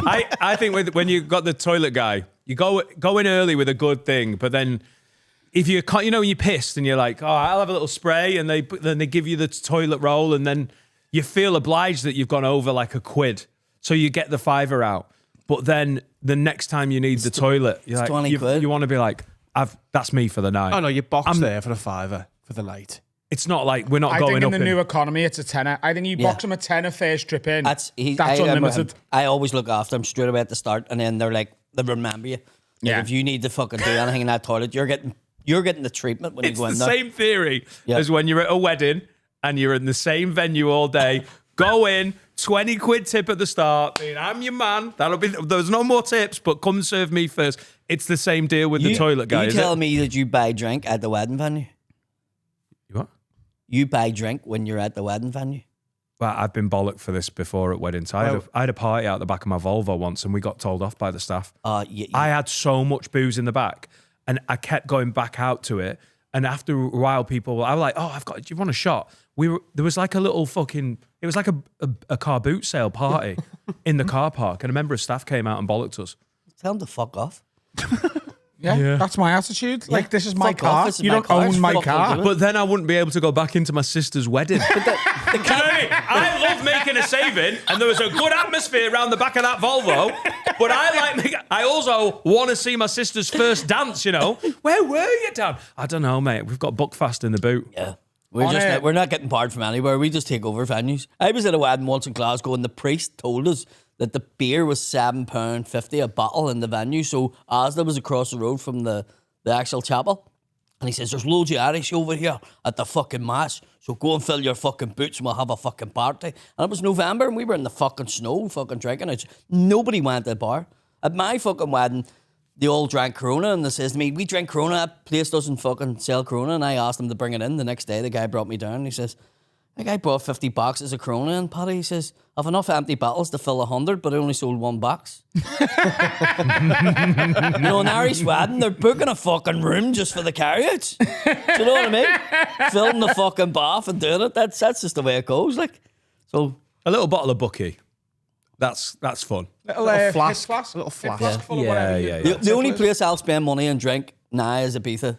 I think when you got the toilet guy, you go in early with a good thing, but then if you can't, you're pissed and you're like, oh, I'll have a little spray, and then they give you the toilet roll, and then you feel obliged that you've gone over like £1, so you get the $5 out. But then the next time you need the toilet, you're like, 20 quid. you want to be like, that's me for the night. Oh, no, you box there for a $5 for the night. It's not like we're not I going think up in the new economy, it's a tenner. I think you box him a tenner first trip in. That's unlimited. I always look after him straight away at the start, and then they remember you. Like, Yeah. if you need to fucking do anything in that toilet, you're getting You're getting the treatment when It's you go the in there. same theory Yeah. as when you're at a wedding and you're in the same venue all day. Go in, 20 quid tip at the start. I'm your man. There's no more tips, but come serve me first. It's the same deal with the toilet guy. You is tell it? me that you buy drink at the wedding venue. What? You buy drink when you're at the wedding venue. Well, I've been bollocked for this before at weddings. I had a party out the back of my Volvo once, and we got told off by the staff. I had so much booze in the back, and I kept going back out to it. And after a while, I was like, "Oh, do you want a shot?" There was like a little fucking. It was like a car boot sale party in the car park, and a member of staff came out and bollocked us. Tell them to fuck off. Yeah, that's my attitude. Like, this is my Fuck car. off, this is You my don't car, own it's my fucking car. good. But then I wouldn't be able to go back into my sister's wedding. Do you know what I mean? I love making a saving, and there was a good atmosphere around the back of that Volvo. But I also want to see my sister's first dance. You know, where were you, Dan? I don't know, mate. We've got Buckfast in the boot. Yeah. We're not getting barred from anywhere. We just take over venues. I was at a wedding once in Glasgow, and the priest told us that the beer was £7.50 a bottle in the venue. So Asda was across the road from the actual chapel. And he says, there's loads of Irish over here at the fucking mass. So go and fill your fucking boots and we'll have a fucking party. And it was November and we were in the fucking snow fucking drinking. Nobody went to the bar. At my fucking wedding, they all drank Corona, and they says to me, we drink Corona, that place doesn't fucking sell Corona. And I asked them to bring it in. The next day, the guy brought me down and he says, the guy brought 50 boxes of Corona, and Paddy, he says, I've enough empty bottles to fill 100, but I only sold one box. You know, in Irish wedding, they're booking a fucking room just for the carryouts. Do you know what I mean? Filling the fucking bath and doing it. That's just the way it goes. Like, so A little bottle of Bucky. That's fun. Little flask. flask. Little flask. Full of Yeah, whatever yeah, you- yeah. the only place I'll spend money and drink now is Ibiza.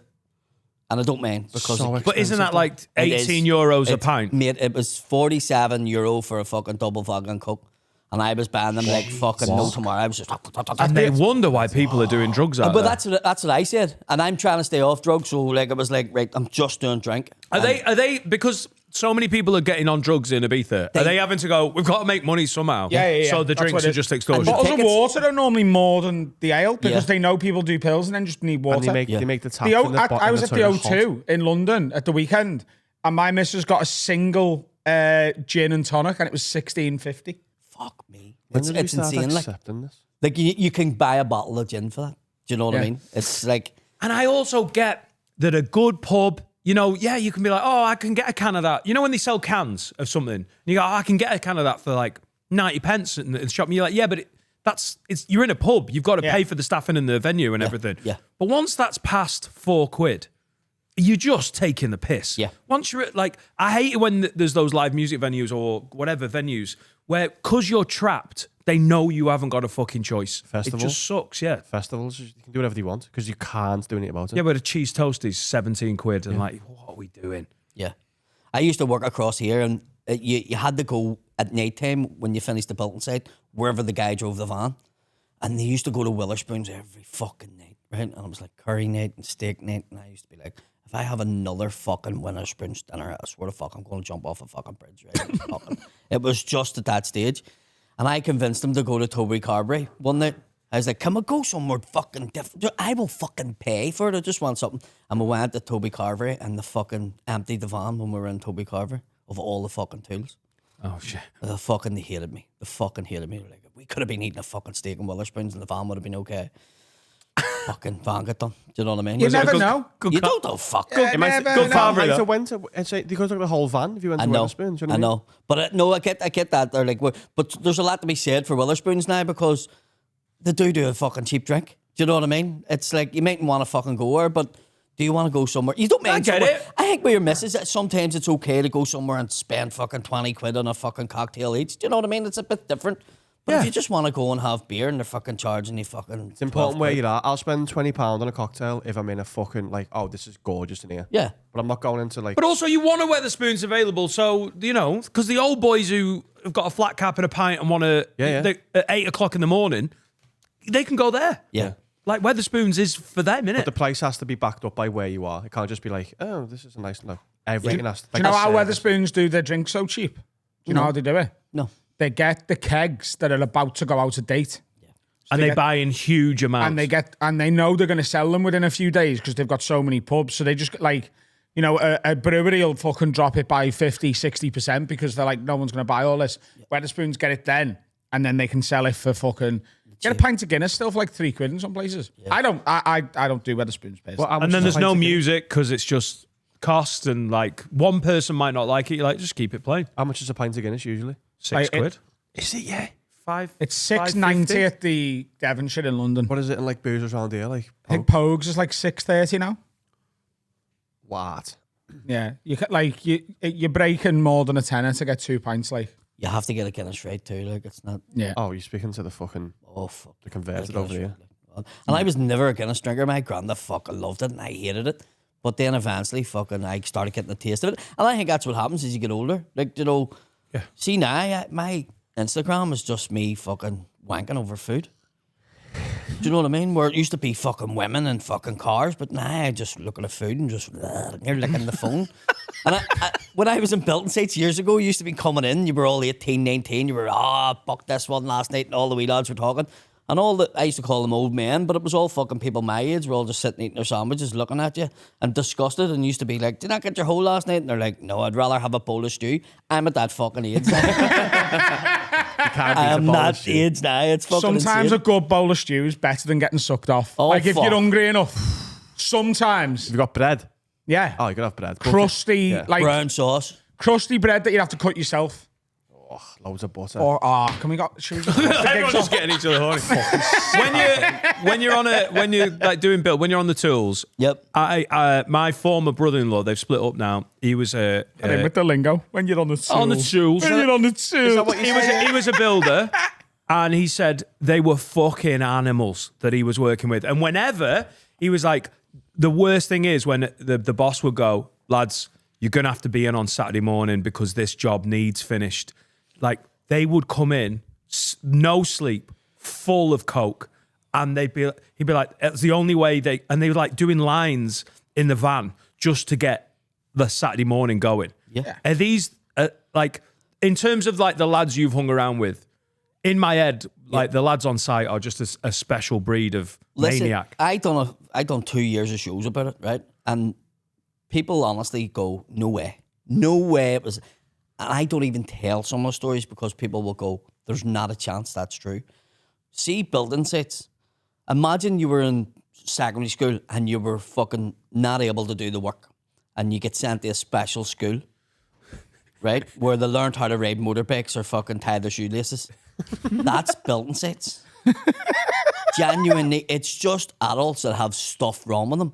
And I don't mind because So But isn't that like It is. 18 euros a It's- pint? Mate, it was €47 for a fucking double fucking Coke. And I was buying them like fucking no tomorrow. I was just... And they wonder why people are doing drugs out But there. that's what I said. And I'm trying to stay off drugs. So like it was like, right, I'm just doing drink. Are they because so many people are getting on drugs in Ibiza? Are they having to go, we've got to make money somehow? Yeah. So the That's drinks what are it just is. extortion. Bottles of Tickets- water are normally more than the ale because Yeah. they know people do pills and then just need water. And they make the tap. I was at the O2 in London at the weekend, and my missus got a single gin and tonic, and it was $16.50. Fuck me. When It's did we start insane. Like, accepting this? you can buy a bottle of gin for that. Do you know what I Yeah. mean? It's like... And I also get that a good pub, you know, yeah, you can be like, oh, I can get a can of that. You know when they sell cans of something, and you go, oh, I can get a can of that for like 90 pence in the shop. And you're like, yeah, but you're in a pub. You've got to pay for the staffing and the venue and everything. yeah. But once that's past £4, you're just taking the piss. Yeah. Once you're at, like, I hate it when there's those live music venues or whatever venues where, because you're trapped, they know you haven't got a fucking choice. Festival? It just sucks, yeah. Festivals, you can do whatever you want because you can't do anything about it. Yeah, but a cheese toasties, 17 quid. And like, what are we doing? Yeah. I used to work across here, and you had to go at night time when you finished the building site, wherever the guy drove the van. And they used to go to Witherspoons every fucking night, right? And it was like curry night and steak night. And I used to be like, if I have another fucking Witherspoons dinner, I swear to fuck, I'm going to jump off a fucking bridge, right? It was just at that stage. And I convinced him to go to Toby Carberry one night. I was like, can we go somewhere fucking different? I will fucking pay for it. I just want something. And we went to Toby Carberry and they fucking emptied the van when we were in Toby Carberry of all the fucking tools. Oh, shit. They hated me. They fucking hated me. Like, we could have been eating a fucking steak and Witherspoons and the van would have been okay. Fucking van got done. Do you know what I mean? You never know. You don't know, fuck. It might never good know. Carvery, though. You could take the whole van if you went I to know, Witherspoons. You know I what I mean? know. But no, I get that. They're like, but there's a lot to be said for Witherspoons now because they do a fucking cheap drink. Do you know what I mean? It's like, you mightn't want to fucking go there, but do you want to go somewhere? You don't mind I get somewhere. it. I think with your missus, sometimes it's okay to go somewhere and spend fucking 20 quid on a fucking cocktail each. Do you know what I mean? It's a bit different. But if you just want to go and have beer and they're fucking charging you fucking... It's important where you're at. I'll spend £20 on a cocktail if I'm in a fucking, like, oh, this is gorgeous in here. Yeah. But I'm not going into, like... But also, you want to wear the spoons available, so, you know, because the old boys who have got a flat cap and a pint and want to... at 8 o'clock in the morning, they can go there. Yeah. Like, Wetherspoons is for them, innit? But the place has to be backed up by where you are. It can't just be like, oh, this is a nice... No. Everything has to... Do you know how Wetherspoons do their drinks so cheap? Do you know how they do it? No. They get the kegs that are about to go out of date. And they buy in huge amounts. And they know they're going to sell them within a few days because they've got so many pubs. So they just like, you know, a brewery will fucking drop it by 50, 60% because they're like, no one's going to buy all this. Wetherspoons get it then, and then they can sell it for fucking. Get a pint of Guinness still for like £3 in some places. Yeah. I don't do Wetherspoons personally. And then there's no music because it's just cost and like one person might not like it. You're like, just keep it playing. How much is a pint of Guinness usually? £6. Is it? Yeah. It's £6.90 at the Devonshire in London. What is it in like boozers around here? Like I think Pogues is like $6.30 now. What? Yeah, you're breaking more than a tenner to get 2 pints. Like You have to get a Guinness right too. Like it's not. Yeah. Oh, you're speaking to the fucking Fuck. the converted over here. And I was never a Guinness drinker. My granda fucking loved it and I hated it. But then eventually fucking I started getting the taste of it. And I think that's what happens as you get older. Like, you know, see now my Instagram is just me fucking wanking over food. Do you know what I mean? Where it used to be fucking women and fucking cars, but now I just looking at food and just you're licking the phone. And I, when I was in Building Sites years ago, you used to be coming in, you were all 18, 19, you were, fuck this one last night, and all the wee lads were talking. And I used to call them old men, but it was all fucking people my age. We're all just sitting eating their sandwiches, looking at you, and disgusted, and used to be like, did you not get your hole last night? And they're like, no, I'd rather have a bowl of stew. I'm at that fucking age. I'm not age now. It's fucking sometimes insane. a good bowl of stew is better than getting sucked off. Oh, like if fuck. you're hungry enough. Sometimes. Have you got bread? Yeah. Oh, you could have bread. Crusty, like brown sauce. Crusty bread that you'd have to cut yourself. Oh, loads of butter. Or can we got? Should we just Everyone's just getting each other horny. when you're like doing build, when you're on the tools. Yep. My former brother-in-law, they've split up now. He was with the lingo when you're on the tools. on the tools. When you're on the tools. He was a builder, and he said they were fucking animals that he was working with. And whenever he was like, the worst thing is when the boss would go, lads, you're gonna have to be in on Saturday morning because this job needs finished. Like they would come in, no sleep, full of coke, and he'd be like, it's the only way they were like doing lines in the van just to get the Saturday morning going. Yeah. Are these like in terms of like the lads you've hung around with? In my head, like the lads on site are just a special breed of maniac. I done 2 years of shows about it, right? And people honestly go, no way it was. And I don't even tell some of the stories because people will go, there's not a chance that's true. See Building Sites. Imagine you were in secondary school and you were fucking not able to do the work and you get sent to a special school, right? Where they learned how to ride motorbikes or fucking tie their shoelaces. That's Building Sites. Genuinely, it's just adults that have stuff wrong with them.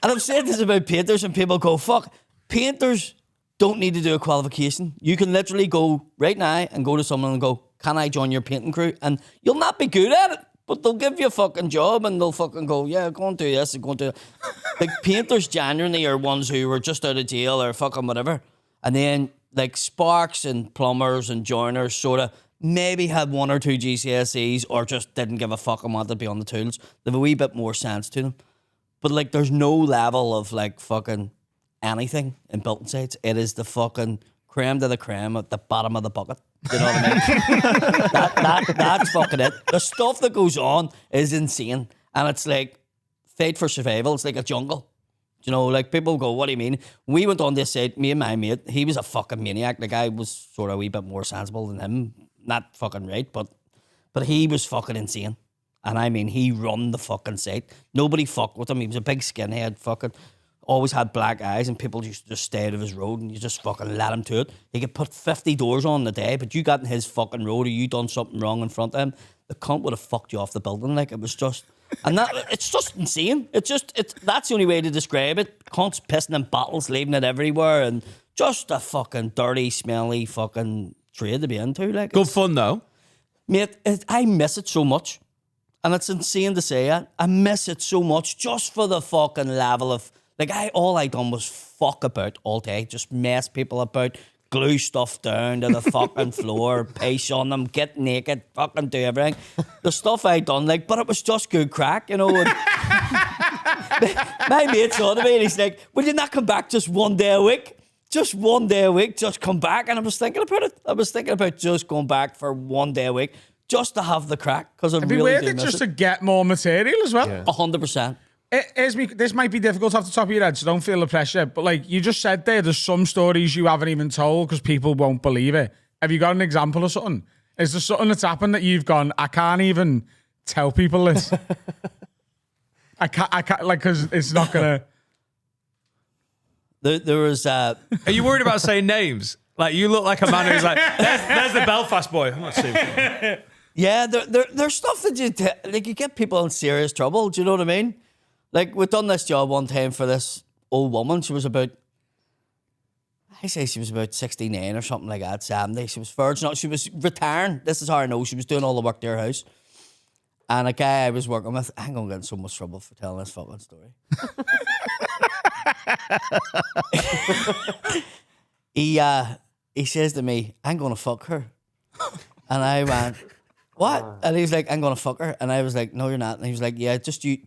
And I've said this about painters and people go, fuck, painters don't need to do a qualification. You can literally go right now and go to someone and go, can I join your painting crew? And you'll not be good at it, but they'll give you a fucking job and they'll fucking go, yeah, go and do this and go and do that. Like painters genuinely are ones who were just out of jail or fucking whatever. And then like sparks and plumbers and joiners sort of maybe had 1 or 2 GCSEs or just didn't give a fuck and wanted to be on the tools. They have a wee bit more sense to them. But like there's no level of like fucking anything in Building Sites. It is the fucking creme de la creme at the bottom of the bucket. You know what I mean? That's fucking it. The stuff that goes on is insane. And it's like fate for survival. It's like a jungle. You know, like people go, what do you mean? We went on this site, me and my mate, he was a fucking maniac. The guy was sort of a wee bit more sensible than him. Not fucking right, but he was fucking insane. And I mean, he run the fucking site. Nobody fucked with him. He was a big skinhead, fucking always had black eyes, and people used to just stay out of his road and you just fucking let him to it. He could put 50 doors on in a day, but you got in his fucking road or you done something wrong in front of him, the cunt would have fucked you off the building. Like, it was just, and that, it's just insane. That's the only way to describe it. Cunts pissing in bottles, leaving it everywhere, and just a fucking dirty, smelly fucking trade to be into. Like, Good fun though. Mate, I miss it so much. And it's insane to say it. I miss it so much just for the fucking level of, like, all I done was fuck about all day. Just mess people about, glue stuff down to the fucking floor, pace on them, get naked, fucking do everything. The stuff I done, like, but it was just good crack, you know. And my mate saw to me and he's like, will you not come back just one day a week? just 1 day a week, just come back. And I was thinking about it. I was thinking about just going back for 1 day a week just to have the crack because I It'd be really worth do it miss just it. to get more material as well. 100%. This might be difficult off the top of your head, so don't feel the pressure. But like you just said there's some stories you haven't even told because people won't believe it. Have you got an example of something? Is there something that's happened that you've gone, I can't even tell people this? I can't, like, because it's not going to... There was... Are you worried about saying names? Like, you look like a man who's like, there's the Belfast boy. I'm not saying. Yeah, there's stuff that you get people in serious trouble. Do you know what I mean? Like, we've done this job one time for this old woman. She was about... I say she was about 69 or something like that, 70. She was virgin. She was retiring. This is how I know. She was doing all the work to her house. And a guy I was working with, I'm going to get in so much trouble for telling this fucking story. He says to me, I'm going to fuck her. And I went, what? And he was like, I'm going to fuck her. And I was like, no, you're not. And he was like, yeah, just you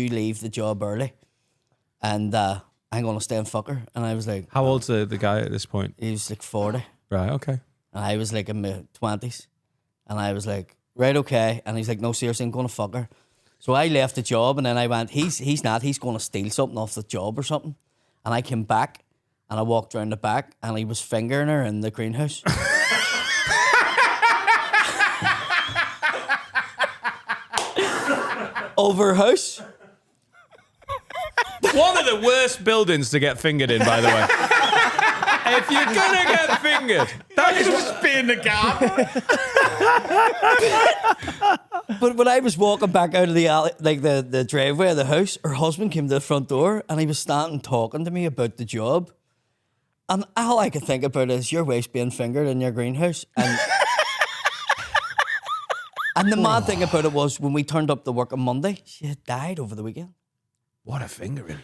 leave the job early. And I'm going to stay and fuck her. And I was like... How old's the guy at this point? He was like 40. Right, okay. And I was like in my 20s. And I was like, right, okay. And he's like, no, seriously, I'm going to fuck her. So I left the job and then I went, he's not. He's going to steal something off the job or something. And I came back and I walked around the back and he was fingering her in the greenhouse. Over her house. One of the worst buildings to get fingered in, by the way. If you're gonna get fingered, that is just being the gap. But when I was walking back out of the alley, like the driveway of the house, her husband came to the front door and he was standing talking to me about the job. And all I could think about is your wife's being fingered in your greenhouse. And the mad thing about it was when we turned up to work on Monday, she had died over the weekend. What a fingering.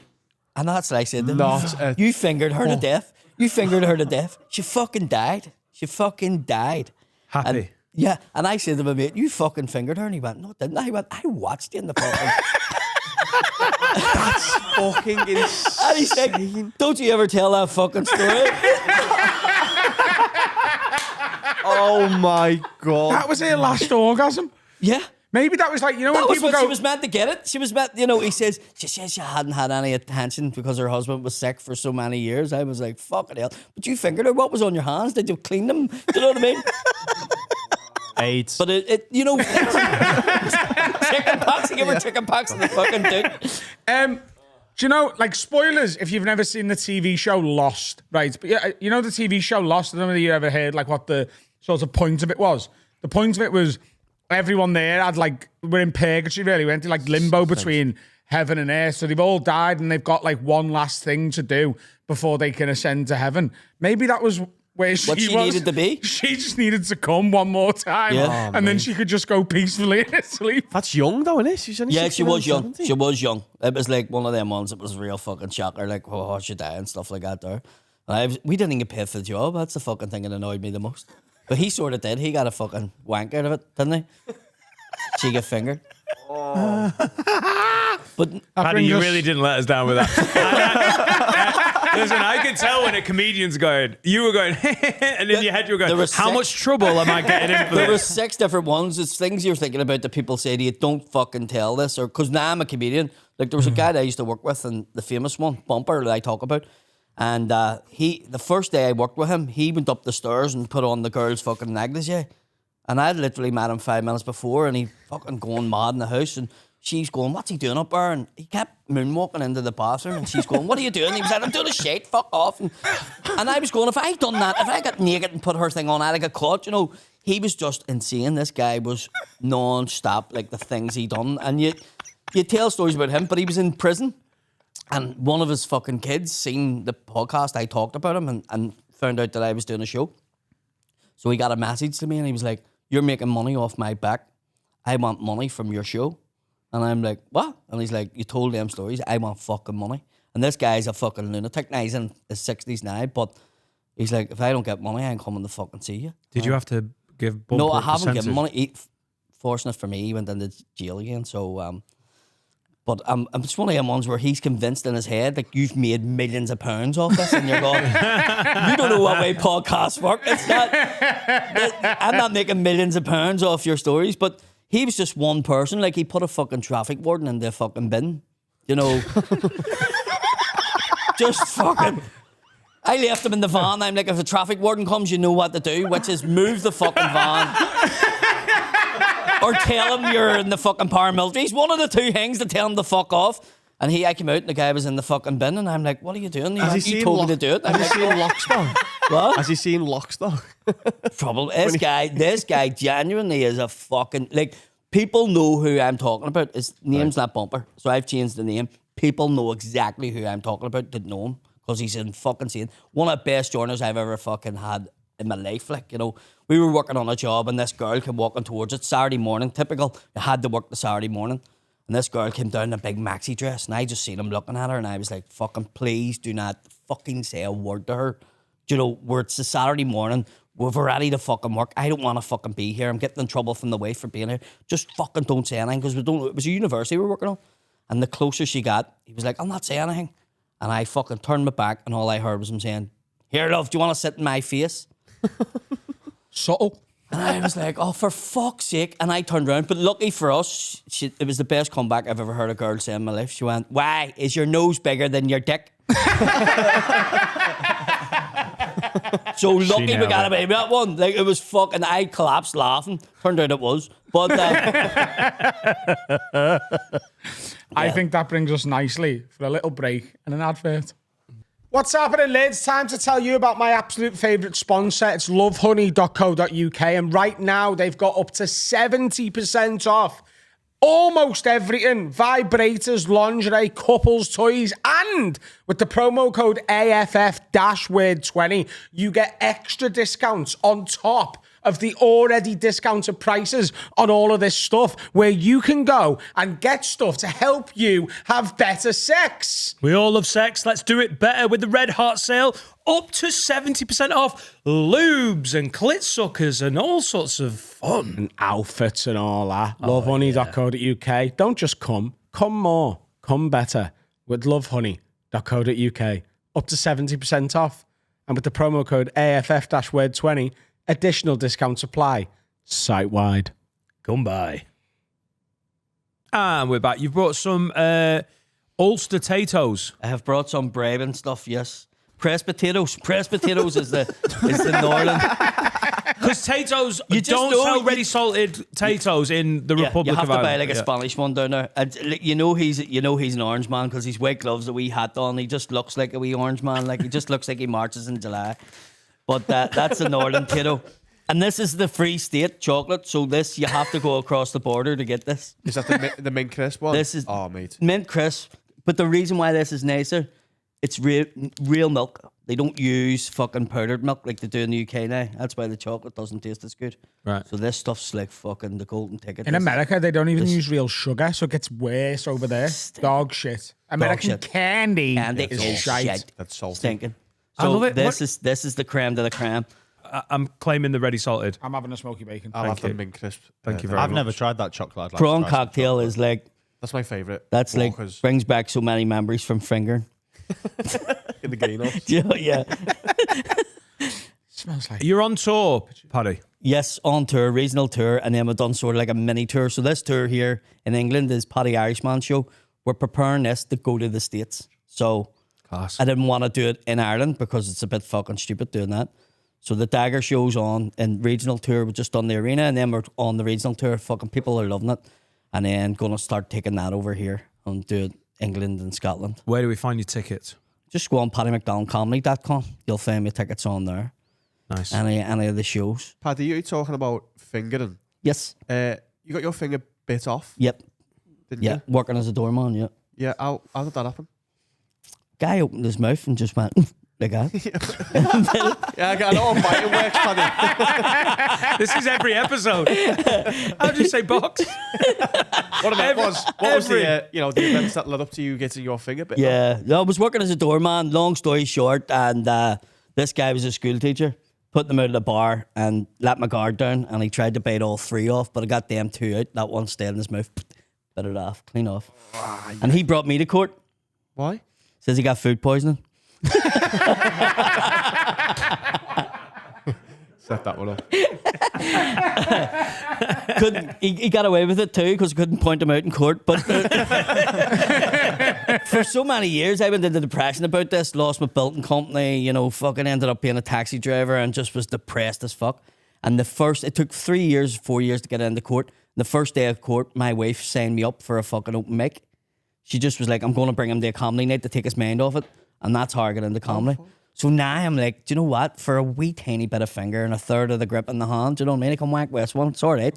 And that's what I said to him. You fingered her to death. You fingered her to death. She fucking died. She fucking died. Happy. And, yeah. And I said to my mate, you fucking fingered her. And he went, no, didn't I? He went, I watched you in the fucking... That's fucking insane. And he's like, don't you ever tell that fucking story. Oh my God. That was her last orgasm. Yeah. Maybe that was like, you know, when That was people what go... she was meant to get it. She was meant, he says, she says she hadn't had any attention because her husband was sick for so many years. I was like, fucking hell. But you fingered her. What was on your hands? Did you clean them? Do you know what I mean? AIDS. But chicken pox. You give her chicken pox in the fucking dick. Do you know, like, spoilers, if you've never seen the TV show Lost, right? But yeah, you know the TV show Lost? I don't know if you ever heard, like, what the sort of point of it was. The point of it was everyone there had, like, were in purgatory, really. Went to, like, limbo between heaven and earth. So they've all died and they've got, like, one last thing to do before they can ascend to heaven. Maybe that was where she What she was. needed to be? She just needed to come one more time. Yeah. And then she could just go peacefully asleep. That's young though, isn't it? She's only Yeah, she 69, was young. 70. She was young. It was like one of them ones that was a real fucking shocker. Like, oh, she died and stuff like that there. And we didn't even get paid for the job. That's the fucking thing that annoyed me the most. But he sort of did. He got a fucking wank out of it, didn't he? She got fingered. Oh. But Paddy, you really didn't let us down with that. Listen, I could tell when a comedian's going, you were going, and in your head you were going, how much trouble am I getting in for there were this? 6 different ones. It's things you're thinking about that people say to you, don't fucking tell this. Or because now I'm a comedian. Like, there was a guy that I used to work with, and the famous one, Bumper, that I talk about. And the first day I worked with him, he went up the stairs and put on the girl's fucking negligee. And I'd literally met him 5 minutes before, and he fucking going mad in the house. And she's going, what's he doing up there? And he kept moonwalking into the bathroom, and she's going, what are you doing? He was like, I'm doing a shit, fuck off. And I was going, if I done that, if I got naked and put her thing on, I'd have got caught, you know. He was just insane. This guy was non-stop, like the things he done. And you tell stories about him, but he was in prison. And one of his fucking kids seen the podcast I talked about him and found out that I was doing a show. So he got a message to me and he was like, you're making money off my back. I want money from your show. And I'm like, what? And he's like, you told them stories. I want fucking money. And this guy's a fucking lunatic. Now he's in his 60s now, but he's like, if I don't get money, I ain't coming to fucking see you. Did you have to give Bumper No, I a haven't percentage? given money. Fortunate for me, he went into jail again. So, But it's one of them ones where he's convinced in his head, like, you've made millions of pounds off this, and you're going, you don't know what way podcasts work. It's not, I'm not making millions of pounds off your stories, but he was just one person. Like, he put a fucking traffic warden in the fucking bin, you know. Just fucking... I left him in the van. I'm like, if a traffic warden comes, you know what to do, which is move the fucking van. Or tell him you're in the fucking paramilitary. He's one of the two things to tell him to fuck off. And I came out and the guy was in the fucking bin, and I'm like, what are you doing? You told me to do it. Has he seen Lockstock? What? Has he seen Lockstock? Probably. This guy genuinely is a fucking, like, people know who I'm talking about. His name's not Bumper, so I've changed the name. People know exactly who I'm talking about that know him, because he's in fucking scene. One of the best journalists I've ever fucking had in my life. Like, you know, we were working on a job and this girl came walking towards it Saturday morning. Typical, I had to work the Saturday morning. And this girl came down in a big maxi dress, and I just seen him looking at her, and I was like, fucking please do not fucking say a word to her. You know, where it's a Saturday morning, we're ready to fucking work. I don't want to fucking be here. I'm getting in trouble from the wife for being here. Just fucking don't say anything, because it was a university we were working on. And the closer she got, he was like, I'll not say anything. And I fucking turned my back, and all I heard was him saying, here, love, do you want to sit in my face? Subtle. And I was like, oh, for fuck's sake. And I turned around. But lucky for us, it was the best comeback I've ever heard a girl say in my life. She went, why? Is your nose bigger than your dick? So lucky we got away with that one. Like, it was fucking, I collapsed laughing. Turned out it was. But I think that brings us nicely for a little break and an advert. What's happening, lads? Time to tell you about my absolute favourite sponsor. It's lovehoney.co.uk, and right now they've got up to 70% off almost everything. Vibrators, lingerie, couples toys, and with the promo code AFF-word20, you get extra discounts on top of the already discounted prices on all of this stuff, where you can go and get stuff to help you have better sex. We all love sex. Let's do it better with the Red Hot sale. Up to 70% off lubes and clit suckers and all sorts of fun. And outfits and all that. Lovehoney.co.uk. Don't just come more. Come better with lovehoney.co.uk. Up to 70% off. And with the promo code AFF-word20, additional discounts apply site-wide. Come by. And we're back. You've brought some Ulster potatoes. I have brought some Brabant stuff, yes. Pressed potatoes. Pressed potatoes is the northern. Because potatoes, You just don't know- sell ready salted potatoes in the Republic you have of to buy Ireland. like a Spanish one down there. And, like, you know he's an orange man because he's white gloves, a wee hat on. He just looks like a wee orange man. Like, he just looks like he marches in July. But that's the northern potato. And this is the Free State chocolate. So this, you have to go across the border to get this. Is that the mint crisp one? This is mate. mint crisp. But the reason why this is nicer, it's real milk. They don't use fucking powdered milk like they do in the UK now. That's why the chocolate doesn't taste as good. Right. So this stuff's like fucking the golden ticket. In America, they don't even use real sugar, so it gets worse over there. Dog shit. American shit. candy is is shite. That's salty. Stinking. I So love it. this is the creme de la creme. I'm claiming the ready salted. I'm having a smoky bacon. I'll have the mint crisp. Thank you very I've much. never tried that chocolate. I'd like Prawn to try some cocktail chocolate. is like, That's my favourite. that's like, Walkers brings back so many memories from fingering. in the Gaino. Yeah. Smells like You're on tour, Paddy. Yes, on tour, regional tour, and then we've done sort of like a mini tour. So this tour here in England is Paddy Irishman show. We're preparing this to go to the States. So Class. I didn't want to do it in Ireland because it's a bit fucking stupid doing that. So the Dagger show's on, and regional tour, we've just done the arena, and then we're on the regional tour. Fucking people are loving it. And then going to start taking that over here and do it England and Scotland. Where do we find your tickets? Just go on PaddyMcDonnellComedy.com. You'll find my tickets on there. Nice. Any of the shows. Paddy, you talking about fingering. Yes. You got your finger bit off, Yep. didn't Yeah. you? Working as a doorman, yeah. Yeah, how did that happen? Guy opened his mouth and just went like that. Yeah, I know how biting works, Paddy. This is every episode. How do you say box? What was the the events that led up to you getting your finger bit off? Yeah. No, I was working as a doorman, long story short, and this guy was a school teacher. Put them out of the bar and let my guard down, and he tried to bite all three off, but I got them two out. That one stayed in his mouth. bit it off, clean off. And he brought me to court. Why? Says he got food poisoning. Set that one up. He got away with it too because I couldn't point him out in court. But for so many years, I went into depression about this. Lost my building company. You know, fucking ended up being a taxi driver and just was depressed as fuck. And it took 4 years to get into court. The first day of court, my wife signed me up for a fucking open mic. She just was like, I'm going to bring him to a comedy night to take his mind off it. And that's how I got into comedy. So now I'm like, do you know what? For a wee tiny bit of finger and a third of the grip in the hand, do you know what I mean? I can whack this one. It's all right.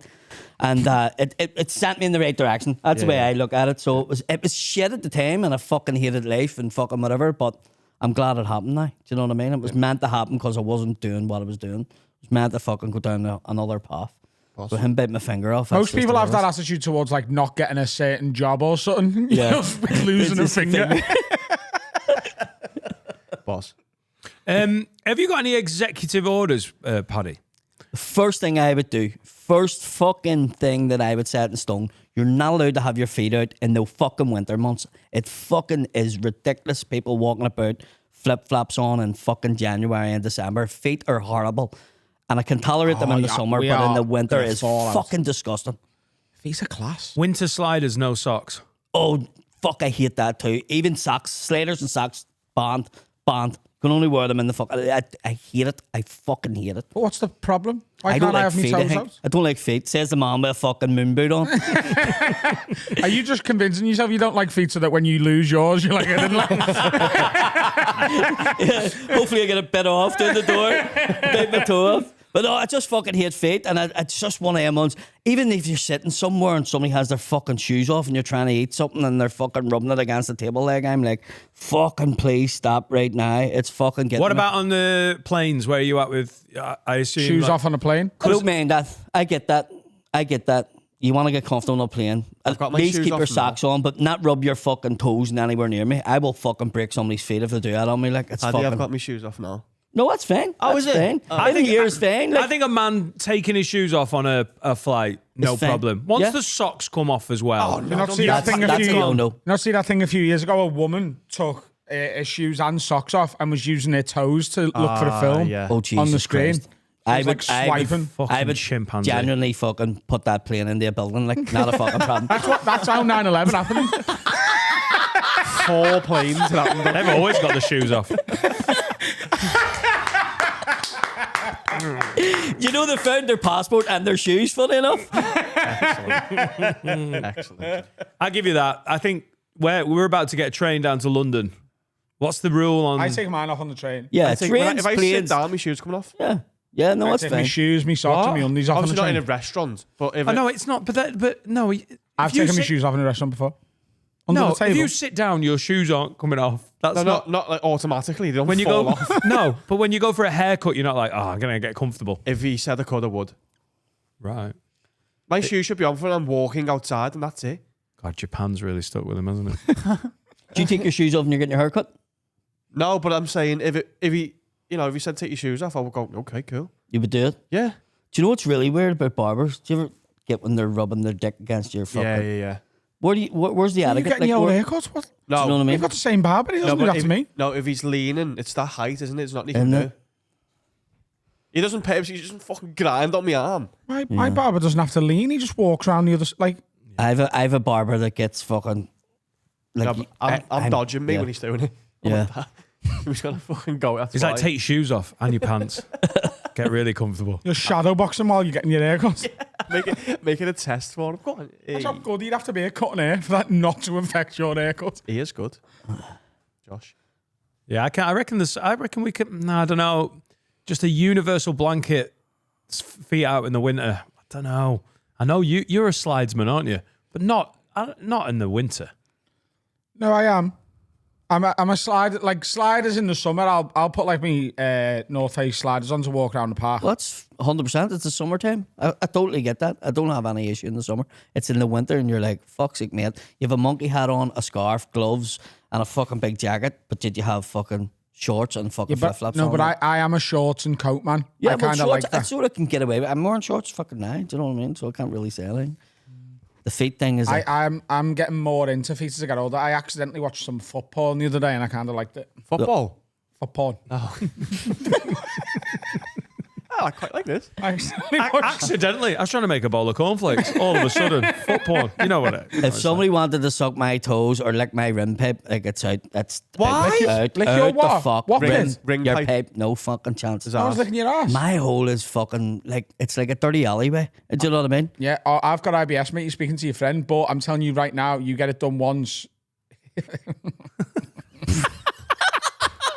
And it sent me in the right direction. That's the way I look at it. So it was shit at the time and I fucking hated life and fucking whatever. But I'm glad it happened now. Do you know what I mean? It was meant to happen because I wasn't doing what I was doing. It was meant to fucking go down another path. So him bit my finger off. Most people have that attitude towards like not getting a certain job or something. Yeah. Losing a finger. Boss. Have you got any executive orders, Paddy? First thing I would do, first fucking thing that I would set in stone, you're not allowed to have your feet out in the fucking winter months. It fucking is ridiculous. People walking about flip-flops on in fucking January and December. Feet are horrible. And I can tolerate them in the summer, but in the winter it's fucking disgusting. Feet are class. Winter sliders, no socks. Oh, fuck, I hate that too. Even socks, sliders and socks, banned. Can only wear them in the fuck. I hate it. I fucking hate it. But what's the problem? Why I can't don't like I have my feet. toes out? I don't like feet. Says the man with a fucking moon boot on. Are you just convincing yourself you don't like feet so that when you lose yours, you're like, I didn't like Hopefully I get a bit off down the door, bite my toe off. But no, I just fucking hate feet, and it's just one of them ones. Even if you're sitting somewhere and somebody has their fucking shoes off and you're trying to eat something and they're fucking rubbing it against the table leg, I'm like, fucking please stop right now. It's fucking getting What me. about on the planes? Where are you at with, I assume... shoes like- off on a plane? I don't mind that. I get that. You want to get comfortable on a plane. At got my least shoes keep off your now. socks on, but not rub your fucking toes in anywhere near me. I will fucking break somebody's feet if they do that on me. Like, it's Paddy, fucking... I've got my shoes off now. No, that's fine. That's fine. I think yours fine. Like, I think a man taking his shoes off on a flight, no It's fine. problem. Once Yeah. the socks come off as well. You not see that thing a that's few a no. Not see that thing a few years ago? A woman took her shoes and socks off and was using her toes to look for a film yeah. Oh, Jesus on the screen. Christ. I was swiping. Fucking I would chimpanzee. genuinely fucking put that plane into a building. Like, not a fucking problem. That's how 9/11 happened. 4 planes happened. They've always got the shoes off. You know, they found their passport and their shoes, funny enough. Excellent. I'll give you that. I think we're about to get a train down to London. What's the rule on... I take mine off on the train. Yeah, I think when trains, if I sit planes. down, my shoes coming off. Yeah, no, I it's take my fine. shoes, my socks, and my undies off on the Obviously not train. in a restaurant, but if Oh, no, it's not. But no. I've taken my shoes off in a restaurant before. Under No, the table. if you sit down, your shoes aren't coming off. That's no, not... not like automatically. They don't When you fall go... off. No, but when you go for a haircut, you're not like, I'm going to get comfortable. If he said I could, I would. Right. My shoes should be on for when I'm walking outside, and that's it. God, Japan's really stuck with him, hasn't it? Do you take your shoes off when you're getting your haircut? No, but I'm saying if he said take your shoes off, I would go, okay, cool. You would do it. Yeah. Do you know what's really weird about barbers? Do you ever get when they're rubbing their dick against your fucking... Yeah. Where's the you etiquette? getting your old where- haircuts? What? No, Do you know what I mean? You've got the same barber. He doesn't do that to me. No, if he's leaning, it's that height, isn't it? It's not nothing Isn't to it? do. He doesn't purposely, he doesn't fucking grind on my arm. My barber doesn't have to lean. He just walks around the other like. I have a barber that gets fucking... Like, No, but I'm dodging me yeah. when he's doing it. Yeah. He's gonna fucking go. That's He's why. like, take your shoes off and your pants. Get really comfortable. You're shadow boxing while you're getting your haircut. make it a test for him. Go on. That's how good he'd have to be at cutting hair for that not to affect your haircut. He is good. Josh. Yeah, I reckon we could... No, I don't know. Just a universal blanket, feet out in the winter. I don't know. I know you're a slidesman, aren't you? But not in the winter. No, I am. I'm a slider. Like sliders in the summer, I'll put like me North Face sliders on to walk around the park. Well, that's 100%. It's the summertime. I totally get that. I don't have any issue in the summer. It's in the winter and you're like, fuck's sake, mate. You have a monkey hat on, a scarf, gloves, and a fucking big jacket, but did you have fucking shorts and fucking flip-flops on? I am a shorts and coat man. Yeah, I but kind of shorts, like I that. sort of can get away with it. I'm wearing shorts fucking now, do you know what I mean? So I can't really say anything. The feet thing is like, I'm getting more into feet as I get older. I accidentally watched some foot porn the other day and I kind of liked it. Football. Foot porn. Oh, I quite like this. I accidentally watched Accidentally, I was trying to make a bowl of cornflakes. All of a sudden, foot porn. You know what? if somebody wanted to suck my toes or lick my rim pipe, like it's out. That's Why? Out, Lick out your the what? fuck. What rim, bit? Ring your pipe. pipe. No fucking chance. I was licking your ass. My hole is fucking like it's like a dirty alleyway. Do you know what I mean? Yeah, I've got IBS, mate. You're speaking to your friend, but I'm telling you right now, you get it done once.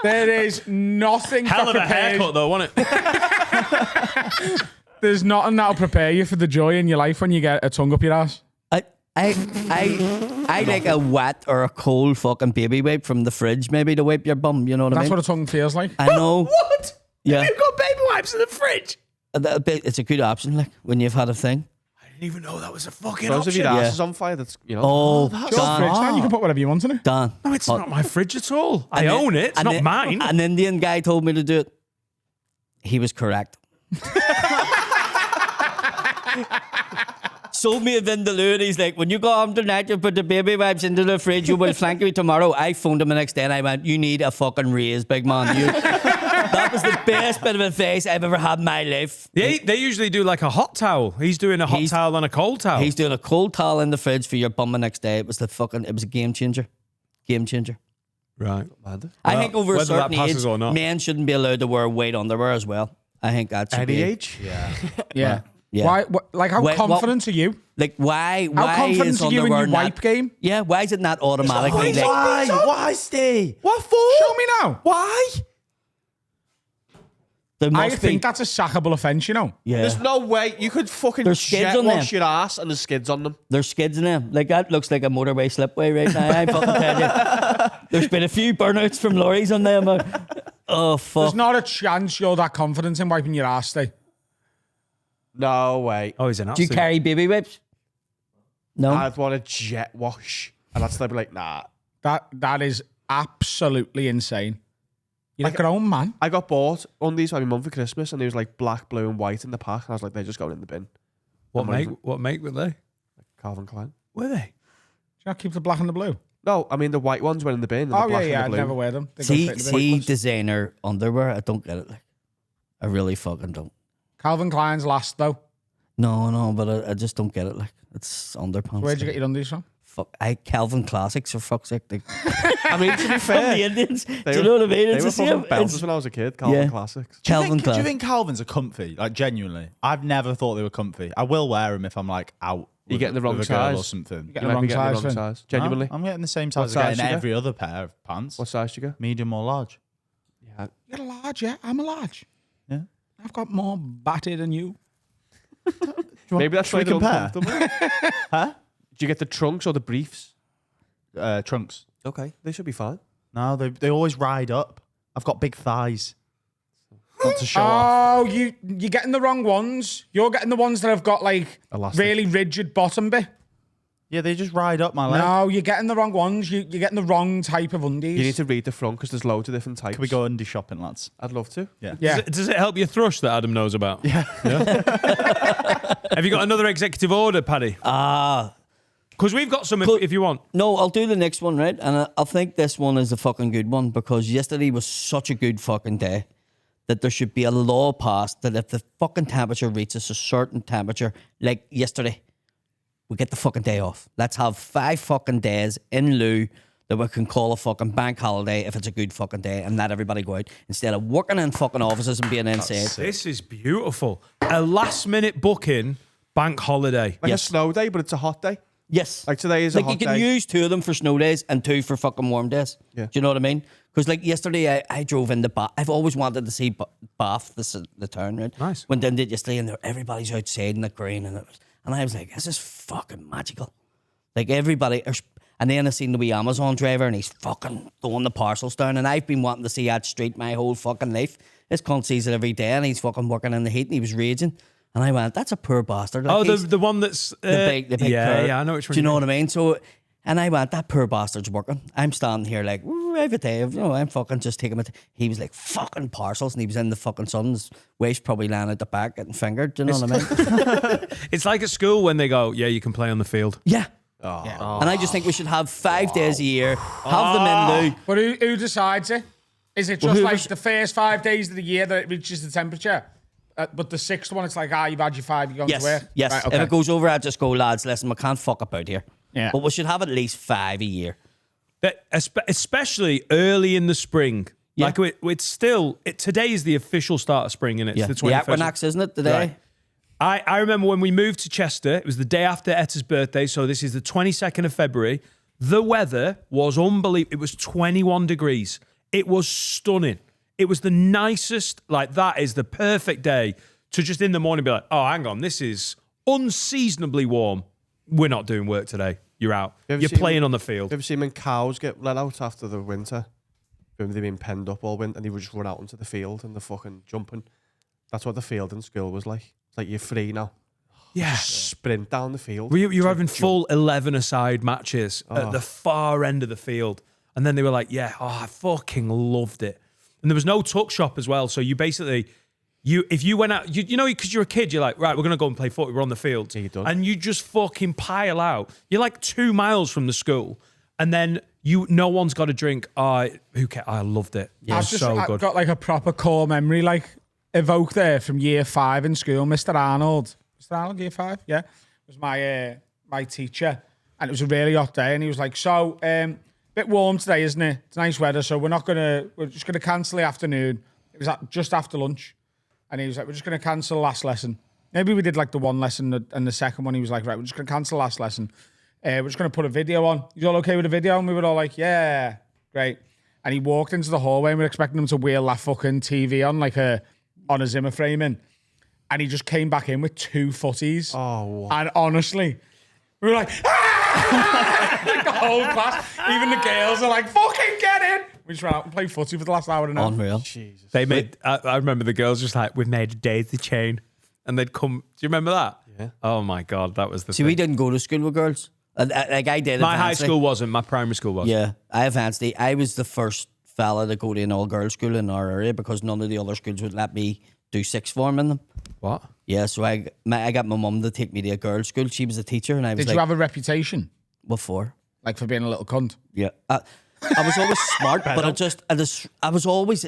There is nothing Hell that of a prepares. haircut, though, wasn't it? There's nothing that'll prepare you for the joy in your life when you get a tongue up your ass. I like a wet or a cold fucking baby wipe from the fridge, maybe to wipe your bum. You know what I That's mean? what a tongue feels like. I know. What? Yeah, You've got baby wipes in the fridge. it's a good option. Like when you've had a thing. I didn't even know that was a fucking Those of option. your ass Yeah. is on fire. That's Oh, Your Dan, fridge, man, you can put whatever you want in it. Dan. No, it's not my fridge at all. I And then- own it. It's and not then- mine. An Indian guy told me to do it. He was correct. Sold me a Vindaloo and he's like, when you go home tonight, you put the baby wipes into the fridge, you will flank me tomorrow. I phoned him the next day and I went, you need a fucking raise, big man. That was the best bit of advice I've ever had in my life. They usually do like a hot towel. He's doing a hot towel and a cold towel. He's doing a cold towel in the fridge for your bum the next day. It was a game changer. Game changer. right. I think over a whether that certain passes age, or not. men shouldn't be allowed to wear white underwear as well. I think that's any age. Yeah. Yeah. Why? Like, how Wait, what- confident are you? Like why How confident is are you in underwear your not- wipe game? Yeah, why is it not automatically like, Why, Steve? What for? Show me now. Why? there I must be think that's a sackable offence, you know. yeah. There's no way you could fucking There's skids jet on wash them. your ass and there's skids on them. There's skids in them. Like that looks like a motorway slipway right now. I fucking tell you. There's been a few burnouts from lorries on them. Oh fuck. There's not a chance you're that confident in wiping your ass, Steve. No way. Oh, he's an Do you carry baby wipes? No. I'd want a jet wash, and I'd still be like, nah. That is absolutely insane. You're like a grown man. I got bought undies by my mum for Christmas, and it was like black, blue, and white in the pack. And I was like, they're just going in the bin. What I'm not make? even- What make were they? Calvin Klein. Were they? Do you not keep the black and the blue? No, I mean the white ones went in the bin. And the Oh, black yeah. and I'd the blue. never wear them. They go straight in the bin. See designer underwear. I don't get it. Like, I really fucking don't. Calvin Klein's last, though. No, but I just don't get it. Like it's underpants. Where'd you get your undies from? Fuck, Calvin Classics for fuck's sake. Like, I mean, to be from the fair, Indians. Do they you know what I mean? They It's were the same. fucking belters It's when I was a kid. Calvin Yeah. Classics. Calvin Do you Klein. think Calvin's are comfy? Like, genuinely? I've never thought they were comfy. I will wear them if I'm, like, out You getting the wrong with a girl or size? something. Get You the might be wrong getting the size, wrong Finn. size. Genuinely. I'm getting the same size What as I size get in you every other pair of pants. What size do you get? Medium or large. Yeah. You're a large, yeah? I'm a large. Yeah. I've got more batty than you. Maybe that's should why we they're compare? uncomfortable. Huh? Do you get the trunks or the briefs? Trunks. Okay, they should be fine. No, they always ride up. I've got big thighs. Not to show off. Oh, you're getting the wrong ones. You're getting the ones that have got, like, Elastic. really rigid bottom bit. Yeah, they just ride up my leg. No, you're getting the wrong ones. You're getting the wrong type of undies. You need to read the front because there's loads of different types. Can we go undie shopping, lads? I'd love to. Yeah. Yeah. Does it help your thrush that Adam knows about? Yeah. Have you got another executive order, Paddy? Because we've got some if you want. No, I'll do the next one, right? And I think this one is a fucking good one because yesterday was such a good fucking day that there should be a law passed that if the fucking temperature reaches a certain temperature, like yesterday, we get the fucking day off. Let's have 5 fucking days in lieu that we can call a fucking bank holiday if it's a good fucking day and let everybody go out instead of working in fucking offices and being inside. This is beautiful. A last minute booking bank holiday. Like Yes. a snow day, but it's a hot day. Yes. Like today is a like hot you can day. use 2 of them for snow days and 2 for fucking warm days. Yeah. Do you know what I mean? Because like yesterday, I drove into Bath. I've always wanted to see Bath, the town, right? Nice. Went in it yesterday and everybody's outside in the green and I was like, this is fucking magical. Like everybody, and then I seen the wee Amazon driver and he's fucking throwing the parcels down and I've been wanting to see that street my whole fucking life. This cunt sees it every day and he's fucking working in the heat and he was raging. And I went, that's a poor bastard. Like, Oh, he's- the one that's the big yeah, curve. yeah, I know which one. Do you know what I mean? So And I went, that poor bastard's working. I'm standing here like, "Ooh, every day, I'm fucking just taking it. He was like, fucking parcels, and he was in the fucking sun. His wife's probably laying at the back getting fingered. Do you know what I mean? It's like at school when they go, yeah, you can play on the field. Yeah. And I just think we should have 5 days a year, have them in lieu. But who decides it? Is it just like the first 5 days of the year that it reaches the temperature? But the sixth one, it's like, you've had your 5, you're going to work? Yes. Right, okay. If it goes over, I just go, lads, listen, we can't fuck about here. Yeah. But we should have at least 5 a year. Especially early in the spring. Yeah. Like it's still, today is the official start of spring, and it's the 21st. The equinox, isn't it, today? Right. I remember when we moved to Chester, it was the day after Etta's birthday, so this is the 22nd of February. The weather was unbelievable. It was 21 degrees. It was stunning. It was the nicest, like that is the perfect day to just in the morning be like, oh, hang on, this is unseasonably warm. We're not doing work today. You're out. You're playing on the field. You ever seen when cows get let out after the winter? They've been penned up all winter and they would just run out into the field and they're fucking jumping. That's what the field in school was like. It's like you're free now. Yeah. Sprint down the field. You're having full 11-a-side matches at the far end of the field. And then they were like, I fucking loved it. And there was no tuck shop as well. So you basically, if you went out, because you're a kid, you're like, right, we're going to go and play footy. We're on the field. Yeah, you're done. And you just fucking pile out. You're like 2 miles from the school. And then no one's got a drink. Who cares? I loved it. Yeah, I've good. got like a proper core memory, like evoked there from year 5 in school. Mr. Arnold, year 5, yeah, was my teacher, and it was a really hot day, and he was like, so, bit warm today, isn't it? It's nice weather, so we're just gonna cancel the afternoon. It was just after lunch, and he was like, we're just gonna cancel the last lesson. Maybe we did like the one lesson, and the second one he was like, right, we're just gonna cancel the last lesson. We're just gonna put a video on. You all okay with the video? And we were all like, yeah, great. And he walked into the hallway, and we were expecting him to wheel that fucking TV on on a Zimmer framing. And he just came back in with 2 footies. Oh, what? And honestly, we were like, like the whole class, even the girls are like, fucking get in. We just ran out and played footy for the last hour and a half. Unreal. Jesus. They made, I remember the girls just like, we've made a daisy chain. And they'd come, do you remember that? Yeah. Oh my God, that was the See, thing. we didn't go to school with girls. Like I did. My high advanced. school wasn't, my primary school was. Yeah, I advanced. I was the first fella to go to an all-girls school in our area because none of the other schools would let me do sixth form in them. What? Yeah, so I got my mum to take me to a girls' school. She was a teacher, and I was Did like, you have a reputation? what for? Like for being a little cunt? Yeah, I was always smart, but I was always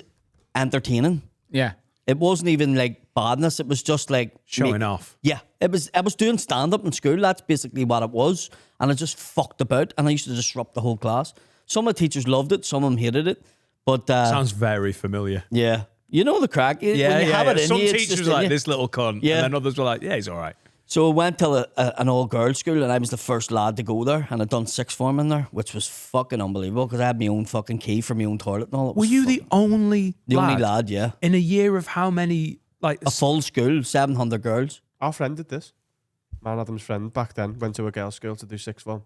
entertaining. Yeah. It wasn't even like badness. It was just like Showing off. Yeah, I was doing stand up in school. That's basically what it was, and I just fucked about, and I used to disrupt the whole class. Some of the teachers loved it, some of them hated it, but Sounds very familiar. yeah, you know the crack. When you have it in Some you, it's teachers just were in like, you. this little cunt. Yeah. And then others were like, yeah, he's all right. So I went to an all-girls school, and I was the first lad to go there, and I'd done sixth form in there, which was fucking unbelievable because I had my own fucking key for my own toilet and all. Were you the only only lad? Yeah, in a year of how many? Like a full school, 700 girls. Our friend did this. Man Adam's friend back then went to a girls' school to do sixth form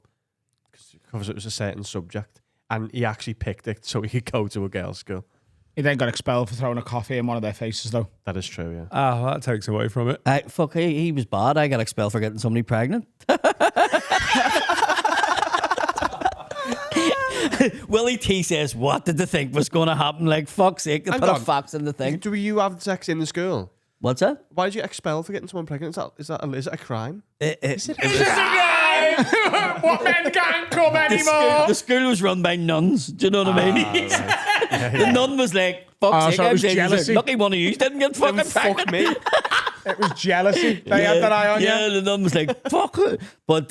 because it was a certain subject, and he actually picked it so he could go to a girls' school. He then got expelled for throwing a coffee in one of their faces, though. That is true, yeah. Oh, that takes away from it. He was bad. I got expelled for getting somebody pregnant. Willie T says, what did they think was going to happen? Like, fuck's sake, they Hang put a on. fax in the thing. Do you have sex in the school? What's that? Why did you get expelled for getting someone pregnant? Is it a crime? What men can't come anymore? The school was run by nuns. Do you know what I mean? The nun was like, fuck's sake, so it was I'm jealousy. lucky one of you didn't get fucking pregnant. Fuck me. It was jealousy. They had that eye on Yeah, you. the nun was like, fuck it. But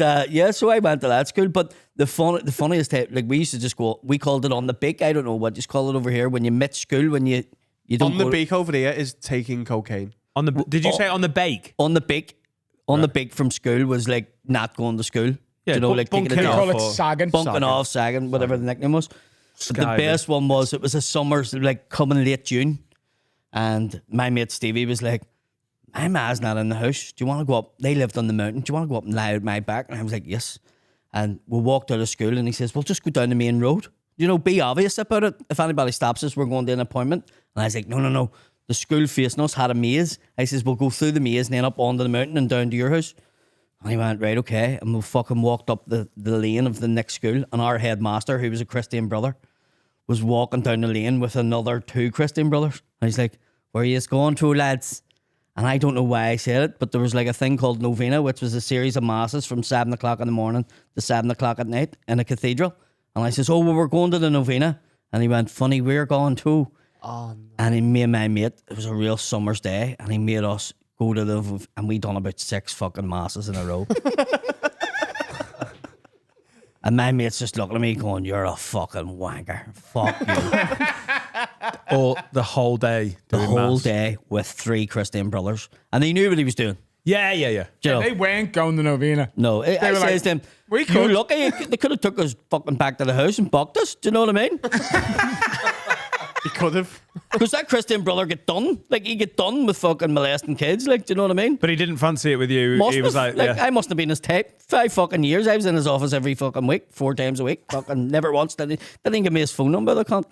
so I went to that school. But the funniest thing, like we used to just go, we called it on the beak. I don't know what you call it over here. When you met school, when you don't On the go- beak over here is taking cocaine. On the did you say on the bake? On the beak. On the beak from school was like not going to school. Yeah, you know, like taking bunking it They off. off. call it sagging. Bunking off, sagging, whatever the nickname was. But the Skiving. best one was, it was a summer, like coming late June. And my mate Stevie was like, my ma's not in the house. Do you want to go up? They lived on the mountain. Do you want to go up and lie at my back? And I was like, yes. And we walked out of school and he says, well, just go down the main road. You know, be obvious about it. If anybody stops us, we're going to an appointment. And I was like, no. The school facing us had a maze. I says, we'll go through the maze and then up onto the mountain and down to your house. And he went, right, okay. And we fucking walked up the lane of the next school, and our headmaster, who was a Christian brother, was walking down the lane with another 2 Christian brothers. And he's like, where are you going to, lads? And I don't know why I said it, but there was like a thing called Novena, which was a series of masses from 7 o'clock in the morning to 7 o'clock at night in a cathedral. And I says, oh, well, we're going to the Novena. And he went, funny, we're going too. Oh, no. And me and my mate, it was a real summer's day, and he made us go to and we done about 6 fucking masses in a row. And my mate's just looking at me going, you're a fucking wanker. Fuck you. Or the whole day. The whole mass. day with 3 Christian brothers. And he knew what he was doing. Yeah. Do you know? They weren't going to Novena. No, I were says like, to him, "We you're could." lucky. They could have took us fucking back to the house and bucked us. Do you know what I mean? He could have. Because that Christian brother get done. Like, he get done with fucking molesting kids. Like, do you know what I mean? But he didn't fancy it with you. Must He was have. like, yeah. I must have been his type. 5 fucking years. I was in his office every fucking week, 4 times a week. Fucking never once didn't he give me his phone number. The cunt.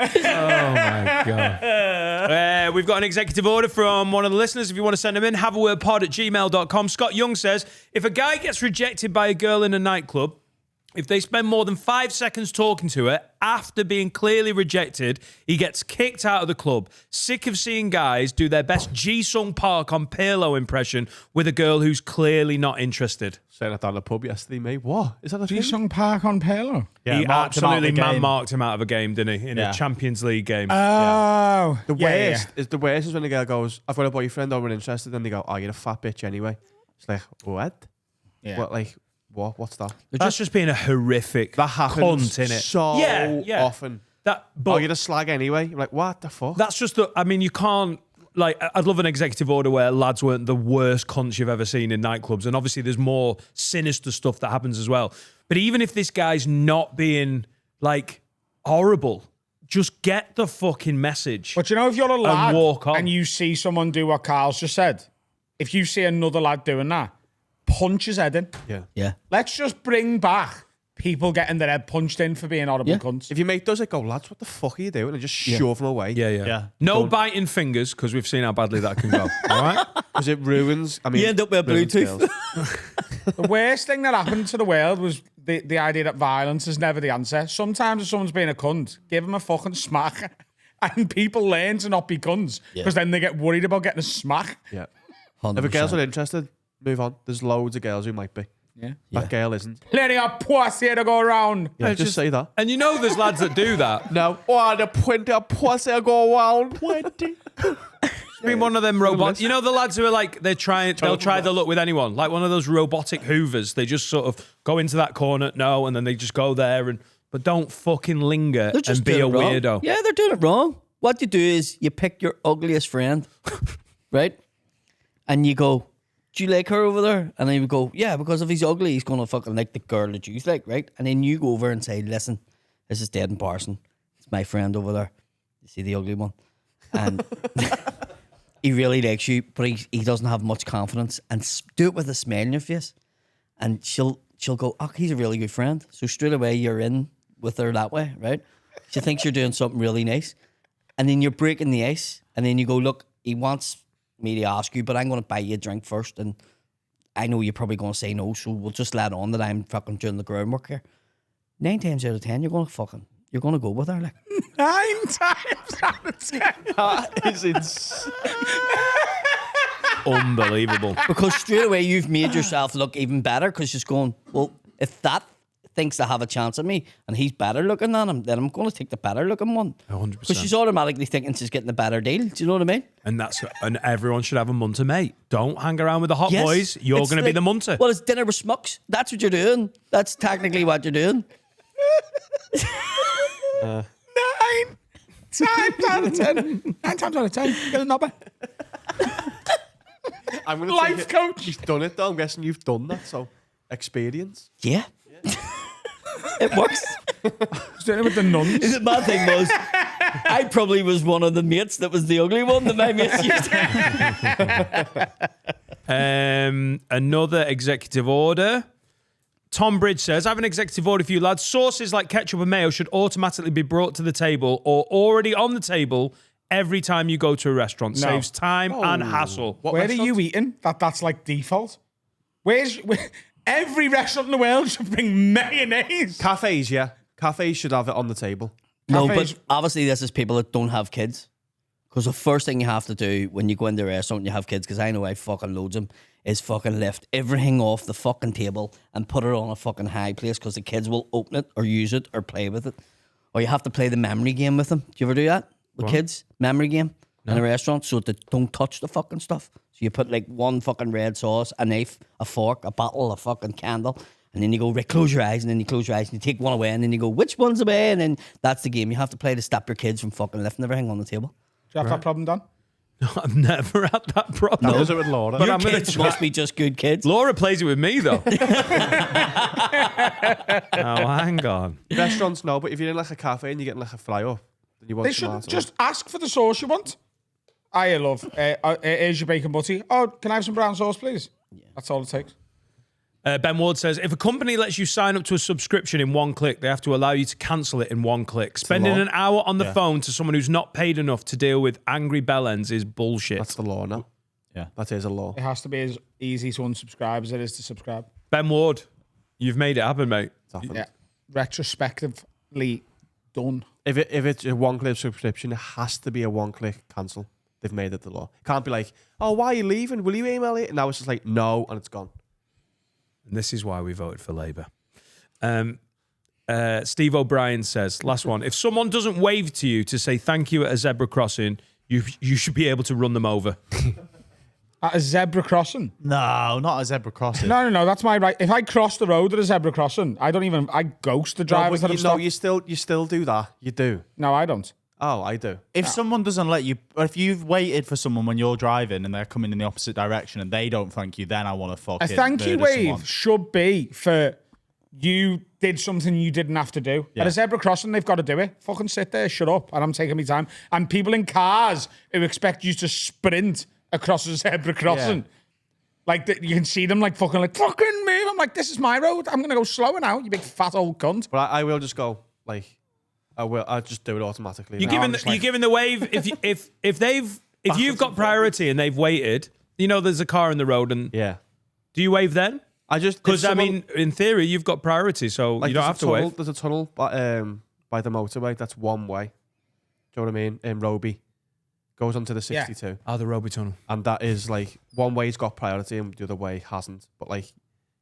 Oh my God. We've got an executive order from one of the listeners. If you want to send them in, haveawordpod@gmail.com. Scott Young says, if a guy gets rejected by a girl in a nightclub, if they spend more than 5 seconds talking to her after being clearly rejected, he gets kicked out of the club. Sick of seeing guys do their best Ji-Sung Park on Pirlo impression with a girl who's clearly not interested. Saying that down the pub yesterday, mate. What? Is that a thing? Ji-Sung Park on Pirlo. He marked him out of absolutely the game. man-marked him out of a game, didn't he? In a Champions League game. Oh. The worst is when the girl goes, I've got a boyfriend, I'm interested, and they go, oh, you're a fat bitch anyway. It's like, what? Yeah. What, like, what's that? That's just being a horrific That happens cunt, innit? so Yeah. often. But Oh, you're a slag anyway. You're like, what the fuck? that's just the. I mean, you can't. Like, I'd love an executive order where lads weren't the worst cunts you've ever seen in nightclubs, and obviously there's more sinister stuff that happens as well. But even if this guy's not being like horrible, just get the fucking message. But you know, if you're a lad walk on. and you see someone do what Carl's just said, if you see another lad doing that, punch his head in. Yeah. Let's just bring back people getting their head punched in for being horrible cunts. If your mate does it, go, lads, what the fuck are you doing? And just shove them away. Yeah. No biting fingers, because we've seen how badly that can go. All right? Because it ruins. I mean, You end up with a ruins Bluetooth. girls. The worst thing that happened to the world was the idea that violence is never the answer. Sometimes if someone's being a cunt, give them a fucking smack. And people learn to not be cunts because then they get worried about getting a smack. Yeah. 100%. If a girl's not interested, move on. There's loads of girls who might be. Yeah. That girl isn't. Plenty of pussy to go around. Yeah, just say that. And you know there's lads that do that. No. Oh, the plenty of pussy go around. Plenty. Be one of them robots. You know the lads who are like they'll try their luck with anyone. Like one of those robotic hoovers. They just sort of go into that corner, and then they just go there but don't fucking linger They're just and be a doing it wrong. weirdo. Yeah, they're doing it wrong. What you do is you pick your ugliest friend, right? And you go, do you like her over there? And then you go, yeah, because if he's ugly, he's going to fucking like the girl that you like, right? And then you go over and say, listen, this is Dead and Parson. It's my friend over there. You see the ugly one? And he really likes you, but he doesn't have much confidence. And do it with a smile on your face. And she'll go, oh, he's a really good friend. So straight away you're in with her that way, right? She thinks you're doing something really nice. And then you're breaking the ice. And then you go, look, he wants me to ask you, but I'm going to buy you a drink first. And I know you're probably going to say no, so we'll just let on that I'm fucking doing the groundwork here. 9 times out of 10, you're going to go with her. Like 9 times out of 10. That is insane. Unbelievable. Because straight away you've made yourself look even better because she's going, well, if that thinks they have a chance at me and he's better looking than him, then I'm going to take the better looking one. 100%. Because she's automatically thinking she's getting a better deal. Do you know what I mean? And everyone should have a munter, mate. Don't hang around with the hot Yes. boys. You're It's going to be like- the munter. Well, it's dinner with schmucks. That's what you're doing. That's technically what you're doing. 9 times out of 10. 9 times out of 10. Get a knobber. I'm gonna Life take it. coach. He's done it though. I'm guessing you've done that. So experience. Yeah. It works. He's doing it with the nuns. The bad thing was, I probably was one of the mates that was the ugly one that my mates used. Another executive order. Tom Bridge says, I have an executive order for you lads. Sauces like ketchup and mayo should automatically be brought to the table or already on the table every time you go to a restaurant. No. Saves time and hassle. Where are you eating? That's like default. Every restaurant in the world should bring mayonnaise. Cafes, yeah. Cafes should have it on the table. No, Cafes- but obviously this is people that don't have kids. Because the first thing you have to do when you go into a restaurant and you have kids, because I know I fucking loads them, is fucking lift everything off the fucking table and put it on a fucking high place because the kids will open it or use it or play with it. Or you have to play the memory game with them. Do you ever do that with kids? Memory game in a restaurant so they don't touch the fucking stuff. So you put like one fucking red sauce, a knife, a fork, a bottle, a fucking candle. And then you go, right, close your eyes, and then you close your eyes, and you take one away, and then you go, which one's away? And then that's the game you have to play to stop your kids from fucking lifting everything on the table. Do you have that problem, Don? No, I've never had that problem. Does it with Laura? But Your I'm gonna kids try. must be just good kids. Laura plays it with me, though. Oh, hang on. Restaurants, no, but if you're in like a cafe and you're getting like a fry up, then you want They should tomato. just ask for the sauce you want. I love. Here's your bacon butty. Oh, can I have some brown sauce, please? That's all it takes. Ben Ward says, if a company lets you sign up to a subscription in one click, they have to allow you to cancel it in one click. Spending law. an hour on the phone to someone who's not paid enough to deal with angry bellends is bullshit. That's the law now. Yeah. That is a law. It has to be as easy to unsubscribe as it is to subscribe. Ben Ward, you've made it happen, mate. It's happened. Yeah. Retrospectively done. If it's a one-click subscription, it has to be a one-click cancel. They've made it the law. It can't be like, oh, why are you leaving? Will you email it? And now it's just like, no, and it's gone. And this is why we voted for Labour. Steve O'Brien says, last one, if someone doesn't wave to you to say thank you at a zebra crossing, you should be able to run them over. At a zebra crossing? No, not a zebra crossing. No, that's my right. If I cross the road at a zebra crossing, I ghost the drivers that have stopped. you still do that. You do. No, I don't. Oh, I do. If someone doesn't let you, or if you've waited for someone when you're driving and they're coming in the opposite direction and they don't thank you, then I want to fucking A thank you murder wave someone. should be for you did something you didn't have to do. Yeah. At a zebra crossing, they've got to do it. Fucking sit there, shut up, and I'm taking my time. And people in cars who expect you to sprint across a zebra crossing. Like, you can see them like fucking move. I'm like, this is my road. I'm going to go slower now, you big fat old cunt. But I will just go, like, I'll just do it automatically. You're now. giving the wave if you've got priority and they've waited. You know, there's a car in the road, and Yeah. do you wave then? Because I someone- mean, in theory, you've got priority, so like, you don't there's have a to tunnel, wave. There's a tunnel by the motorway that's one way. Do you know what I mean? In ROWE. Goes onto the 62. Oh, the Roby Tunnel. And that is like, one way's got priority and the other way hasn't. But like,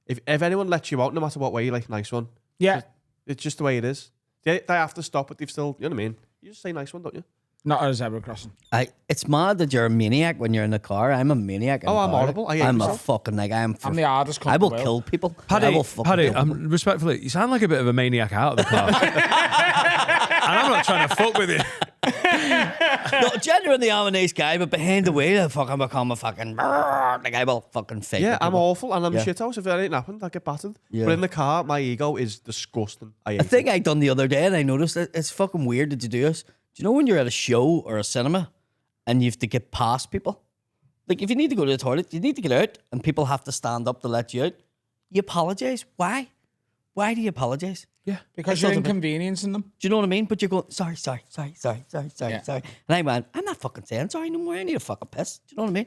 if anyone lets you out, no matter what way, like, nice one. Yeah. It's just the way it is. They have to stop, but they've still, you know what I mean? You just say nice one, don't you? Not at a zebra crossing. It's mad that you're a maniac when you're in the car. I'm a maniac. In Oh, the I'm car. horrible. I hate I'm a myself. fucking like I'm the hardest cunt I will in the kill world. people. I will fucking Paddy, kill people. respectfully, you sound like a bit of a maniac out of the car. And I'm not trying to fuck with you. No, genuinely, I'm a nice guy, but behind the wheel, I fucking become a fucking like I will fucking fake. Yeah, with I'm people. awful and I'm Yeah. shit house. If it ain't happened, I get battered. Yeah. But in the car, my ego is disgusting. I hate A thing it. I done the other day, and I noticed that it's fucking weird that you do this. Do you know when you're at a show or a cinema and you have to get past people? Like, if you need to go to the toilet, you need to get out, and people have to stand up to let you out. You apologize. Why? Why do you apologize? Because It you're doesn't- inconveniencing them. Do you know what I mean? But you're going, sorry. Yeah. And I went, I'm not fucking saying sorry no more. I need a fucking piss. Do you know what I mean?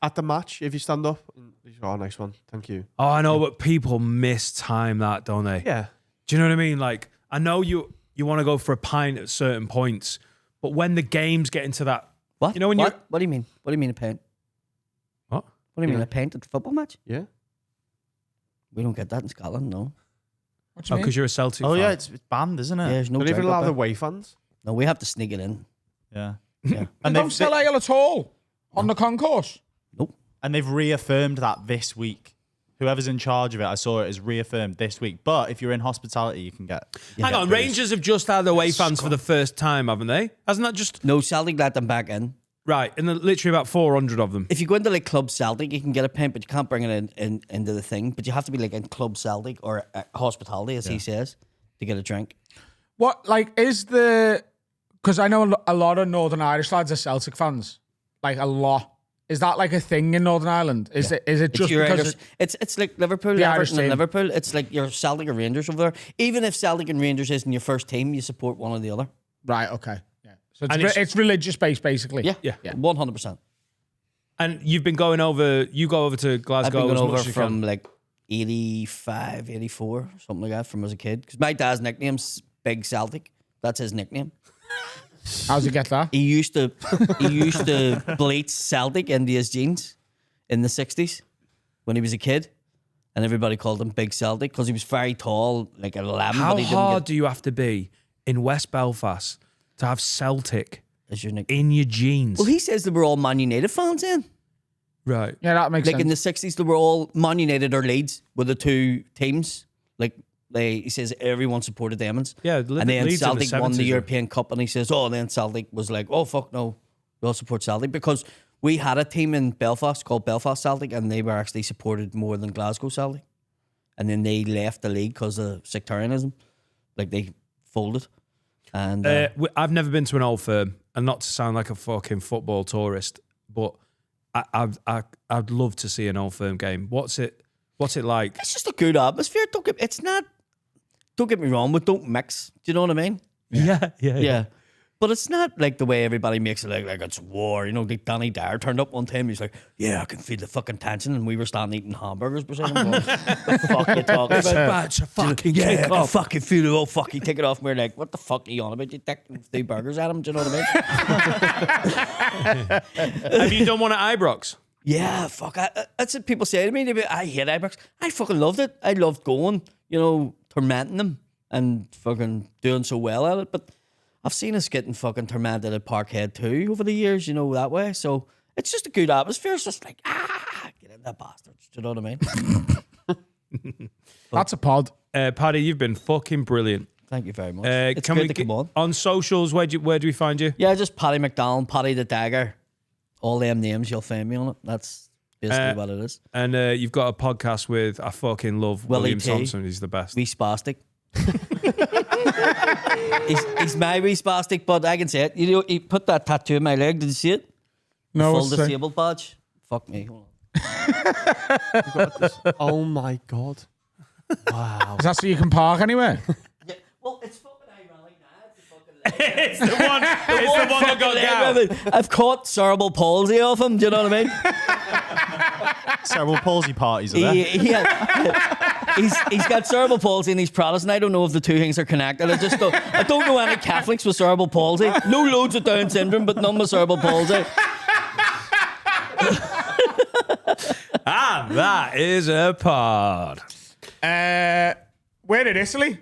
At the match, if you stand up, you go, oh, nice one. Thank you. Oh, I know, but people mistime that, don't they? Yeah. Do you know what I mean? Like, I know you want to go for a pint at certain points, but when the games get into that, What? You know when what? What do you mean? What do you mean a pint? What? What do you mean Yeah. a pint at a football match? Yeah. We don't get that in Scotland, no. What do you mean? because you're a Celtic Oh fan. yeah, it's banned, isn't Yeah, it? there's no Don't even drink up allow the there. away fans. No, we have to sneak it in. Yeah. Yeah. They don't sell ale at all on the concourse. Nope. And they've reaffirmed that this week. Whoever's in charge of it, I saw it, is reaffirmed this week. But if you're in hospitality, you can get. Hang on, Rangers have just had away fans for the first time, haven't they? Hasn't that just No, Celtic let them back in. right? And then literally about 400 of them. If you go into like Club Celtic, you can get a pint, but you can't bring it in into the thing. But you have to be like in Club Celtic or hospitality, as he says, to get a drink. What, like, is the... Because I know a lot of Northern Irish lads are Celtic fans. Like, a lot. Is that like a thing in Northern Ireland? Is it It's just your because... Irish, it's like Liverpool, The Irish Everton, and team. Liverpool. It's like your Celtic or Rangers over there. Even if Celtic and Rangers isn't your first team, you support one or the other. Right, okay. Yeah. So And it's religious based, basically. Yeah, 100%. And you've been going over. You go over to I've Glasgow been as going much over as you from can. like 85, 84, something like that, from as a kid. Because my dad's nickname's Big Celtic. That's his nickname. How's he get that? He used to bleach Celtic into his jeans in the 60s when he was a kid. And everybody called him Big Celtic because he was very tall, like 11. How but he hard didn't do you have to be in West Belfast to have Celtic as your nickname. in your jeans? Well, he says they were all Man United fans then. Right. Yeah, that makes Like in sense. the 60s, they were all Man United or Leeds were the two teams. Like he says everyone supported them. Yeah, and then Leeds in the Celtic won 70s, the yeah. European Cup, and he says, oh, then Celtic was like, oh, fuck no, we all support Celtic. Because we had a team in Belfast called Belfast Celtic, and they were actually supported more than Glasgow Celtic. And then they left the league because of sectarianism. Like they folded. And I've never been to an Old Firm, and not to sound like a fucking football tourist, but I'd love to see an Old Firm game. What's it like? it's just a good atmosphere. Don't get me wrong, but don't mix. Do you know what I mean? Yeah. Yeah. But it's not like the way everybody makes it like it's war. You know, like Danny Dyer turned up one time. He's like, yeah, I can feel the fucking tension. And we were standing eating hamburgers beside him. Going, the fuck you talking about? It's a fucking Yeah, kick I off. fucking feel it. Oh, fuck, you take it off. And we're like, what the fuck are you on about? You take 2 burgers at him. Do you know what I mean? Have you done one at Ibrox? Yeah, fuck. That's what people say to me. They be, I hate Ibrox. I fucking loved it. I loved going, tormenting them and fucking doing so well at it. But I've seen us getting fucking tormented at Parkhead too over the years, that way. So it's just a good atmosphere. It's just like, get in there, bastards. Do you know what I mean? That's a pod. Paddy, you've been fucking brilliant. Thank you very much. It's Can good we to come on. on socials? Where do we find you? Yeah, just Paddy McDonnell, Paddy the Dagger. All them names, you'll find me on it. That's basically what it is. And you've got a podcast with, I fucking love Willie William T. Thompson. He's the best. Wee spastic. he's my wee spastic, but I can say it. He put that tattoo in my leg. Did you see it? No, Full what's that? disabled badge. Fuck me. Hold on. Oh my God. Wow. Is that so you can park anywhere? Yeah, well, it's fucking ironic now. It's the one that got down. I've caught cerebral palsy off him. Do you know what I mean? Cerebral palsy parties are there. He's got cerebral palsy and he's Protestant. I don't know if the two things are connected. I don't know any Catholics with cerebral palsy. No loads of Down syndrome, but none with cerebral palsy. And that is a pod. Where in Italy?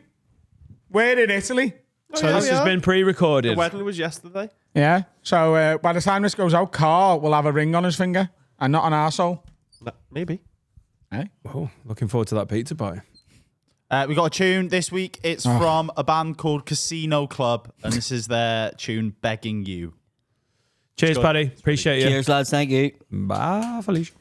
So this has been The pre-recorded. wedding was yesterday. Yeah. So by the time this goes out, Carl will have a ring on his finger and not an arsehole. Maybe. Eh? Oh, looking forward to that pizza pie. We got a tune this week. It's from a band called Casino Club, and this is their tune "Begging You." Cheers, Paddy. Appreciate you. Cheers, lads. Thank you. Bye, Felicia.